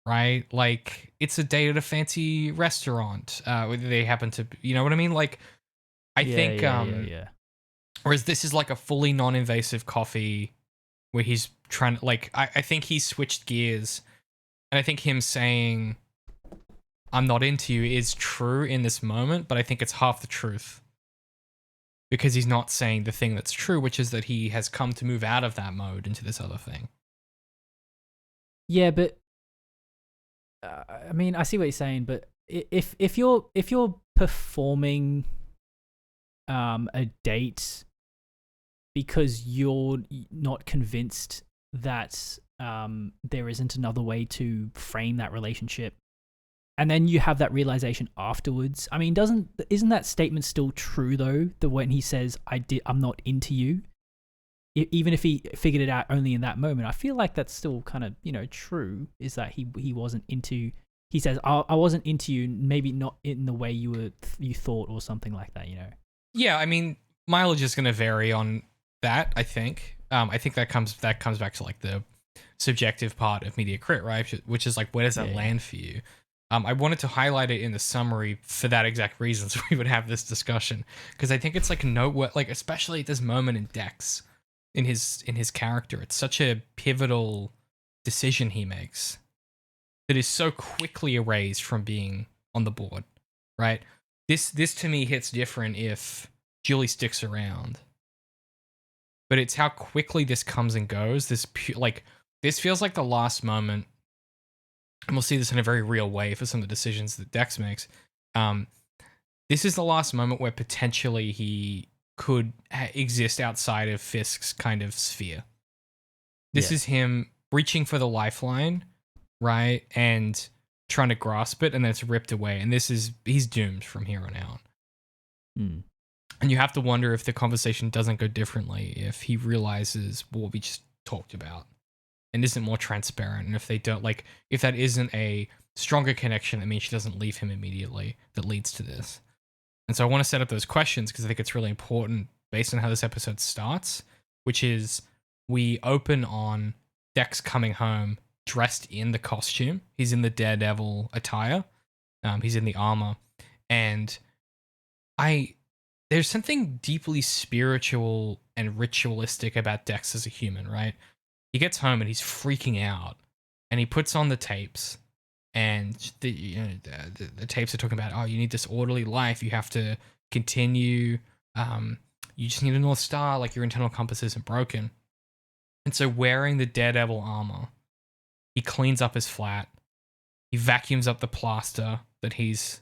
Speaker 1: Right? Like, it's a date at a fancy restaurant. They happen to, you know what I mean? Like, I think, whereas this is like a fully non-invasive coffee where he's trying to, like, I think he switched gears. And I think him saying, I'm not into you is true in this moment, but I think it's half the truth. Because he's not saying the thing that's true, which is that he has come to move out of that mode into this other thing.
Speaker 2: Yeah, but I mean, I see what you're saying, but if you're performing a date because you're not convinced that there isn't another way to frame that relationship, and then you have that realization afterwards, I mean, isn't that statement still true though? The when he says, I'm not into you, even if he figured it out only in that moment, I feel like that's still kind of, true, is that he wasn't into, he says, I wasn't into you, maybe not in the way you thought or something like that,
Speaker 1: Yeah, I mean, mileage is going to vary on that, I think. I think that comes back to like the subjective part of media crit, right? Which is like, where does that land for you? I wanted to highlight it in the summary for that exact reason, so we would have this discussion, because I think it's like like especially at this moment in Dex, in his character, it's such a pivotal decision he makes that is so quickly erased from being on the board, right? This to me hits different if Julie sticks around, but it's how quickly this comes and goes. This feels like the last moment, and we'll see this in a very real way for some of the decisions that Dex makes. This is the last moment where potentially he could exist outside of Fisk's kind of sphere. This is him reaching for the lifeline, right? And trying to grasp it, and then it's ripped away. And he's doomed from here on out. And you have to wonder if the conversation doesn't go differently if he realizes what we just talked about and isn't more transparent. And if they don't, like, if that isn't a stronger connection, that means she doesn't leave him immediately, that leads to this. And so I want to set up those questions because I think it's really important based on how this episode starts, which is we open on Dex coming home dressed in the costume. He's in the Daredevil attire. He's in the armor. And there's something deeply spiritual and ritualistic about Dex as a human, right? He gets home and he's freaking out, and he puts on the tapes, and the tapes are talking about, oh, you need this orderly life. You have to continue. You just need a North Star. Like, your internal compass isn't broken. And so wearing the Daredevil armor, he cleans up his flat. He vacuums up the plaster that he's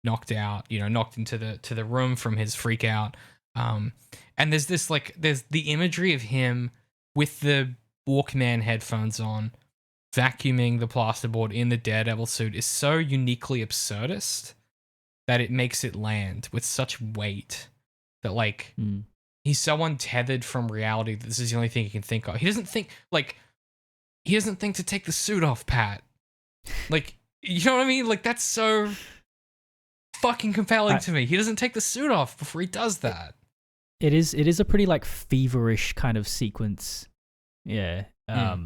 Speaker 1: knocked into the room from his freak out. And there's the imagery of him with the Walkman headphones on, vacuuming the plasterboard in the Daredevil suit is so uniquely absurdist that it makes it land with such weight that, like, he's so untethered from reality that this is the only thing he can think of. He doesn't think to take the suit off, Pat. Like, you know what I mean? Like, that's so fucking compelling to me. He doesn't take the suit off before he does that. It
Speaker 2: is a pretty, like, feverish kind of sequence. Yeah. I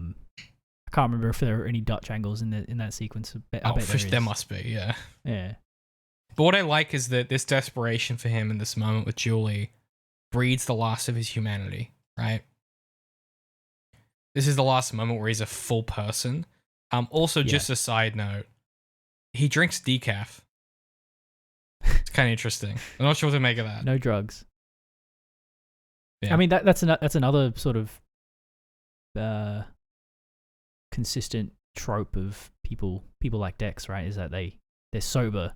Speaker 2: can't remember if there are any Dutch angles in that sequence. I bet
Speaker 1: there must be, yeah.
Speaker 2: Yeah.
Speaker 1: But what I like is that this desperation for him in this moment with Julie breeds the loss of his humanity, right? This is the last moment where he's a full person. Also, just a side note, he drinks decaf. It's kind of interesting. I'm not sure what to make of that.
Speaker 2: No drugs.
Speaker 1: Yeah.
Speaker 2: I mean, that's another sort of consistent trope of people like Dex, right? Is that they're sober,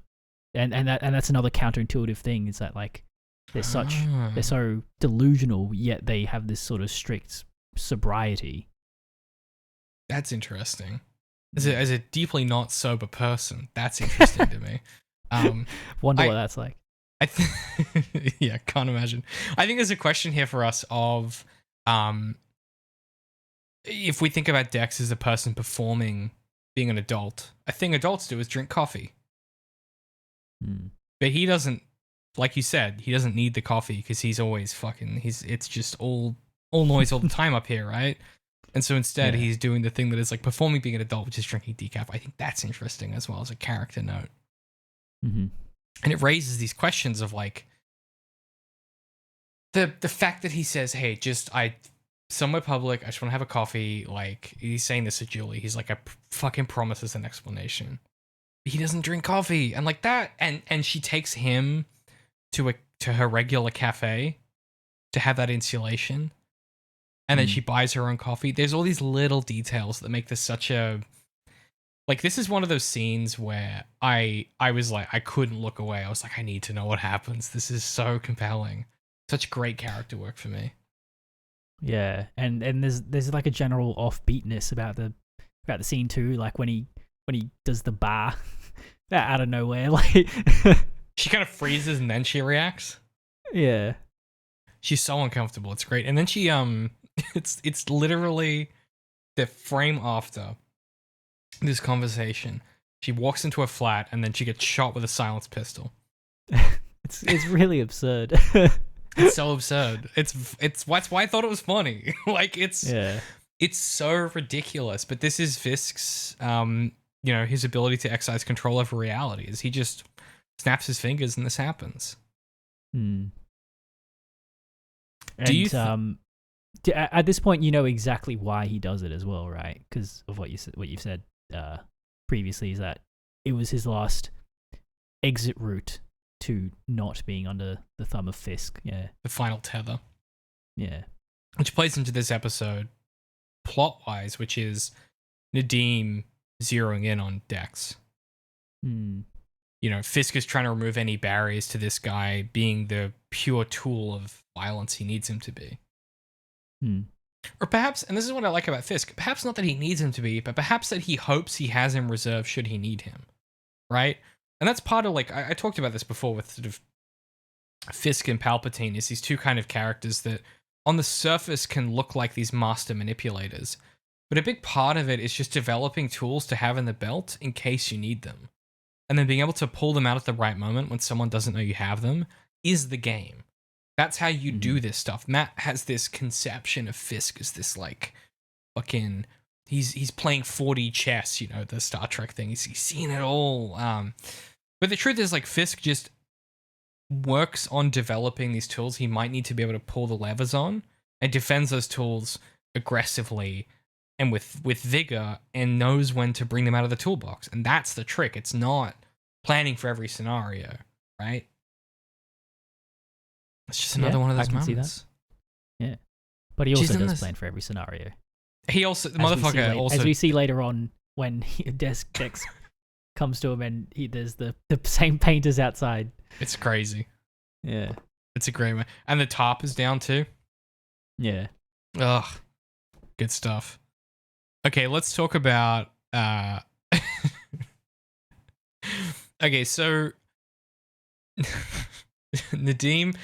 Speaker 2: and that's another counterintuitive thing. Is that, like, they're so delusional, yet they have this sort of strict sobriety.
Speaker 1: That's interesting. As a deeply not sober person, that's interesting to me.
Speaker 2: Wonder what that's like.
Speaker 1: Yeah, can't imagine. I think there's a question here for us of if we think about Dex as a person performing being an adult, a thing adults do is drink coffee. But he doesn't, like you said, he doesn't need the coffee because he's always it's just all noise all the time up here, right? And so instead he's doing the thing that is like performing being an adult, which is drinking decaf. I think that's interesting as well as a character note.
Speaker 2: Mm-hmm.
Speaker 1: And it raises these questions of, like, the fact that he says, hey, somewhere public, I just want to have a coffee. Like, he's saying this to Julie. He's like, I fucking promises an explanation. He doesn't drink coffee. And like that, and she takes him to her regular cafe to have that insulation. And then she buys her own coffee. There's all these little details that make this such a, like, this is one of those scenes where I was like, I couldn't look away. I was like, I need to know what happens. This is so compelling. Such great character work for me.
Speaker 2: Yeah, and there's like a general offbeatness about the scene too. Like when he does the bar out of nowhere, like
Speaker 1: she kind of freezes and then she reacts.
Speaker 2: Yeah,
Speaker 1: she's so uncomfortable. It's great. And then she It's literally the frame after this conversation. She walks into a flat and then she gets shot with a silenced pistol.
Speaker 2: It's really absurd.
Speaker 1: It's so absurd. It's that's why I thought it was funny. Like it's so ridiculous. But this is Fisk's his ability to exercise control over reality. Is he just snaps his fingers and this happens.
Speaker 2: And
Speaker 1: Do you
Speaker 2: at this point you know exactly why he does it as well, right? Because of what you've said previously, is that it was his last exit route to not being under the thumb of Fisk. Yeah.
Speaker 1: The final tether.
Speaker 2: Yeah.
Speaker 1: Which plays into this episode plot-wise, which is Nadeem zeroing in on Dex. Fisk is trying to remove any barriers to this guy being the pure tool of violence he needs him to be. Or perhaps, and this is what I like about Fisk, perhaps not that he needs him to be, but perhaps that he hopes he has in reserve should he need him. Right? And that's part of, like, I talked about this before with sort of Fisk and Palpatine, is these two kind of characters that on the surface can look like these master manipulators. But a big part of it is just developing tools to have in the belt in case you need them. And then being able to pull them out at the right moment when someone doesn't know you have them is the game. That's how you do this stuff. Matt has this conception of Fisk as this, like, fucking... He's playing 4D chess, the Star Trek thing. He's seen it all. But the truth is, like, Fisk just works on developing these tools he might need to be able to pull the levers on, and defends those tools aggressively and with vigor, and knows when to bring them out of the toolbox. And that's the trick. It's not planning for every scenario, right? It's just another one of those moments.
Speaker 2: See that. Yeah. But he also does plan for every scenario.
Speaker 1: He also, the motherfucker also...
Speaker 2: As we see later on when Dex comes to him and there's the same painters outside.
Speaker 1: It's crazy.
Speaker 2: Yeah.
Speaker 1: It's a great one. And the top is down too.
Speaker 2: Yeah.
Speaker 1: Ugh. Good stuff. Okay, let's talk about... Okay, so... Nadeem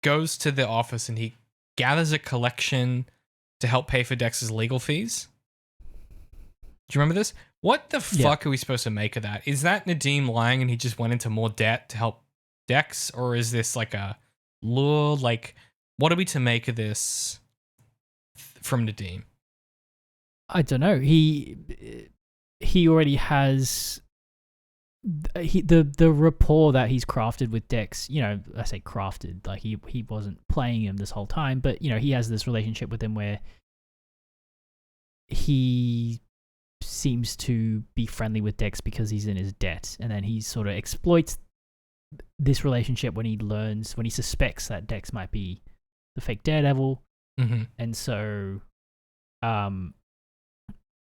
Speaker 1: goes to the office and he gathers a collection to help pay for Dex's legal fees. Do you remember this? What the fuck are we supposed to make of that? Is that Nadeem lying and he just went into more debt to help Dex? Or is this like a lure? Like, what are we to make of this from Nadeem?
Speaker 2: I don't know. He already has... the rapport that he's crafted with Dex, I say crafted, like he wasn't playing him this whole time, but he has this relationship with him where he seems to be friendly with Dex because he's in his debt, and then he sort of exploits this relationship when he suspects that Dex might be the fake Daredevil, and so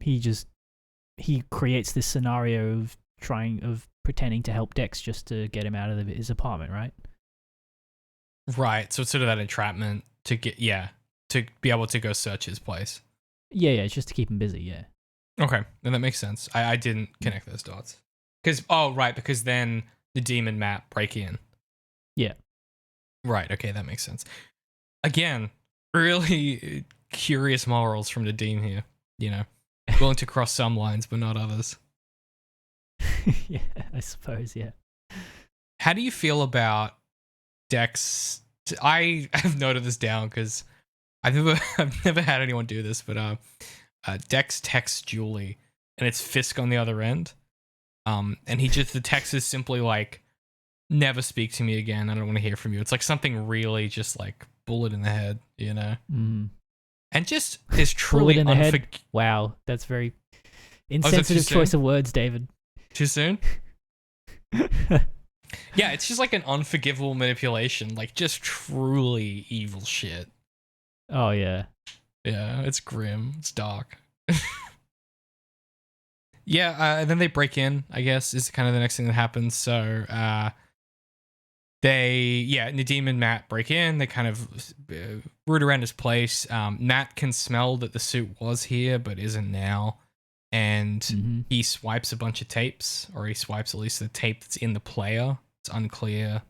Speaker 2: he creates this scenario of pretending to help Dex just to get him out of his apartment, right?
Speaker 1: Right. So it's sort of that entrapment to be able to go search his place.
Speaker 2: Yeah, it's just to keep him busy, yeah.
Speaker 1: Okay, then that makes sense. I didn't connect those dots. Because then Nadeem and Matt break in.
Speaker 2: Yeah.
Speaker 1: Right, okay, that makes sense. Again, really curious morals from Nadeem here, willing to cross some lines but not others.
Speaker 2: Yeah, I suppose, yeah.
Speaker 1: How do you feel about Dex? I have noted this down because I've never had anyone do this, but Dex texts Julie and it's Fisk on the other end. And the text is simply like, never speak to me again. I don't want to hear from you. It's like something really just like bullet in the head, And just this truly
Speaker 2: bullet in the head. Wow, that's very insensitive choice of words, David.
Speaker 1: Too soon? Yeah, it's just like an unforgivable manipulation, like just truly evil shit.
Speaker 2: Oh, yeah.
Speaker 1: Yeah, it's grim. It's dark. And then they break in, I guess, is kind of the next thing that happens. So, Nadeem and Matt break in. They kind of root around his place. Matt can smell that the suit was here, but isn't now. And he swipes a bunch of tapes, or he swipes at least the tape that's in the player. It's unclear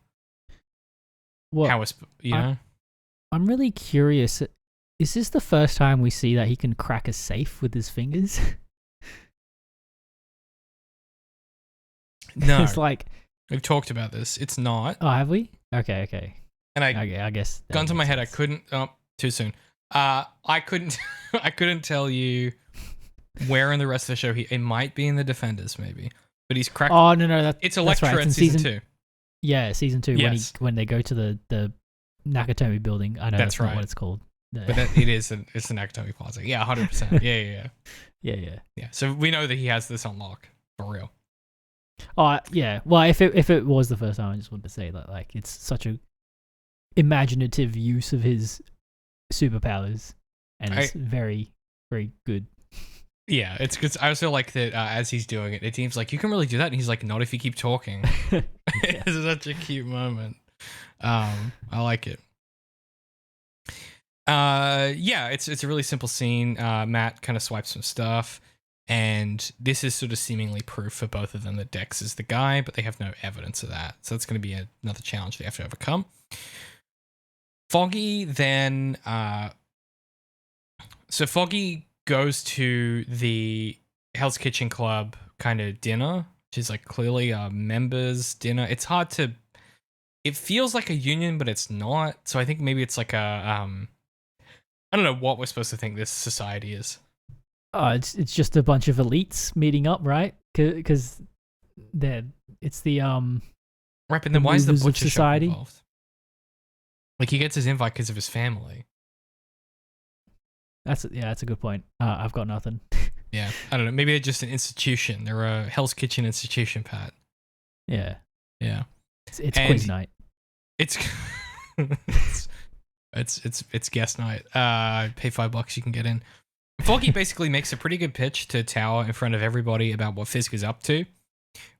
Speaker 1: how it's,
Speaker 2: I'm really curious Is this the first time we see that he can crack a safe with his fingers?
Speaker 1: No,
Speaker 2: It's like,
Speaker 1: we've talked about this. It's not.
Speaker 2: oh, have we? Okay.
Speaker 1: And
Speaker 2: Okay, I guess. that
Speaker 1: gun to my
Speaker 2: makes
Speaker 1: head,
Speaker 2: sense.
Speaker 1: I couldn't. Oh, too soon. I couldn't. I couldn't tell you where in the rest of the show it might be in the Defenders, maybe. But he's cracked.
Speaker 2: Oh no,
Speaker 1: It's
Speaker 2: that's
Speaker 1: Elektra
Speaker 2: right. It's
Speaker 1: in
Speaker 2: in
Speaker 1: season 2.
Speaker 2: Yeah, season 2
Speaker 1: Yes.
Speaker 2: when they go to the Nakatomi building. I know
Speaker 1: That's
Speaker 2: that's not
Speaker 1: right.
Speaker 2: what it's called.
Speaker 1: But it is. It's an Nakatomi Plaza. Yeah, 100%. Yeah.
Speaker 2: Yeah.
Speaker 1: So we know that he has this on lock for real.
Speaker 2: Oh yeah. Well, if it was the first time, I just wanted to say that like it's such a imaginative use of his superpowers, and it's very, very good.
Speaker 1: Yeah, it's good. I also like that as he's doing it, Nadeem's like, "You can really do that," and he's like, "Not if you keep talking." It's such a cute moment. I like it. Yeah, it's a really simple scene. Matt kind of swipes some stuff, and this is sort of seemingly proof for both of them that Dex is the guy, but they have no evidence of that. So that's going to be another challenge they have to overcome. Foggy then, so Foggy goes to the Hell's Kitchen Club kind of dinner, which is like clearly a members dinner. It's hard to, it feels like a union, but it's not. So I think maybe it's like a, I don't know what we're supposed to think this society is.
Speaker 2: It's just a bunch of elites meeting up, right? Because it's the
Speaker 1: Right, but then why is the
Speaker 2: movers of
Speaker 1: butcher shop
Speaker 2: society?
Speaker 1: involved? Like he gets his invite because of his family.
Speaker 2: That's a good point. I've got nothing.
Speaker 1: Yeah, I don't know. Maybe they're just an institution. They're a Hell's Kitchen institution, Pat.
Speaker 2: Yeah,
Speaker 1: Yeah,
Speaker 2: it's
Speaker 1: And-
Speaker 2: quiz night.
Speaker 1: it's it's guest night. Pay $5, you can get in. Foggy basically makes a pretty good pitch to Tower in front of everybody about what Fisk is up to,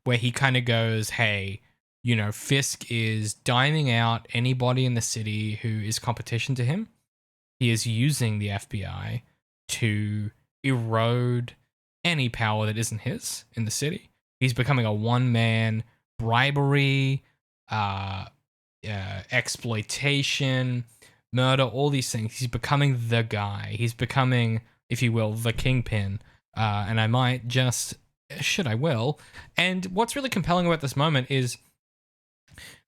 Speaker 1: where he kind of goes, "Hey, you know, Fisk is diming out anybody in the city who is competition to him. He is using the FBI to erode any power that isn't his in the city. He's becoming a one-man bribery, exploitation, murder, all these things. He's becoming the guy. He's becoming, if you will, the kingpin. And I might just, I will. And what's really compelling about this moment is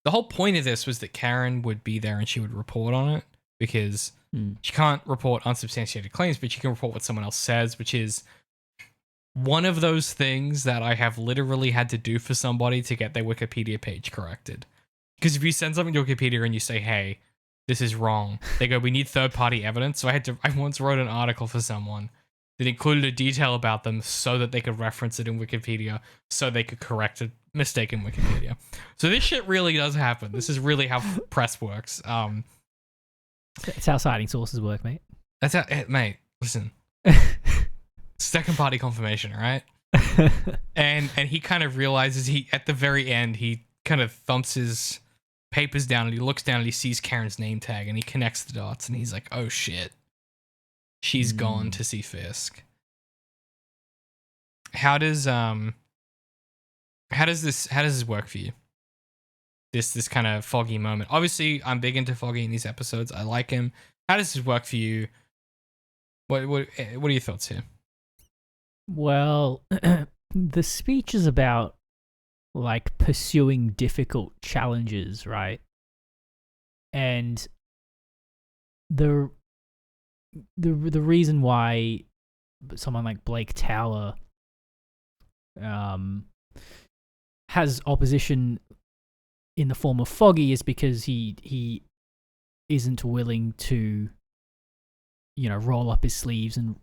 Speaker 1: the whole point of this was that Karen would be there and she would report on it, because she can't report unsubstantiated claims, but she can report what someone else says, which is one of those things that I have literally had to do for somebody to get their Wikipedia page corrected. Because if you send something to Wikipedia and you say, "Hey, this is wrong," they go, "We need third-party evidence." So I once wrote an article for someone that included a detail about them so that they could reference it in Wikipedia, so they could correct a mistake in Wikipedia. So this shit really does happen. This is really how press works.
Speaker 2: It's how citing sources work, mate.
Speaker 1: That's how, mate, listen. Second party confirmation, right? And he kind of realizes at the very end, he kind of thumps his papers down and he looks down and he sees Karen's name tag and he connects the dots and he's like, "Oh shit. She's gone to see Fisk." How does this work for you? This kind of Foggy moment. Obviously, I'm big into Foggy in these episodes. I like him. How does this work for you? What are your thoughts here?
Speaker 2: Well, the speech is about like pursuing difficult challenges, right? And the reason why someone like Blake Tower has opposition in the form of Foggy is because he isn't willing to, you know, roll up his sleeves and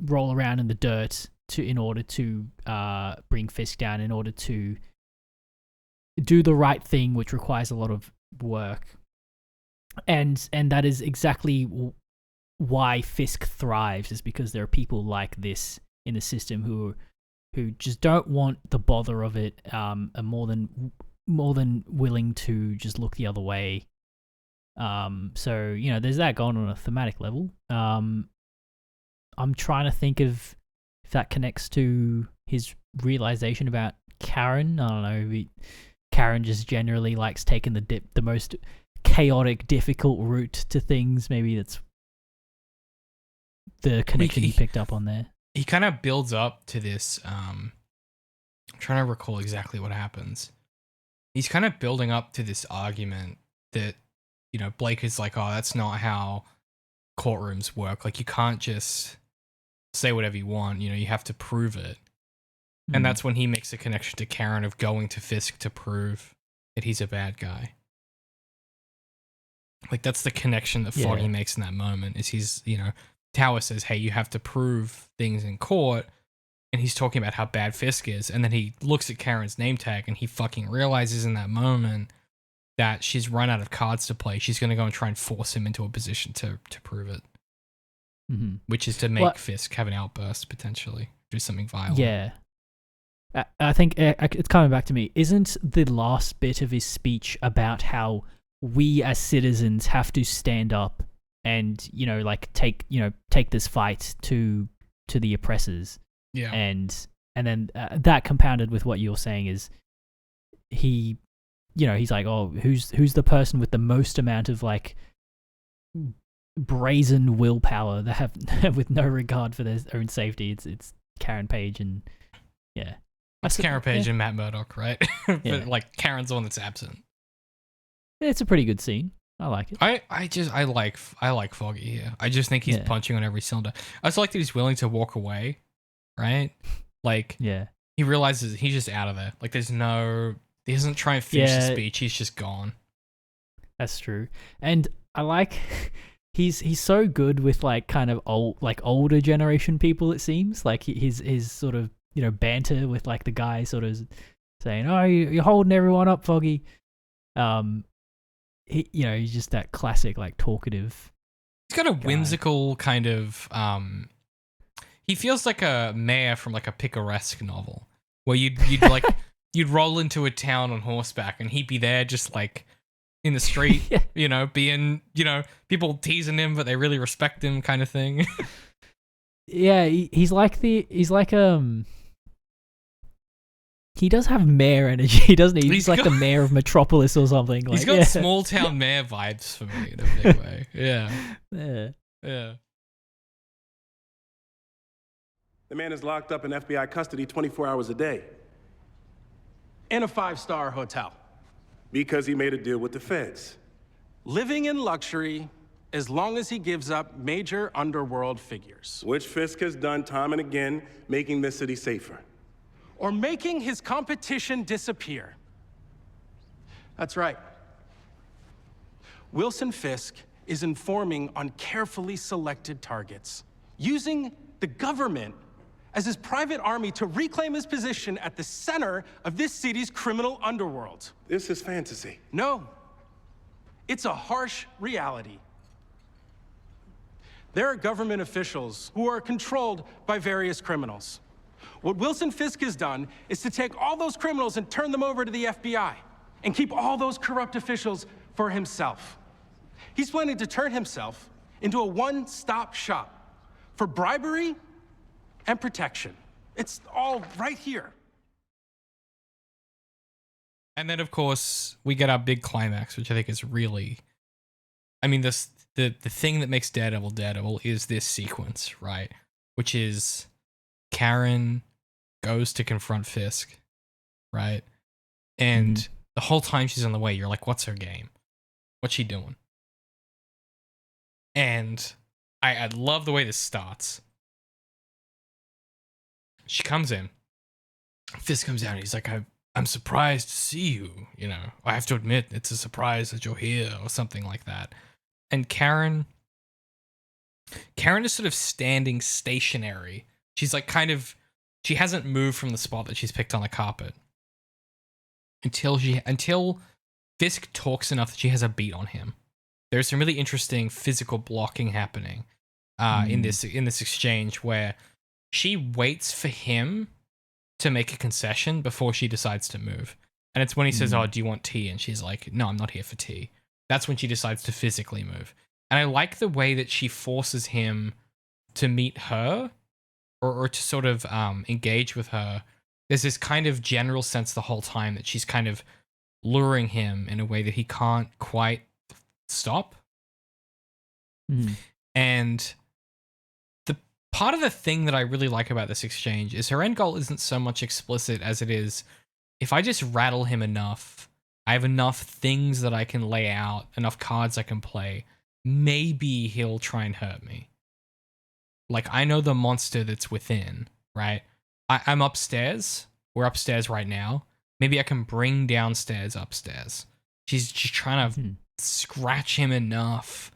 Speaker 2: roll around in the dirt in order to bring Fisk down, in order to do the right thing, which requires a lot of work. And that is exactly why Fisk thrives, is because there are people like this in the system who just don't want the bother of it, are more than willing to just look the other way. So, you know, there's that going on a thematic level. I'm trying to think of if that connects to his realization about Karen. I don't know. Karen just generally likes taking the most chaotic, difficult route to things. Maybe that's the connection he picked up on there.
Speaker 1: He kind of builds up to this. I'm trying to recall exactly what happens. He's kind of building up to this argument that, you know, Blake is like, oh, that's not how courtrooms work. Like, you can't just say whatever you want. You know, you have to prove it. And that's when he makes a connection to Karen of going to Fisk to prove that he's a bad guy. Like, that's the connection that Foggy makes in that moment, is he's, you know, Tower says, hey, you have to prove things in court. And he's talking about how bad Fisk is. And then he looks at Karen's name tag and he fucking realizes in that moment that she's run out of cards to play. She's going to go and try and force him into a position to prove it. Which is to make Fisk have an outburst, potentially. Do something violent.
Speaker 2: Yeah. I think it's coming back to me. Isn't the last bit of his speech about how we as citizens have to stand up and, you know, like take this fight to the oppressors?
Speaker 1: Yeah.
Speaker 2: And then that compounded with what you're saying is he, you know, he's like, oh, who's the person with the most amount of like brazen willpower that have with no regard for their own safety? It's Karen Page, and yeah.
Speaker 1: That's Karen Page and Matt Murdock, right? But like Karen's the one that's absent.
Speaker 2: It's a pretty good scene. I like it.
Speaker 1: I like Foggy here. I just think he's punching on every cylinder. I just like that he's willing to walk away, right? Like, he realizes he's just out of there. Like, he doesn't try and finish the speech. He's just gone.
Speaker 2: That's true. And I like he's so good with like kind of older generation people. It seems like his sort of, you know, banter with like the guy sort of saying, "Oh, you're holding everyone up, Foggy." He's just that classic like talkative.
Speaker 1: He's got a
Speaker 2: guy.
Speaker 1: whimsical kind of. He feels like a mayor from like a picaresque novel, where you'd like you'd roll into a town on horseback and he'd be there just like in the street, you know, being, you know, people teasing him but they really respect him, kind of thing.
Speaker 2: Yeah, he's like he does have mayor energy, doesn't he? He's like the mayor of Metropolis or something. Like,
Speaker 1: he's got small town mayor vibes for me in a big way. Yeah.
Speaker 4: The man is locked up in FBI custody 24 hours a day.
Speaker 5: In a 5-star hotel.
Speaker 4: Because he made a deal with the feds.
Speaker 5: Living in luxury as long as he gives up major underworld figures.
Speaker 4: Which Fisk has done time and again, making this city safer.
Speaker 5: Or making his competition disappear. That's right. Wilson Fisk is informing on carefully selected targets, using the government as his private army to reclaim his position at the center of this city's criminal underworld.
Speaker 4: This is fantasy.
Speaker 5: No, it's a harsh reality. There are government officials who are controlled by various criminals. What Wilson Fisk has done is to take all those criminals and turn them over to the FBI and keep all those corrupt officials for himself. He's planning to turn himself into a one-stop shop for bribery and protection. It's all right here.
Speaker 1: And then, of course, we get our big climax, which I think is really... I mean, the thing that makes Daredevil is this sequence, right? Which is Karen goes to confront Fisk, right? And the whole time she's on the way, you're like, what's her game? What's she doing? And I love the way this starts. She comes in. Fisk comes out and he's like, I'm surprised to see you. You know, I have to admit, it's a surprise that you're here, or something like that. And Karen is sort of standing stationary. She's like she hasn't moved from the spot that she's picked on the carpet until Fisk talks enough that she has a beat on him. There's some really interesting physical blocking happening in this exchange where she waits for him to make a concession before she decides to move. And it's when he says, "Oh, do you want tea?" And she's like, "No, I'm not here for tea." That's when she decides to physically move. And I like the way that she forces him to meet her or to sort of engage with her. There's this kind of general sense the whole time that she's kind of luring him in a way that he can't quite stop. And the part of the thing that I really like about this exchange is her end goal isn't so much explicit as it is, if I just rattle him enough, I have enough things that I can lay out, enough cards I can play, maybe he'll try and hurt me. Like, I know the monster that's within, right? I'm upstairs. We're upstairs right now. Maybe I can bring downstairs upstairs. She's just trying to scratch him enough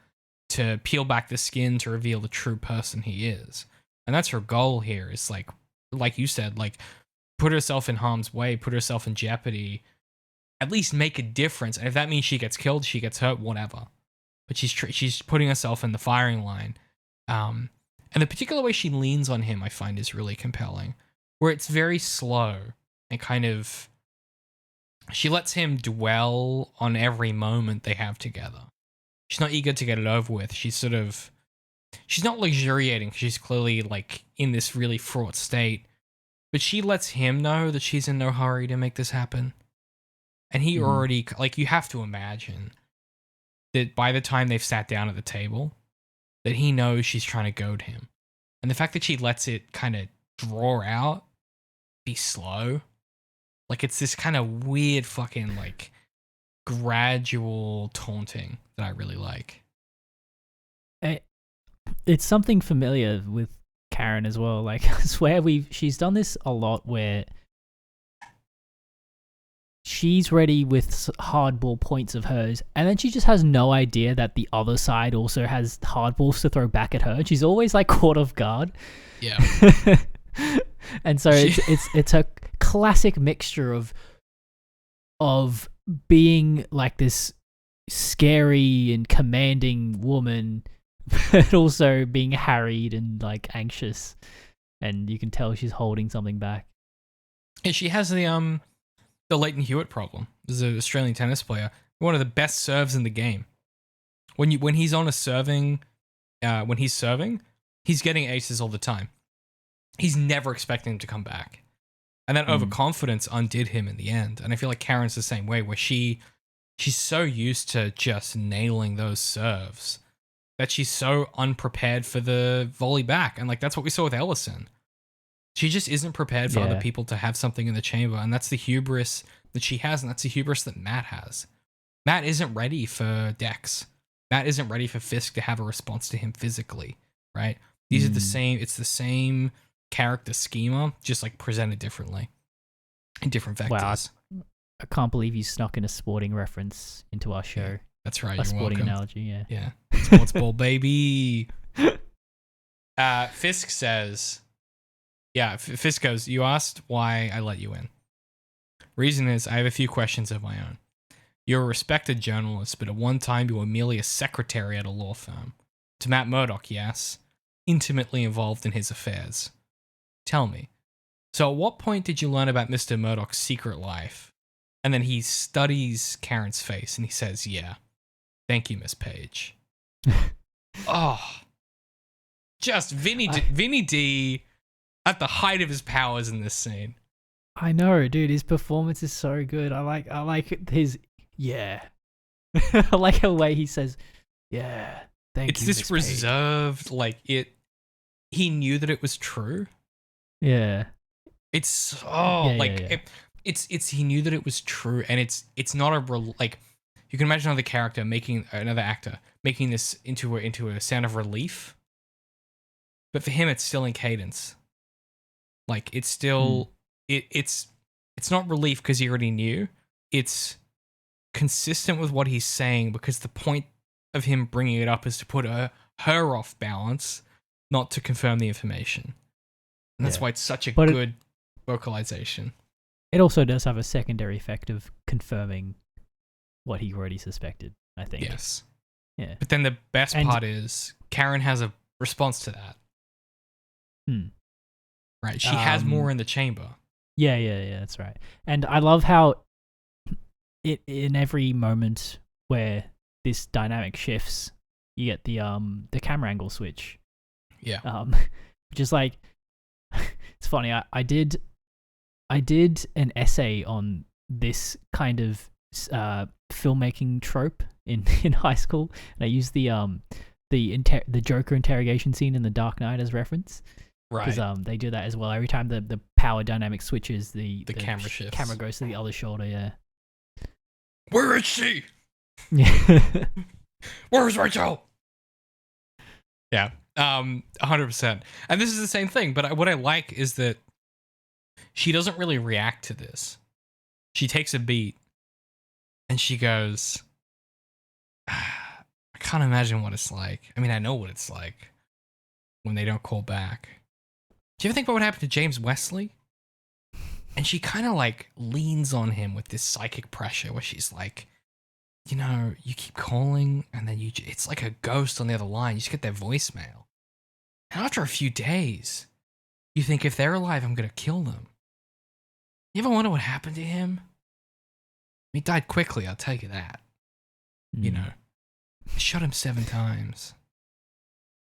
Speaker 1: to peel back the skin to reveal the true person he is. And that's her goal here, is like you said, like, put herself in harm's way, put herself in jeopardy, at least make a difference. And if that means she gets killed, she gets hurt, whatever. But she's putting herself in the firing line. And the particular way she leans on him, I find, is really compelling, where it's very slow and kind of, she lets him dwell on every moment they have together. She's not eager to get it over with. She's not luxuriating. She's clearly like in this really fraught state, but she lets him know that she's in no hurry to make this happen. And he already, like, you have to imagine that by the time they've sat down at the table, that he knows she's trying to goad him. And the fact that she lets it kind of draw out, be slow, like, it's this kind of weird fucking, like, gradual taunting that I really like.
Speaker 2: It's something familiar with Karen as well. Like, I swear she's done this a lot, where she's ready with hardball points of hers, and then she just has no idea that the other side also has hardballs to throw back at her. She's always like caught off guard.
Speaker 1: Yeah.
Speaker 2: And so it's a classic mixture of being like this scary and commanding woman, but also being harried and like anxious, and you can tell she's holding something back.
Speaker 1: And she has the Leighton Hewitt problem. This is an Australian tennis player, one of the best serves in the game. When he's on a serving, when he's serving, he's getting aces all the time. He's never expecting him to come back. And that overconfidence undid him in the end. And I feel like Karen's the same way, where she's so used to just nailing those serves that she's so unprepared for the volley back. And like, that's what we saw with Ellison. She just isn't prepared for other people to have something in the chamber. And that's the hubris that she has. And that's the hubris that Matt has. Matt isn't ready for Dex. Matt isn't ready for Fisk to have a response to him physically, right? These are the same, it's the same character schema, just like presented differently in different vectors.
Speaker 2: Wow, I can't believe you snuck in a sporting reference into our show.
Speaker 1: Yeah, that's right.
Speaker 2: A
Speaker 1: You're
Speaker 2: sporting
Speaker 1: welcome.
Speaker 2: analogy,
Speaker 1: Yeah. Sports ball, baby. Fisk says, Fisk goes, "You asked why I let you in. Reason is, I have a few questions of my own. You're a respected journalist, but at one time you were merely a secretary at a law firm. To Matt Murdock, yes. Intimately involved in his affairs. Tell me, so at what point did you learn about Mr. Murdoch's secret life?" And then he studies Karen's face and he says, "Yeah. Thank you, Miss Page." Oh. Just Vinny D at the height of his powers in this scene.
Speaker 2: I know, dude. His performance is so good. I like his I like the way he says, "Yeah, thank you."
Speaker 1: It's this
Speaker 2: Miss
Speaker 1: reserved,
Speaker 2: Page.
Speaker 1: like it. He knew that it was true.
Speaker 2: Yeah.
Speaker 1: It's it's he knew that it was true, and it's not like, you can imagine another actor making this into a sound of relief, but for him it's still in cadence. Like, it's still it's not relief because he already knew. It's consistent with what he's saying, because the point of him bringing it up is to put her off balance, not to confirm the information. And that's why it's such a good vocalization.
Speaker 2: It also does have a secondary effect of confirming what he already suspected, I think.
Speaker 1: Yes.
Speaker 2: Yeah.
Speaker 1: But then the best part is Karen has a response to that. Right. She has more in the chamber.
Speaker 2: Yeah, that's right. And I love how in every moment where this dynamic shifts, you get the camera angle switch.
Speaker 1: Yeah.
Speaker 2: Which is like, it's funny. I did an essay on this kind of filmmaking trope in high school, and I used the the Joker interrogation scene in The Dark Knight as reference.
Speaker 1: Right.
Speaker 2: Because they do that as well. Every time the power dynamic switches, the
Speaker 1: camera shifts.
Speaker 2: Camera goes to the other shoulder. Yeah.
Speaker 1: Where is she?
Speaker 2: Yeah.
Speaker 1: Where's Rachel? Yeah. 100%. And this is the same thing, but what I like is that she doesn't really react to this. She takes a beat and she goes, I can't imagine what it's like. I mean, I know what it's like when they don't call back. Do you ever think about what happened to James Wesley? And she kind of like leans on him with this psychic pressure where she's like, you know, you keep calling and then it's like a ghost on the other line. You just get their voicemail. And after a few days, you think if they're alive, I'm going to kill them. You ever wonder what happened to him? He died quickly, I'll tell you that. You know, I shot him 7 times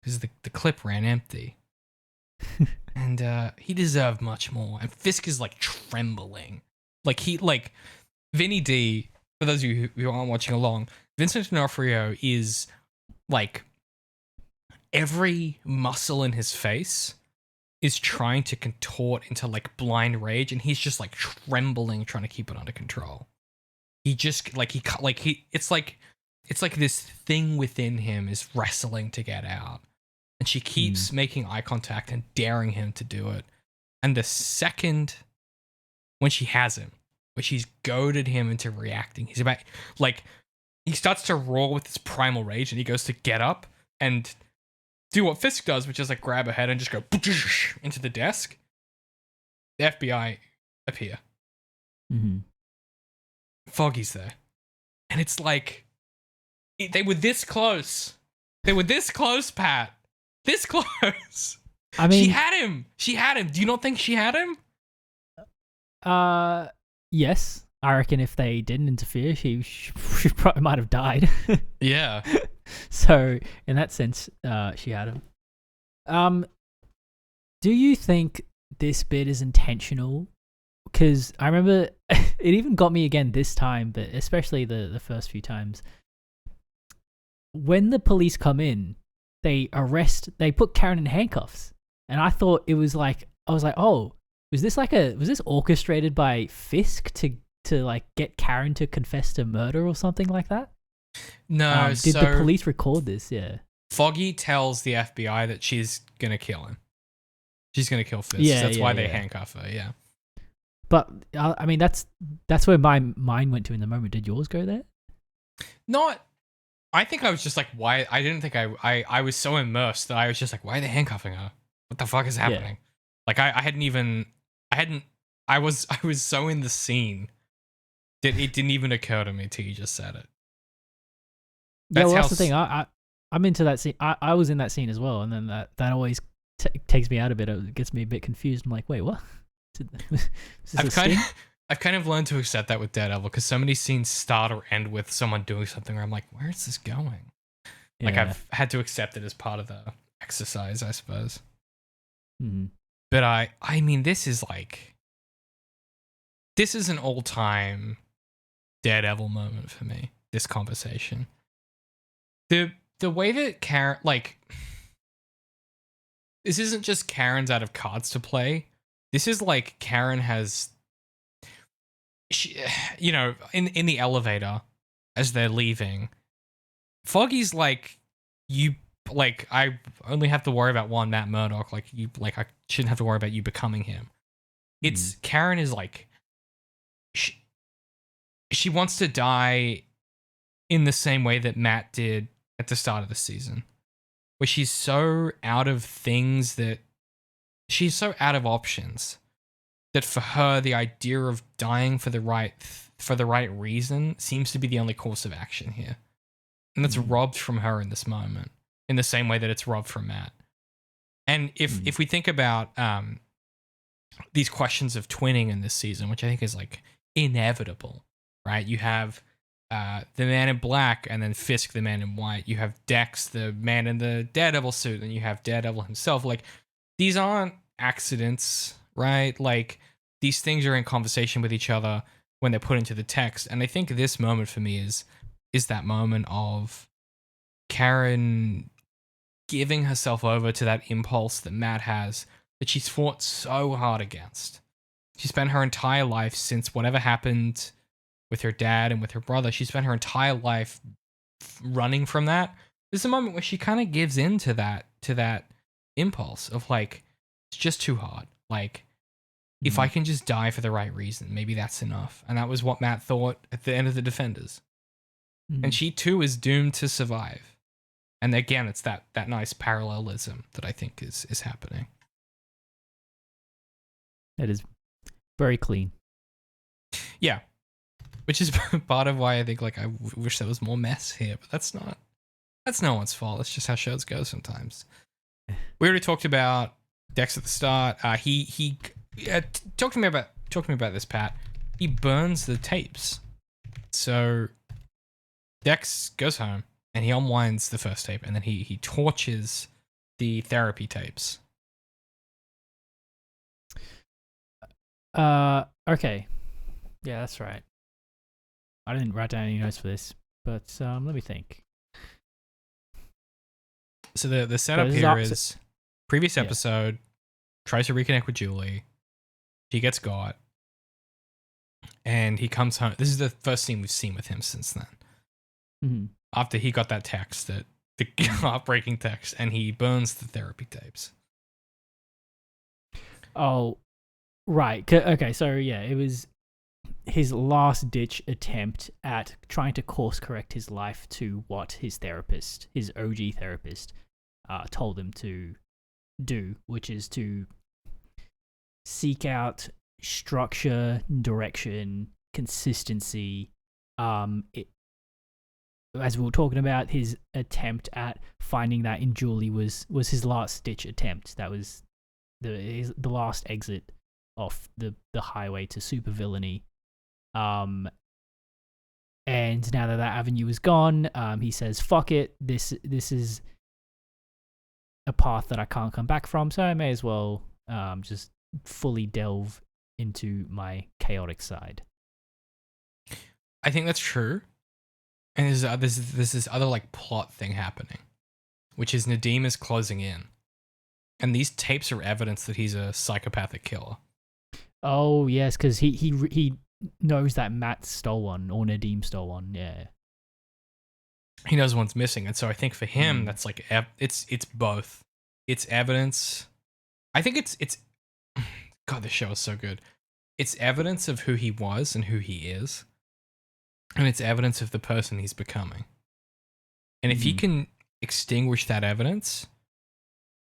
Speaker 1: because the clip ran empty. And he deserved much more. And Fisk is like trembling. Like Vinny D, for those of you who aren't watching along, Vincent D'Onofrio is like every muscle in his face is trying to contort into like blind rage, and he's just like trembling, trying to keep it under control. He just it's like this thing within him is wrestling to get out. And she keeps making eye contact and daring him to do it. And the second when she has him, when she's goaded him into reacting, he's about like he starts to roar with his primal rage, and he goes to get up and do what Fisk does, which is like grab her head and just go into the desk. The FBI appear.
Speaker 2: Mm-hmm.
Speaker 1: Foggy's there. And it's like they were this close. They were this close, Pat. This close.
Speaker 2: I mean,
Speaker 1: she had him. She had him. Do you not think she had him?
Speaker 2: Yes. I reckon if they didn't interfere, she probably might have died.
Speaker 1: Yeah.
Speaker 2: So in that sense, she had him. Do you think this bit is intentional? Because I remember it even got me again this time, but especially the first few times. When the police come in, they put Karen in handcuffs. And I thought it was like, I was like, oh, was this orchestrated by Fisk to like get Karen to confess to murder or something like that?
Speaker 1: No,
Speaker 2: did the police record this? Yeah.
Speaker 1: Foggy tells the FBI that she's gonna kill him. She's gonna kill Fisk. That's why they handcuff her. Yeah.
Speaker 2: But I mean, that's where my mind went to in the moment. Did yours go there?
Speaker 1: Not. I think I was just like, why? I didn't think I was so immersed that I was just like, why are they handcuffing her? What the fuck is happening? Like I was so in the scene that it didn't even occur to me till you just said it.
Speaker 2: That's that's the thing. I'm into that scene. I was in that scene as well, and then that always takes me out of it. It gets me a bit confused. I'm like, wait, what?
Speaker 1: I've kind of learned to accept that with Daredevil because so many scenes start or end with someone doing something where I'm like, where is this going? Yeah. Like I've had to accept it as part of the exercise, I suppose.
Speaker 2: Mm-hmm.
Speaker 1: But I mean, this is an all-time Daredevil moment for me. This conversation, the way that Karen, like, this isn't just Karen's out of cards to play. This is like Karen has. She, you know, in the elevator as they're leaving, Foggy's like, I only have to worry about one Matt Murdock. I shouldn't have to worry about you becoming him. It's Karen is like, she wants to die in the same way that Matt did at the start of the season, where she's so out of things that she's so out of options. That for her, the idea of dying for the right reason seems to be the only course of action here. And that's robbed from her in this moment, in the same way that it's robbed from Matt. And if we think about these questions of twinning in this season, which I think is like inevitable, right? You have the man in black and then Fisk, the man in white. You have Dex, the man in the Daredevil suit, and you have Daredevil himself. Like, these aren't accidents, right? Like, these things are in conversation with each other when they're put into the text. And I think this moment for me is that moment of Karen giving herself over to that impulse that Matt has that she's fought so hard against. She spent her entire life since whatever happened with her dad and with her brother. She spent her entire life running from that. There's a moment where she kind of gives in to that impulse of like, it's just too hard. Like, if I can just die for the right reason, maybe that's enough. And that was what Matt thought at the end of The Defenders. And she too is doomed to survive. And again, it's that nice parallelism that I think is happening.
Speaker 2: That is very clean.
Speaker 1: Yeah. Which is part of why I think like I wish there was more mess here, but that's no one's fault. It's just how shows go sometimes. We already talked about Dex at the start. He talk to me about this, Pat. He burns the tapes. So Dex goes home and he unwinds the first tape, and then he torches the therapy tapes.
Speaker 2: Okay. Yeah, that's right. I didn't write down any notes for this, but let me think.
Speaker 1: So the setup here is previous episode, tries to reconnect with Julie. She gets got. And he comes home. This is the first scene we've seen with him since then.
Speaker 2: Mm-hmm.
Speaker 1: After he got that text, the heartbreaking text, and he burns the therapy tapes.
Speaker 2: Oh, right. Okay, so yeah, it was his last ditch attempt at trying to course correct his life to what his therapist, his OG therapist, told him to do, which is to seek out structure, direction, consistency. As we were talking about, his attempt at finding that in Julie was his last ditch attempt. That was the last exit off the highway to supervillainy. And now that avenue is gone, he says, "Fuck it. This is a path that I can't come back from, so I may as well just fully delve into my chaotic side."
Speaker 1: I think that's true. And there's this other like plot thing happening, which is Nadeem is closing in, and these tapes are evidence that he's a psychopathic killer.
Speaker 2: Oh yes, because he knows that Matt stole one or Nadeem stole one. Yeah,
Speaker 1: he knows one's missing, and so I think for him that's like it's both. It's evidence. I think it's God, this show is so good. It's evidence of who he was and who he is. And it's evidence of the person he's becoming. And if he can extinguish that evidence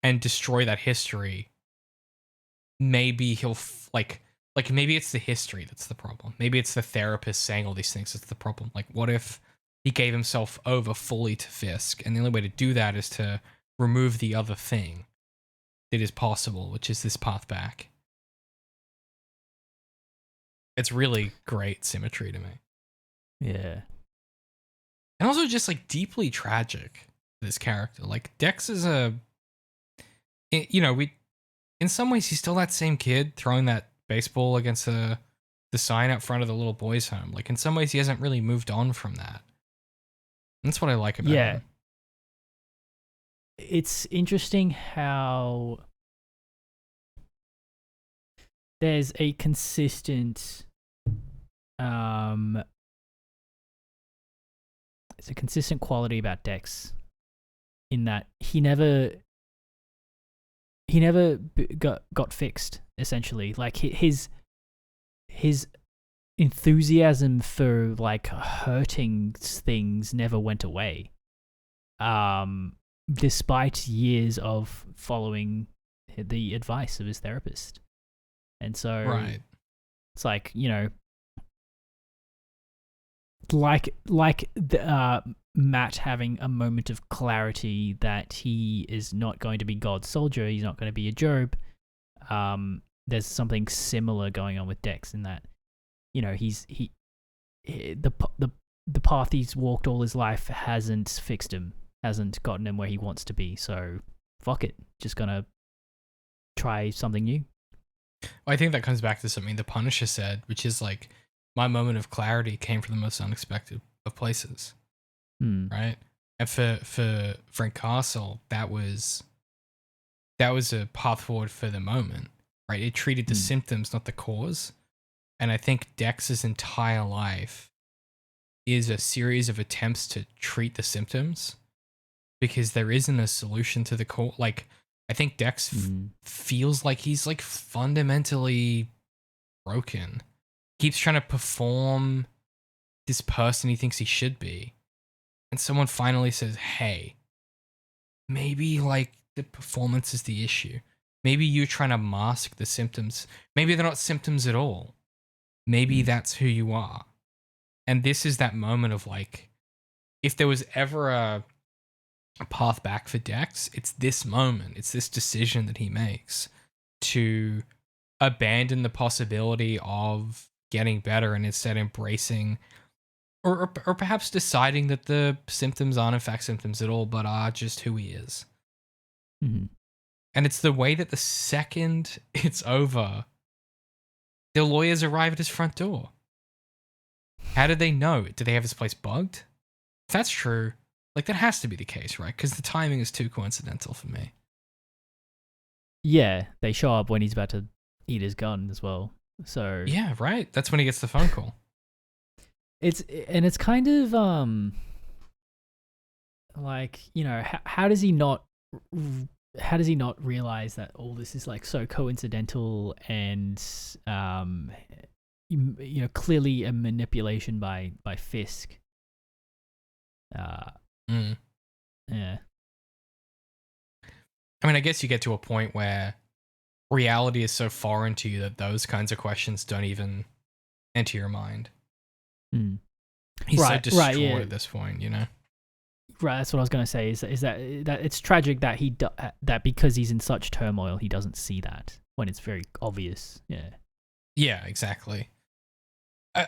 Speaker 1: and destroy that history, maybe he'll like maybe it's the history that's the problem. Maybe it's the therapist saying all these things that's the problem. Like, what if he gave himself over fully to Fisk, and the only way to do that is to remove the other thing that is possible, which is this path back. It's really great symmetry to me.
Speaker 2: yeah.
Speaker 1: And also just like deeply tragic, this character. Like Dex is in some ways he's still that same kid throwing that baseball against the sign out front of the little boys' home. Like in some ways he hasn't really moved on from that. And that's what I like about him.
Speaker 2: It's interesting how there's a consistent it's a consistent quality about Dex in that he never got fixed, essentially. Like his enthusiasm for like hurting things never went away. Despite years of following the advice of his therapist. And so it's like, Matt having a moment of clarity that he is not going to be God's soldier, he's not going to be a Job. There's something similar going on with Dex in that, the path he's walked all his life hasn't fixed him, hasn't gotten him where he wants to be. So fuck it, just gonna try something new.
Speaker 1: Well, I think that comes back to something the Punisher said, which is like, my moment of clarity came from the most unexpected of places. Right? And for Frank Castle, that was a path forward for the moment, right? It treated the symptoms, not the cause. And I think Dex's entire life is a series of attempts to treat the symptoms because there isn't a solution to the cause. Like, I think Dex feels like he's like fundamentally broken. Keeps trying to perform this person he thinks he should be. And someone finally says, hey, maybe like the performance is the issue. Maybe you're trying to mask the symptoms. Maybe they're not symptoms at all. Maybe that's who you are. And this is that moment of like, if there was ever a path back for Dex, it's this moment. It's this decision that he makes to abandon the possibility of getting better and instead embracing or perhaps deciding that the symptoms aren't in fact symptoms at all, but are just who he is.
Speaker 2: Mm-hmm.
Speaker 1: And it's the way that the second it's over, the lawyers arrive at his front door. How did they know? Did they have his place bugged? If that's true, like that has to be the case, right? Because the timing is too coincidental for me.
Speaker 2: Yeah, they show up when he's about to eat his gun as well. So
Speaker 1: yeah, right. That's when he gets the phone call.
Speaker 2: It's kind of like, you know, how does he not realize that all this is like so coincidental and you know, clearly a manipulation by Fisk. Yeah.
Speaker 1: I mean, I guess you get to a point where reality is so foreign to you that those kinds of questions don't even enter your mind. He's so destroyed at this point, you know?
Speaker 2: Right, that's what I was going to say, is that it's tragic that that because he's in such turmoil, he doesn't see that when it's very obvious. Yeah.
Speaker 1: Yeah, exactly.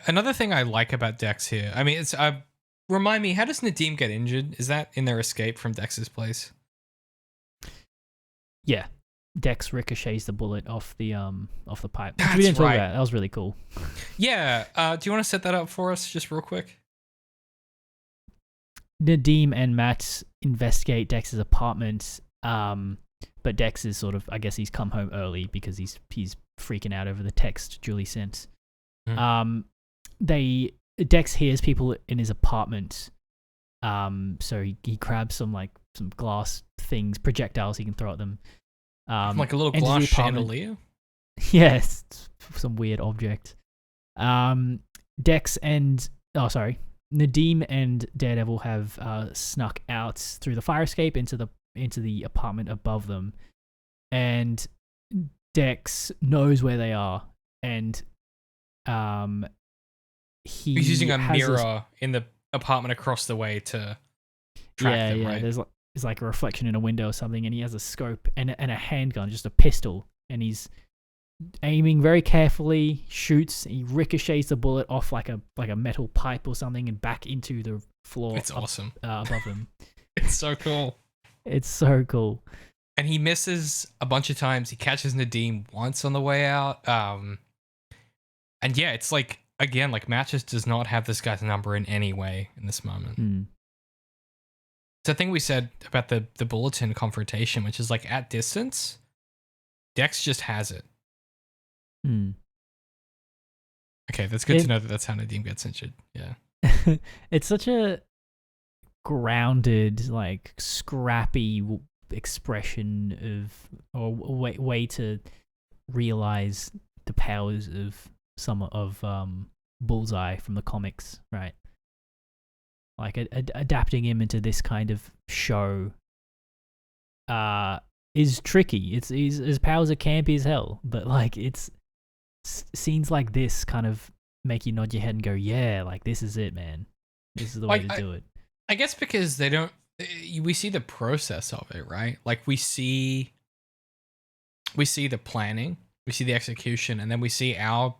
Speaker 1: Another thing I like about Dex here, I mean, it's remind me, how does Nadeem get injured? Is that in their escape from Dex's place?
Speaker 2: Yeah. Dex ricochets the bullet off the pipe.
Speaker 1: That's
Speaker 2: we didn't talk
Speaker 1: right.
Speaker 2: about. That was really cool.
Speaker 1: Yeah. Do you want to set that up for us just real quick?
Speaker 2: Nadeem and Matt investigate Dex's apartment, but Dex is sort of, I guess he's come home early because he's freaking out over the text Julie sent. Dex hears people in his apartment, so he grabs some glass things, projectiles he can throw at them.
Speaker 1: Like a little glass chandelier?
Speaker 2: Yes, some weird object. Nadeem and Daredevil have snuck out through the fire escape into the apartment above them, and Dex knows where they are, and
Speaker 1: he's using a mirror in the apartment across the way to track them, right?
Speaker 2: There's like a reflection in a window or something, and he has a scope and a handgun, just a pistol, and he's aiming very carefully, shoots, he ricochets the bullet off like a metal pipe or something and back into the floor.
Speaker 1: It's awesome.
Speaker 2: Above him.
Speaker 1: It's so cool.
Speaker 2: It's so cool.
Speaker 1: And he misses a bunch of times. He catches Nadeem once on the way out. And yeah, it's like, again, like Matt just does not have this guy's number in any way in this moment. It's the thing we said about the bulletin confrontation, which is like at distance, Dex just has it. Okay, that's good to know that that's how Nadeem gets injured. Yeah.
Speaker 2: It's such a grounded, like scrappy expression or way to realize the powers of Bullseye from the comics, right? Like adapting him into this kind of show is tricky. His powers are campy as hell, but like it's scenes like this kind of make you nod your head and go, yeah, like this is it, man. This is the way to do it.
Speaker 1: I guess because we see the process of it, right? Like we see the planning, we see the execution, and then we see our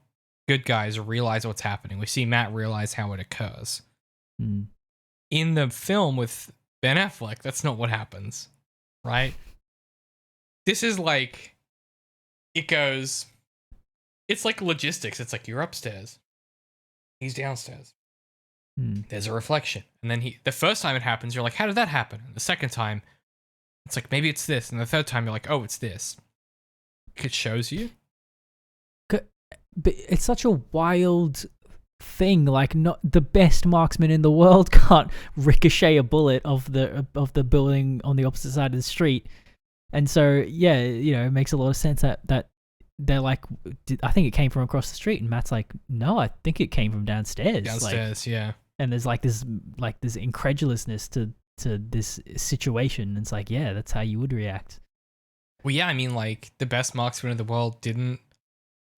Speaker 1: good guys realize what's happening. We see Matt realize how it occurs. In the film with Ben Affleck, that's not what happens, right? This is like, it's like logistics. It's like you're upstairs, he's downstairs. there's a reflection. And then the first time it happens, you're like, how did that happen? And the second time, it's like, maybe it's this. And the third time, you're like, oh, it's this. It shows you.
Speaker 2: But it's such a wild thing. Like, not the best marksman in the world can't ricochet a bullet off the building on the opposite side of the street. And so, yeah, it makes a lot of sense that they're like, I think it came from across the street. And Matt's like, no, I think it came from downstairs.
Speaker 1: Downstairs, yeah.
Speaker 2: And there's this incredulousness to this situation. And it's like, yeah, that's how you would react.
Speaker 1: Well, yeah, I mean, like, the best marksman in the world didn't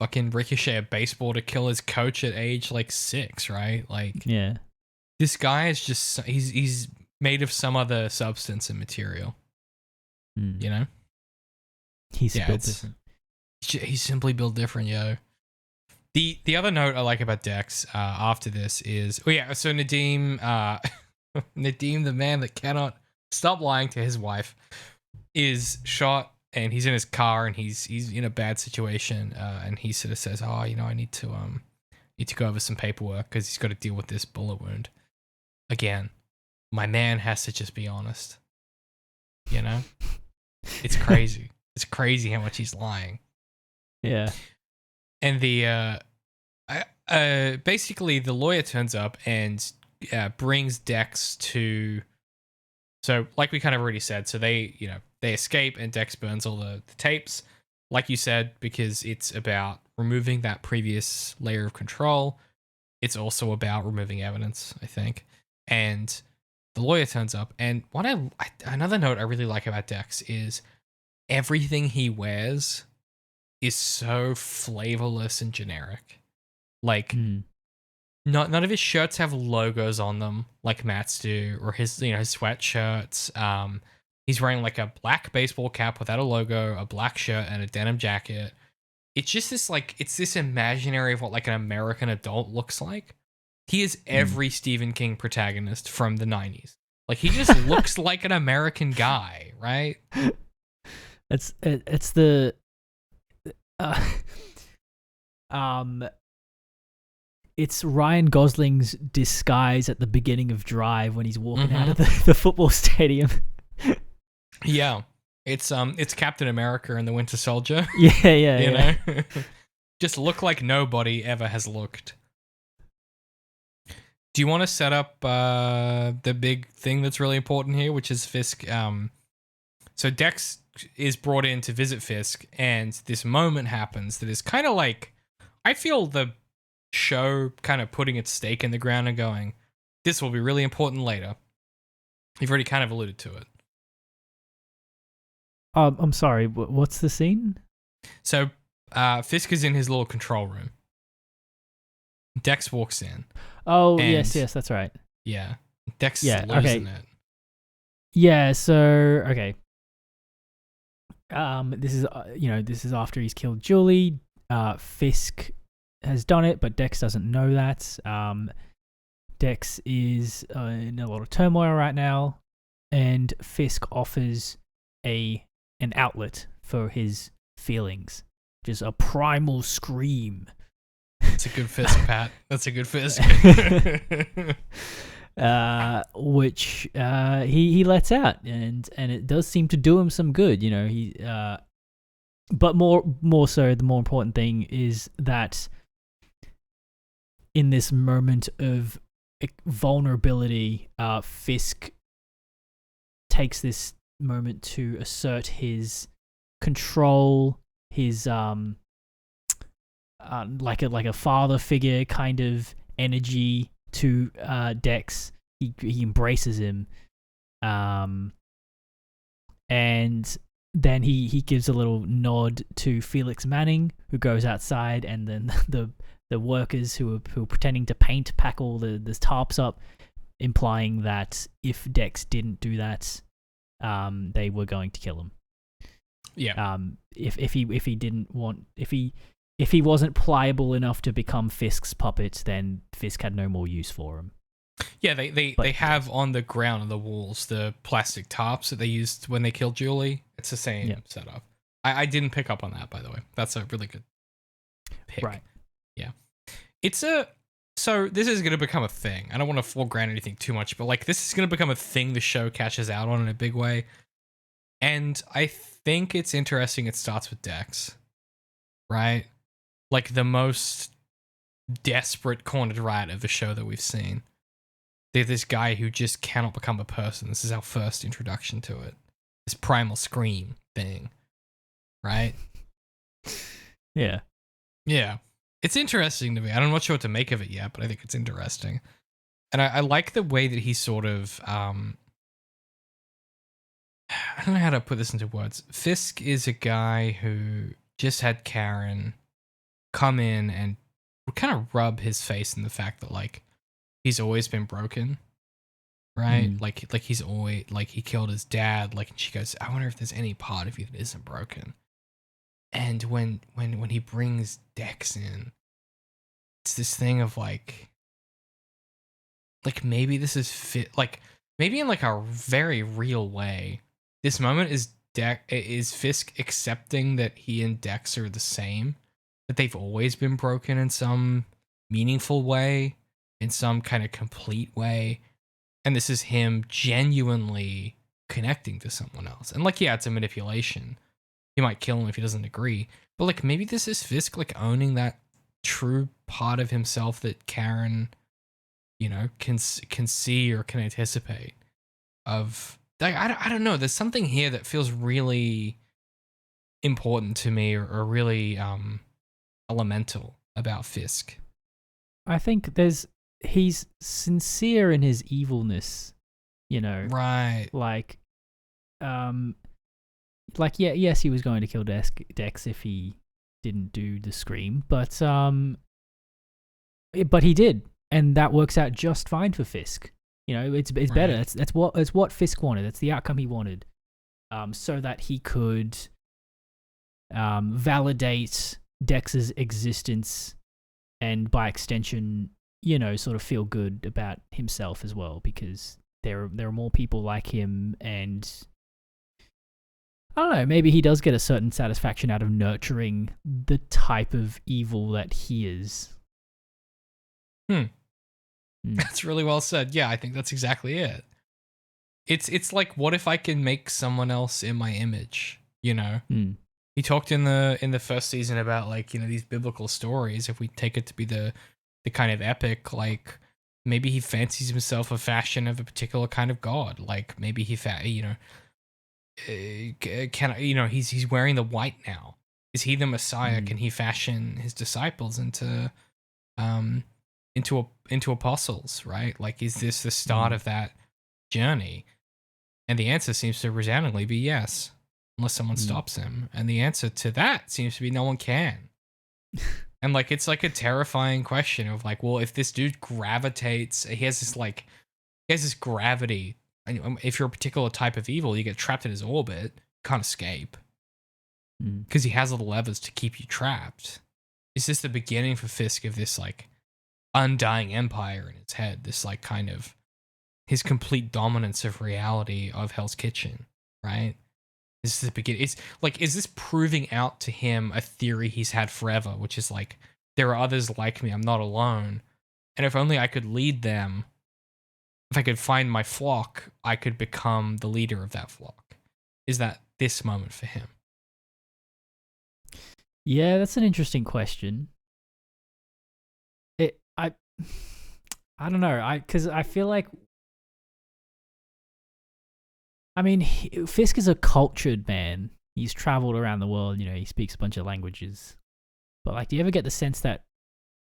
Speaker 1: fucking ricochet a baseball to kill his coach at age, 6, right? Like,
Speaker 2: yeah.
Speaker 1: This guy is just, he's made of some other substance and material. You know?
Speaker 2: He's built different.
Speaker 1: He's simply built different, yo. The other note I like about Dex after this is, so Nadeem, Nadeem, the man that cannot stop lying to his wife, is shot. And he's in his car, and he's in a bad situation, and he sort of says, "Oh, I need to go over some paperwork because he's got to deal with this bullet wound." Again, my man has to just be honest. It's crazy. It's crazy how much he's lying.
Speaker 2: Yeah.
Speaker 1: And basically the lawyer turns up and brings Dex to. So, like we kind of already said, so they escape and Dex burns all the tapes, like you said, because it's about removing that previous layer of control. It's also about removing evidence, I think. And the lawyer turns up, and another note I really like about Dex is everything he wears is so flavorless and generic. Like, none of his shirts have logos on them like Matt's do, or his his sweatshirts. He's wearing a black baseball cap without a logo, a black shirt, and a denim jacket. It's just this it's this imaginary of what an American adult looks like. He is every Stephen King protagonist from the 90s. He just looks like an American guy, right?
Speaker 2: It's the it's Ryan Gosling's disguise at the beginning of Drive when he's walking out of the football stadium.
Speaker 1: Yeah, it's Captain America and the Winter Soldier.
Speaker 2: Yeah.
Speaker 1: Just look like nobody ever has looked. Do you want to set up the big thing that's really important here, which is Fisk? So Dex is brought in to visit Fisk, and this moment happens that is kind of I feel the show kind of putting its stake in the ground and going, this will be really important later. You've already kind of alluded to it.
Speaker 2: I'm sorry, what's the scene?
Speaker 1: So Fisk is in his little control room. Dex walks in.
Speaker 2: Oh, yes, that's right.
Speaker 1: Yeah. Dex is losing it.
Speaker 2: Yeah, so, okay. This is after he's killed Julie. Fisk has done it, but Dex doesn't know that. Dex is in a lot of turmoil right now, and Fisk offers an outlet for his feelings. Just a primal scream.
Speaker 1: That's a good Fisk, Pat. That's a good Fisk.
Speaker 2: Which he lets out, and it does seem to do him some good. But more so, the more important thing is that in this moment of vulnerability, Fisk takes this moment to assert his control, his like a father figure kind of energy to Dex. He embraces him, and then he gives a little nod to Felix Manning, who goes outside, and then the workers who are pretending to pack all the tarps up, implying that if Dex didn't do that, they were going to kill him.
Speaker 1: Yeah.
Speaker 2: If he wasn't pliable enough to become Fisk's puppet, then Fisk had no more use for him.
Speaker 1: Yeah, they have on the ground on the walls the plastic tarps that they used when they killed Julie. It's the same setup. I didn't pick up on that, by the way. That's a really good pick.
Speaker 2: Right.
Speaker 1: Yeah. So this is going to become a thing. I don't want to foreground anything too much, but like this is going to become a thing the show catches out on in a big way. And I think it's interesting it starts with Dex, right? Like the most desperate cornered rat of a show that we've seen. They're this guy who just cannot become a person. This is our first introduction to it. This primal scream thing, right?
Speaker 2: Yeah.
Speaker 1: Yeah. It's interesting to me. I'm not sure what to make of it yet, but I think it's interesting. And I like the way that he sort of, I don't know how to put this into words. Fisk is a guy who just had Karen come in and kind of rub his face in the fact that like he's always been broken, right? Like he's always like he killed his dad. Like, and she goes, I wonder if there's any part of you that isn't broken. And when he brings Dex in, it's this thing of like maybe this is like maybe in like a very real way. This moment is Fisk accepting that he and Dex are the same, that they've always been broken in some meaningful way, in some kind of complete way, and this is him genuinely connecting to someone else. And like, yeah, it's a manipulation. He might kill him if he doesn't agree, but like maybe this is Fisk like owning that true part of himself that Karen, you know, can see or can anticipate. Of like, I don't know. There's something here that feels really important to me, or really elemental about Fisk.
Speaker 2: I think he's sincere in his evilness, you know.
Speaker 1: Right.
Speaker 2: Yeah, yes, he was going to kill Dex if he didn't do the scream, but he did, and that works out just fine for Fisk. You know, it's right. Better. That's what Fisk wanted. That's the outcome he wanted, so that he could validate Dex's existence, and by extension, you know, sort of feel good about himself as well, because there are more people like him, and I don't know, maybe he does get a certain satisfaction out of nurturing the type of evil that he is.
Speaker 1: That's really well said. Yeah, I think that's exactly it. It's like, what if I can make someone else in my image, you know? He talked in the first season about like, you know, these biblical stories, if we take it to be the kind of epic, like maybe he fancies himself a fashion of a particular kind of god. Like maybe he's wearing the white now. Is he the Messiah? Can he fashion his disciples into apostles, right? Like, is this the start of that journey? And the answer seems to resoundingly be yes, unless someone stops him. And the answer to that seems to be no one can. And like, it's like a terrifying question of like, well, if this dude gravitates, he has this gravity. And if you're a particular type of evil, you get trapped in his orbit, can't escape. Because he has all the levers to keep you trapped. Is this the beginning for Fisk of this like undying empire in his head? This like kind of his complete dominance of reality of Hell's Kitchen, right? This is the beginning. It's like, is this proving out to him a theory he's had forever, which is like, there are others like me, I'm not alone. And if only I could lead them, if I could find my flock, I could become the leader of that flock. Is that this moment for him?
Speaker 2: Yeah, that's an interesting question. I don't know. Because I feel like, I mean, Fisk is a cultured man. He's traveled around the world. You know, he speaks a bunch of languages. But like, do you ever get the sense that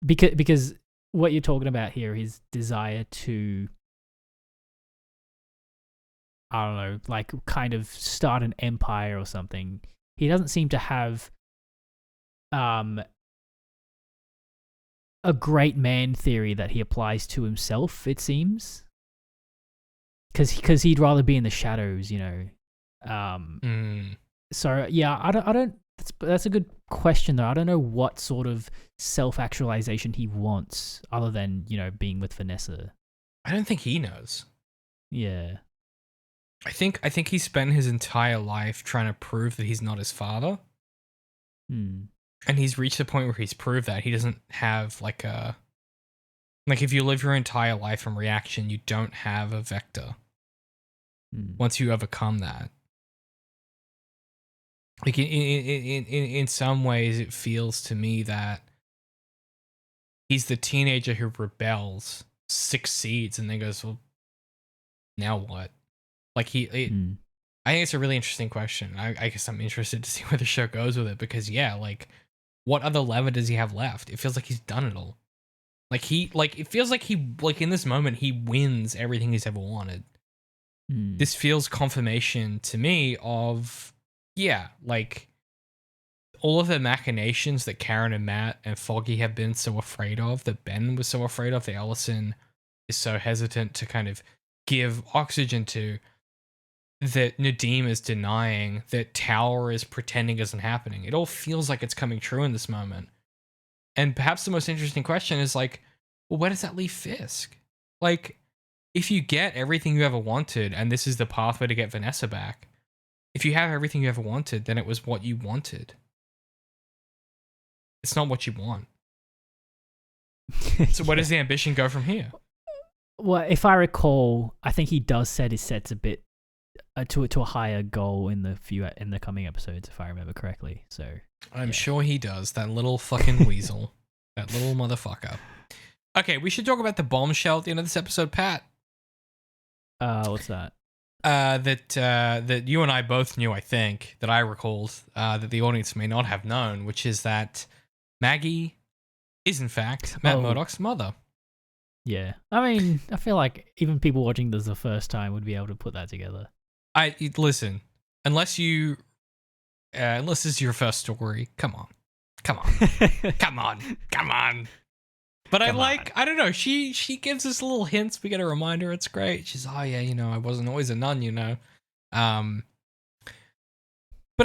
Speaker 2: because what you're talking about here, his desire to, I don't know, like kind of start an empire or something, he doesn't seem to have a great man theory that he applies to himself, it seems. Because he'd rather be in the shadows, you know. So yeah, I don't. That's a good question though. I don't know what sort of self-actualization he wants, other than, you know, being with Vanessa.
Speaker 1: I don't think he knows.
Speaker 2: Yeah.
Speaker 1: I think he spent his entire life trying to prove that he's not his father. And he's reached the point where he's proved that he doesn't have like a Like, if you live your entire life from reaction, you don't have a vector. Once you overcome that. Like, in some ways, it feels to me that he's the teenager who rebels, succeeds, and then goes, well, now what? Like, I think it's a really interesting question. I guess I'm interested to see where the show goes with it, because, yeah, like, what other lever does he have left? It feels like he's done it all. Like, it feels like in this moment, he wins everything he's ever wanted. This feels confirmation to me of, yeah, like, all of the machinations that Karen and Matt and Foggy have been so afraid of, that Ben was so afraid of, that Ellison is so hesitant to kind of give oxygen to, that Nadeem is denying, that Tower is pretending isn't happening. It all feels like it's coming true in this moment. And perhaps the most interesting question is, like, well, where does that leave Fisk? Like, if you get everything you ever wanted, and this is the pathway to get Vanessa back, if you have everything you ever wanted, then it was what you wanted. It's not what you want. So where does the ambition go from here?
Speaker 2: Well, if I recall, I think he does set his sets a bit to a higher goal in the coming episodes, if I remember correctly. So
Speaker 1: I'm sure he does. That little fucking weasel, that little motherfucker. Okay, we should talk about the bombshell at the end of this episode, Pat.
Speaker 2: What's that?
Speaker 1: That you and I both knew, I think, that I recalled, that the audience may not have known, which is that Maggie is, in fact, Matt Murdock's mother.
Speaker 2: Yeah. I mean, I feel like even people watching this the first time would be able to put that together.
Speaker 1: Listen, unless this is your first story, come on. Come on. But I don't know, she gives us little hints. We get a reminder. It's great. She's, oh yeah, I wasn't always a nun, But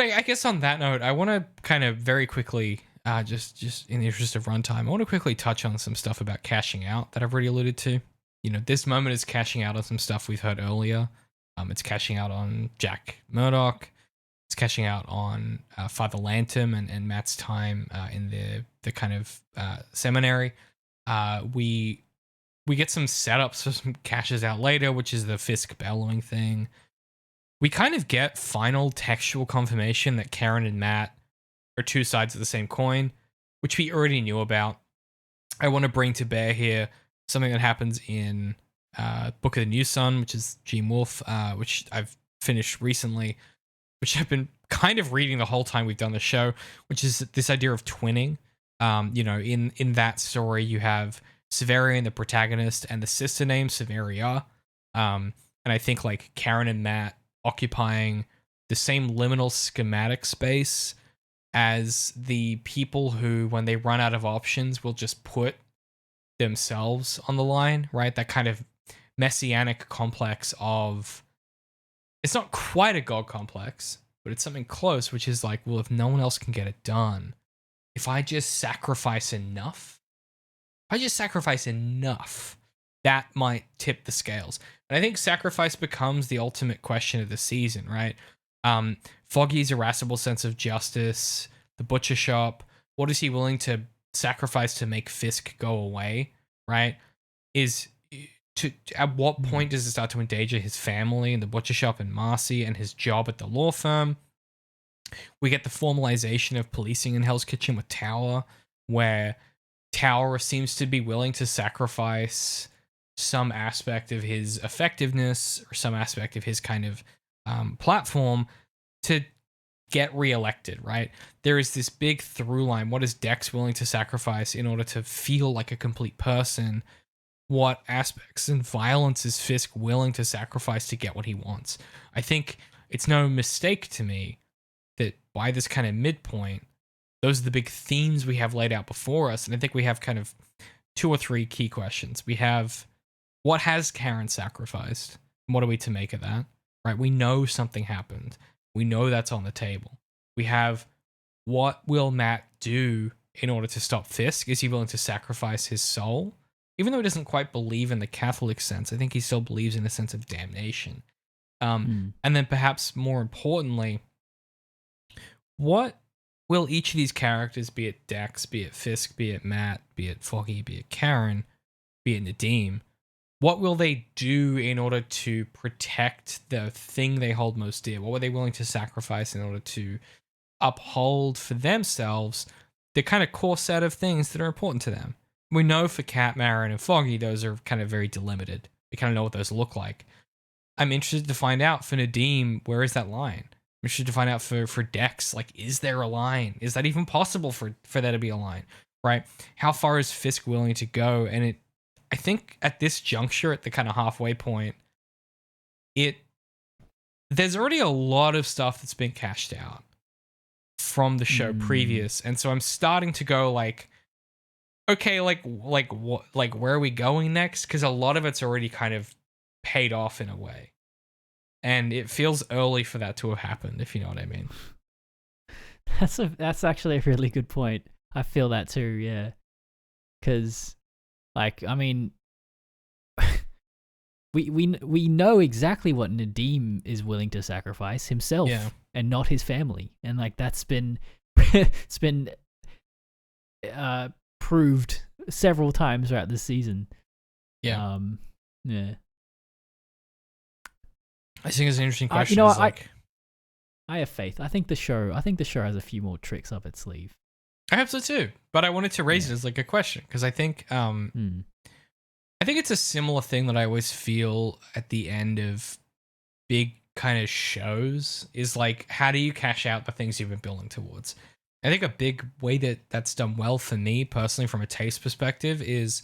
Speaker 1: I guess on that note, I want to kind of very quickly, just in the interest of runtime, I want to quickly touch on some stuff about cashing out that I've already alluded to. This moment is cashing out on some stuff we've heard earlier. It's cashing out on Jack Murdock. It's cashing out on Father Lantham and Matt's time in the kind of seminary. We get some setups for some cashes out later, which is the Fisk bellowing thing. We kind of get final textual confirmation that Karen and Matt are two sides of the same coin, which we already knew about. I want to bring to bear here something that happens in Book of the New Sun, which is Gene Wolfe, which I've finished recently, which I've been kind of reading the whole time we've done the show, which is this idea of twinning. In that story, you have Severian, the protagonist, and the sister name Severia. And I think like Karen and Matt occupying the same liminal schematic space as the people who, when they run out of options, will just put themselves on the line, right? That kind of messianic complex of, it's not quite a god complex, but it's something close, which is like, well, if no one else can get it done, if I just sacrifice enough, that might tip the scales. And I think sacrifice becomes the ultimate question of the season, right? Foggy's irascible sense of justice, the butcher shop, what is he willing to sacrifice to make Fisk go away, right? At what point does it start to endanger his family and the butcher shop and Marcy and his job at the law firm? We get the formalization of policing in Hell's Kitchen with Tower, where Tower seems to be willing to sacrifice some aspect of his effectiveness or some aspect of his kind of platform to get reelected, right? There is this big through line. What is Dex willing to sacrifice in order to feel like a complete person? What aspects and violence is Fisk willing to sacrifice to get what he wants? I think it's no mistake to me that by this kind of midpoint, those are the big themes we have laid out before us. And I think we have kind of 2 or 3 key questions. We have, what has Karen sacrificed? And what are we to make of that? Right? We know something happened. We know that's on the table. We have, what will Matt do in order to stop Fisk? Is he willing to sacrifice his soul? Even though he doesn't quite believe in the Catholic sense, I think he still believes in a sense of damnation. And then perhaps more importantly, what will each of these characters, be it Dex, be it Fisk, be it Matt, be it Foggy, be it Karen, be it Nadeem, what will they do in order to protect the thing they hold most dear? What were they willing to sacrifice in order to uphold for themselves the kind of core set of things that are important to them? We know for Cat, Marin, and Foggy, those are kind of very delimited. We kind of know what those look like. I'm interested to find out for Nadeem, where is that line? I'm interested to find out for Dex, like, is there a line? Is that even possible for there to be a line, right? How far is Fisk willing to go? And I think at this juncture, at the kind of halfway point, there's already a lot of stuff that's been cashed out from the show previous. And so I'm starting to go like, okay, like what, like where are we going next? Because a lot of it's already kind of paid off in a way. And it feels early for that to have happened, if you know what I mean.
Speaker 2: That's actually a really good point. I feel that too, yeah. Because, like, I mean, we know exactly what Nadeem is willing to sacrifice himself and not his family, and like that's been it's been proved several times throughout this season. Yeah. Yeah.
Speaker 1: I think it's an interesting question.
Speaker 2: I have faith. I think the show has a few more tricks up its sleeve.
Speaker 1: I hope so too. But I wanted to raise it as like a question because I think it's a similar thing that I always feel at the end of big kind of shows is like, how do you cash out the things you've been building towards? I think a big way that's done well for me personally from a taste perspective is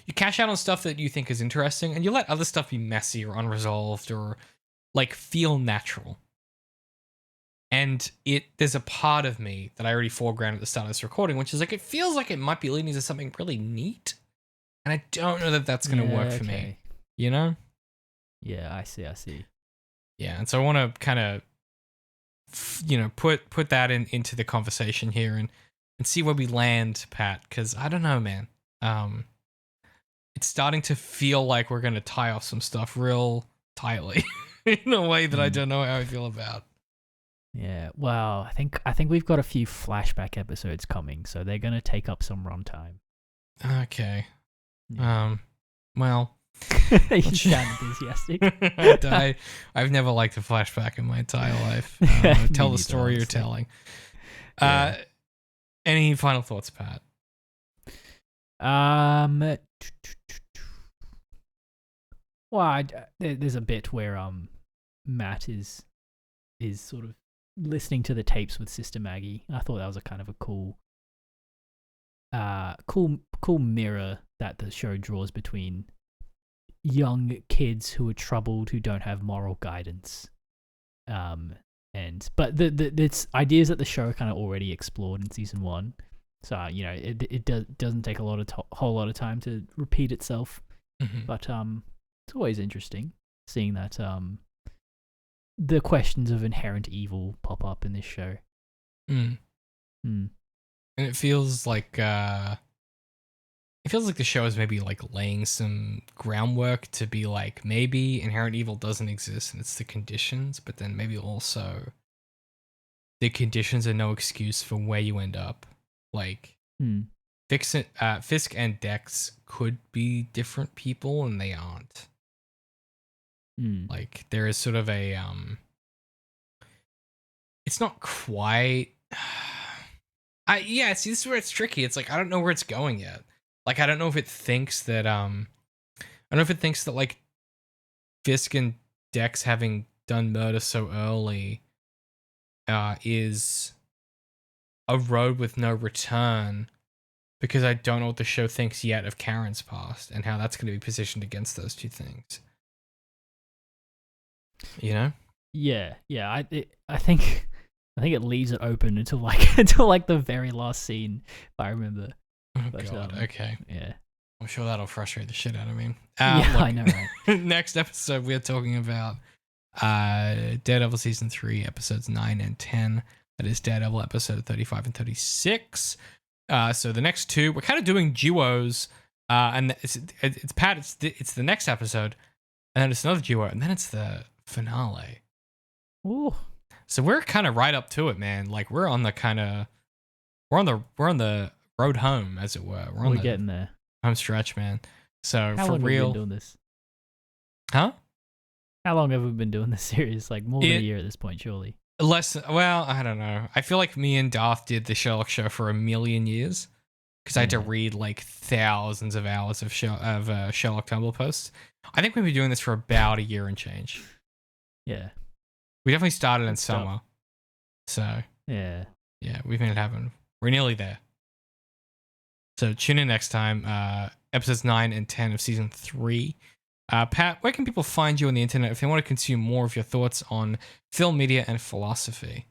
Speaker 1: you cash out on stuff that you think is interesting and you let other stuff be messy or unresolved or like feel natural. And there's a part of me that I already foregrounded at the start of this recording, which is like, it feels like it might be leading to something really neat. And I don't know that that's going to work for me, you know?
Speaker 2: Yeah, I see.
Speaker 1: Yeah, and so I want to kind of, you know, put that into the conversation here and see where we land, Pat, because I don't know, man. It's starting to feel like we're going to tie off some stuff real tightly in a way that I don't know how I feel about.
Speaker 2: Yeah, well, I think we've got a few flashback episodes coming, so they're going to take up some runtime.
Speaker 1: Okay.
Speaker 2: Yeah.
Speaker 1: Well,
Speaker 2: you sound enthusiastic.
Speaker 1: I've never liked a flashback in my entire life. Tell the story you're telling. Any final thoughts, Pat?
Speaker 2: Well, there's a bit where Matt is sort of listening to the tapes with Sister Maggie. I thought that was a kind of a cool mirror that the show draws between young kids who are troubled, who don't have moral guidance. But it's ideas that the show kind of already explored in season 1. So, you know, it doesn't take a whole lot of time to repeat itself.
Speaker 1: Mm-hmm.
Speaker 2: But it's always interesting seeing that the questions of inherent evil pop up in this show.
Speaker 1: And it feels like the show is maybe like laying some groundwork to be like, maybe inherent evil doesn't exist and it's the conditions, but then maybe also the conditions are no excuse for where you end up. Like Fisk and Dex could be different people and they aren't. Like there is sort of a it's not quite see, this is where it's tricky. It's like I don't know where it's going yet. Like I don't know if it thinks that like Fisk and Dex having done murder so early is a road with no return, because I don't know what the show thinks yet of Karen's past and how that's going to be positioned against those two things. You know?
Speaker 2: Yeah. I think it leaves it open until the very last scene, if I remember.
Speaker 1: Oh, God. Okay.
Speaker 2: Yeah.
Speaker 1: I'm sure that'll frustrate the shit out of me.
Speaker 2: Yeah, look, I know, right?
Speaker 1: Next episode, we are talking about Daredevil Season 3, Episodes 9 and 10. That is Daredevil Episode 35 and 36. So the next two, we're kind of doing duos. And it's Pat, it's the next episode. And then it's another duo. And then it's the finale.
Speaker 2: Ooh.
Speaker 1: So we're kind of right up to it, man. Like we're on the road home, as it were.
Speaker 2: We're getting there.
Speaker 1: home stretch, man. So
Speaker 2: How
Speaker 1: for
Speaker 2: long have we
Speaker 1: real,
Speaker 2: been doing this?
Speaker 1: huh?
Speaker 2: How long have we been doing this series? Like more than a year at this point, surely.
Speaker 1: Well, I don't know. I feel like me and Darth did the Sherlock show for a million years because I had to read like thousands of hours of Sherlock Tumblr posts. I think we've been doing this for about a year and change.
Speaker 2: Yeah.
Speaker 1: We definitely started in
Speaker 2: Good stuff.
Speaker 1: summer. So,
Speaker 2: Yeah.
Speaker 1: yeah, we've made it happen. We're nearly there. So tune in next time, episodes 9 and 10 of season 3. Pat, where can people find you on the internet if they want to consume more of your thoughts on film, media, and philosophy?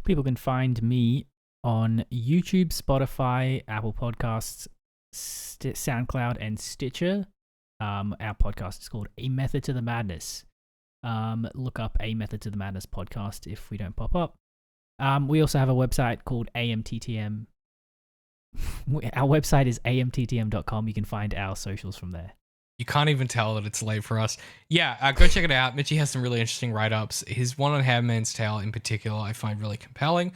Speaker 2: People can find me on YouTube, Spotify, Apple Podcasts, SoundCloud, and Stitcher. Our podcast is called A Method to the Madness. Look up A Method to the Madness podcast if we don't pop up. We also have a website called AMTTM. Our website is amttm.com. You can find our socials from there.
Speaker 1: You can't even tell that it's late for us. Yeah, go check it out. Mitchie has some really interesting write-ups. His one on Handmaid's Tale in particular I find really compelling.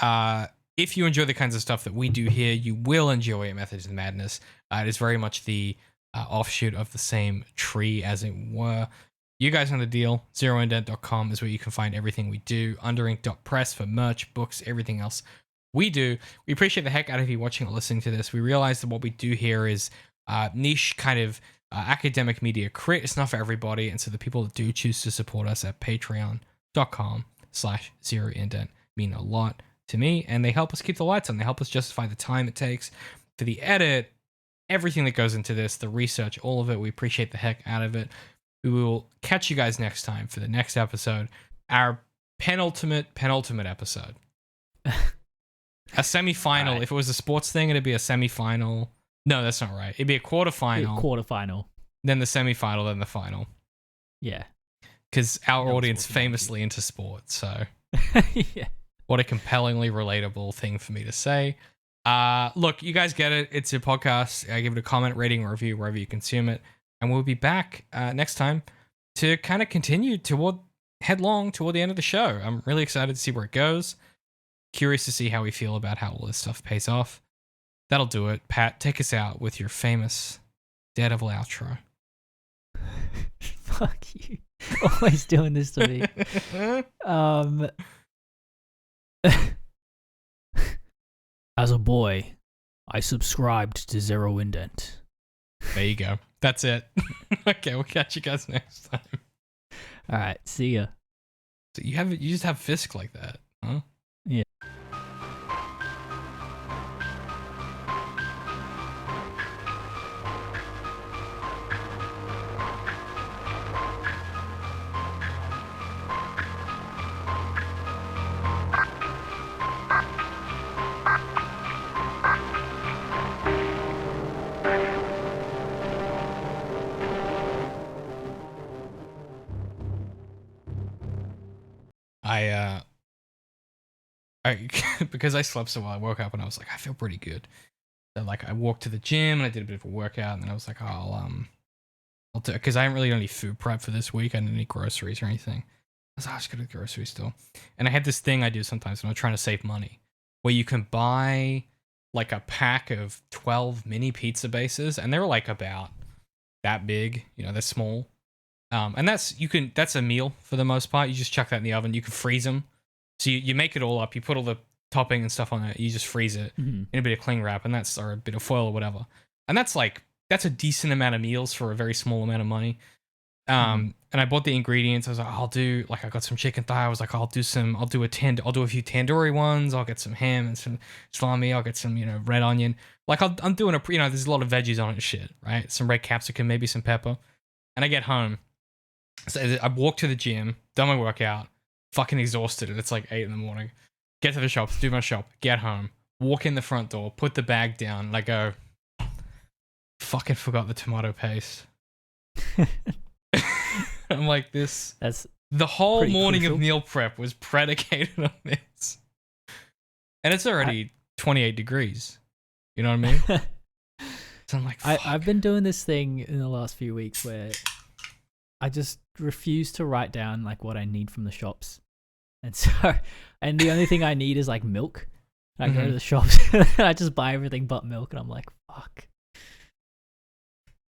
Speaker 1: If you enjoy the kinds of stuff that we do here, you will enjoy A Method to the Madness. It is very much the offshoot of the same tree, as it were. You guys know the deal. ZeroIndent.com is where you can find everything we do. UnderInk.Press for merch, books, everything else we do. We appreciate the heck out of you watching or listening to this. We realize that what we do here is niche kind of academic media crit. It's not for everybody. And so the people that do choose to support us at patreon.com/ZeroIndent mean a lot to me. And they help us keep the lights on. They help us justify the time it takes for the edit, everything that goes into this, the research, all of it. We appreciate the heck out of it. We will catch you guys next time for the next episode, our penultimate episode. A semi-final. Right. If it was a sports thing, it'd be a semi-final. No, that's not right. It'd be a quarterfinal.
Speaker 2: Quarterfinal.
Speaker 1: Then the semi-final, then the final.
Speaker 2: Yeah.
Speaker 1: Because our audience famously into sports, so.
Speaker 2: Yeah.
Speaker 1: What a compellingly relatable thing for me to say. Look, you guys get it. It's a podcast. Give it a comment, rating, or review wherever you consume it. And we'll be back next time to kind of continue headlong toward the end of the show. I'm really excited to see where it goes. Curious to see how we feel about how all this stuff pays off. That'll do it. Pat, take us out with your famous Daredevil outro.
Speaker 2: Fuck you. Always doing this to me. As a boy, I subscribed to Zero Indent.
Speaker 1: There you go. That's it. Okay, we'll catch you guys next time.
Speaker 2: All right, see ya.
Speaker 1: So you just have Fisk like that, huh?
Speaker 2: Yeah.
Speaker 1: Because I slept so well, I woke up and I was like, I feel pretty good. So like I walked to the gym and I did a bit of a workout, and then I was like, oh, I'll do, because I haven't really done any food prep for this week. I didn't need groceries or anything. I was like, I just go to the grocery store. And I had this thing I do sometimes when I'm trying to save money, where you can buy like a pack of 12 mini pizza bases, and they're like about that big, they're small. And that's a meal for the most part. You just chuck that in the oven. You can freeze them. So you make it all up. You put all the topping and stuff on it. You just freeze it in a bit of cling wrap, and or a bit of foil or whatever. And that's a decent amount of meals for a very small amount of money. And I bought the ingredients. I was like, I got some chicken thigh. I was like, I'll do a few tandoori ones. I'll get some ham and some salami. I'll get some, red onion. Like I'm doing there's a lot of veggies on it and shit, right? Some red capsicum, maybe some pepper. And I get home. So I walk to the gym, done my workout, fucking exhausted, and it's like 8 a.m. Get to the shops, do my shop, get home, walk in the front door, put the bag down, and I go, fucking forgot the tomato paste. I'm like, that's the whole morning crucial. Of meal prep was predicated on this. And it's already 28 degrees. You know what I mean? So I'm like,
Speaker 2: I've been doing this thing in the last few weeks where I just refuse to write down like what I need from the shops. And the only thing I need is like milk. And I go to the shops and I just buy everything but milk, and I'm like, fuck.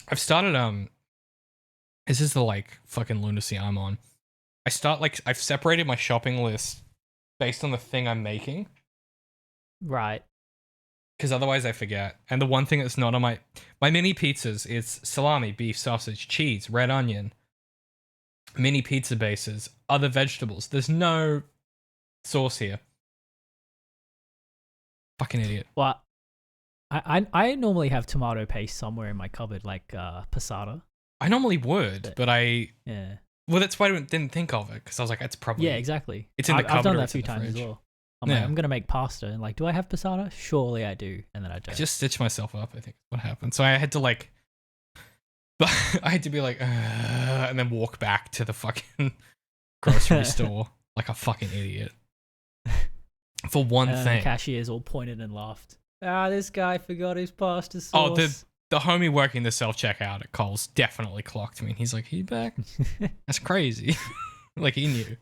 Speaker 1: I've started this is the like fucking lunacy I'm on. I've separated my shopping list based on the thing I'm making.
Speaker 2: Right.
Speaker 1: Because otherwise I forget. And the one thing that's not on my mini pizzas is salami, beef, sausage, cheese, red onion, mini pizza bases, other vegetables. There's no sauce here. Fucking idiot.
Speaker 2: Well, I normally have tomato paste somewhere in my cupboard, like passata.
Speaker 1: I normally would, but
Speaker 2: yeah.
Speaker 1: Well, that's why I didn't think of it, because I was like, that's probably...
Speaker 2: Yeah, exactly.
Speaker 1: It's in the cupboard.
Speaker 2: I've done
Speaker 1: or
Speaker 2: that a
Speaker 1: it's
Speaker 2: few
Speaker 1: in the
Speaker 2: times as
Speaker 1: fridge.
Speaker 2: well. I'm like, I'm going to make pasta, and like, do I have passata? Surely I do, and then I don't.
Speaker 1: I just stitched myself up, I think is what happened. So I had to like... I had to be like, and then walk back to the fucking grocery store like a fucking idiot. For one thing.
Speaker 2: The cashier's all pointed and laughed. This guy forgot his pasta sauce.
Speaker 1: Oh, the homie working the self-checkout at Coles definitely clocked me. And he's like, "Are you back?" That's crazy. Like, he knew.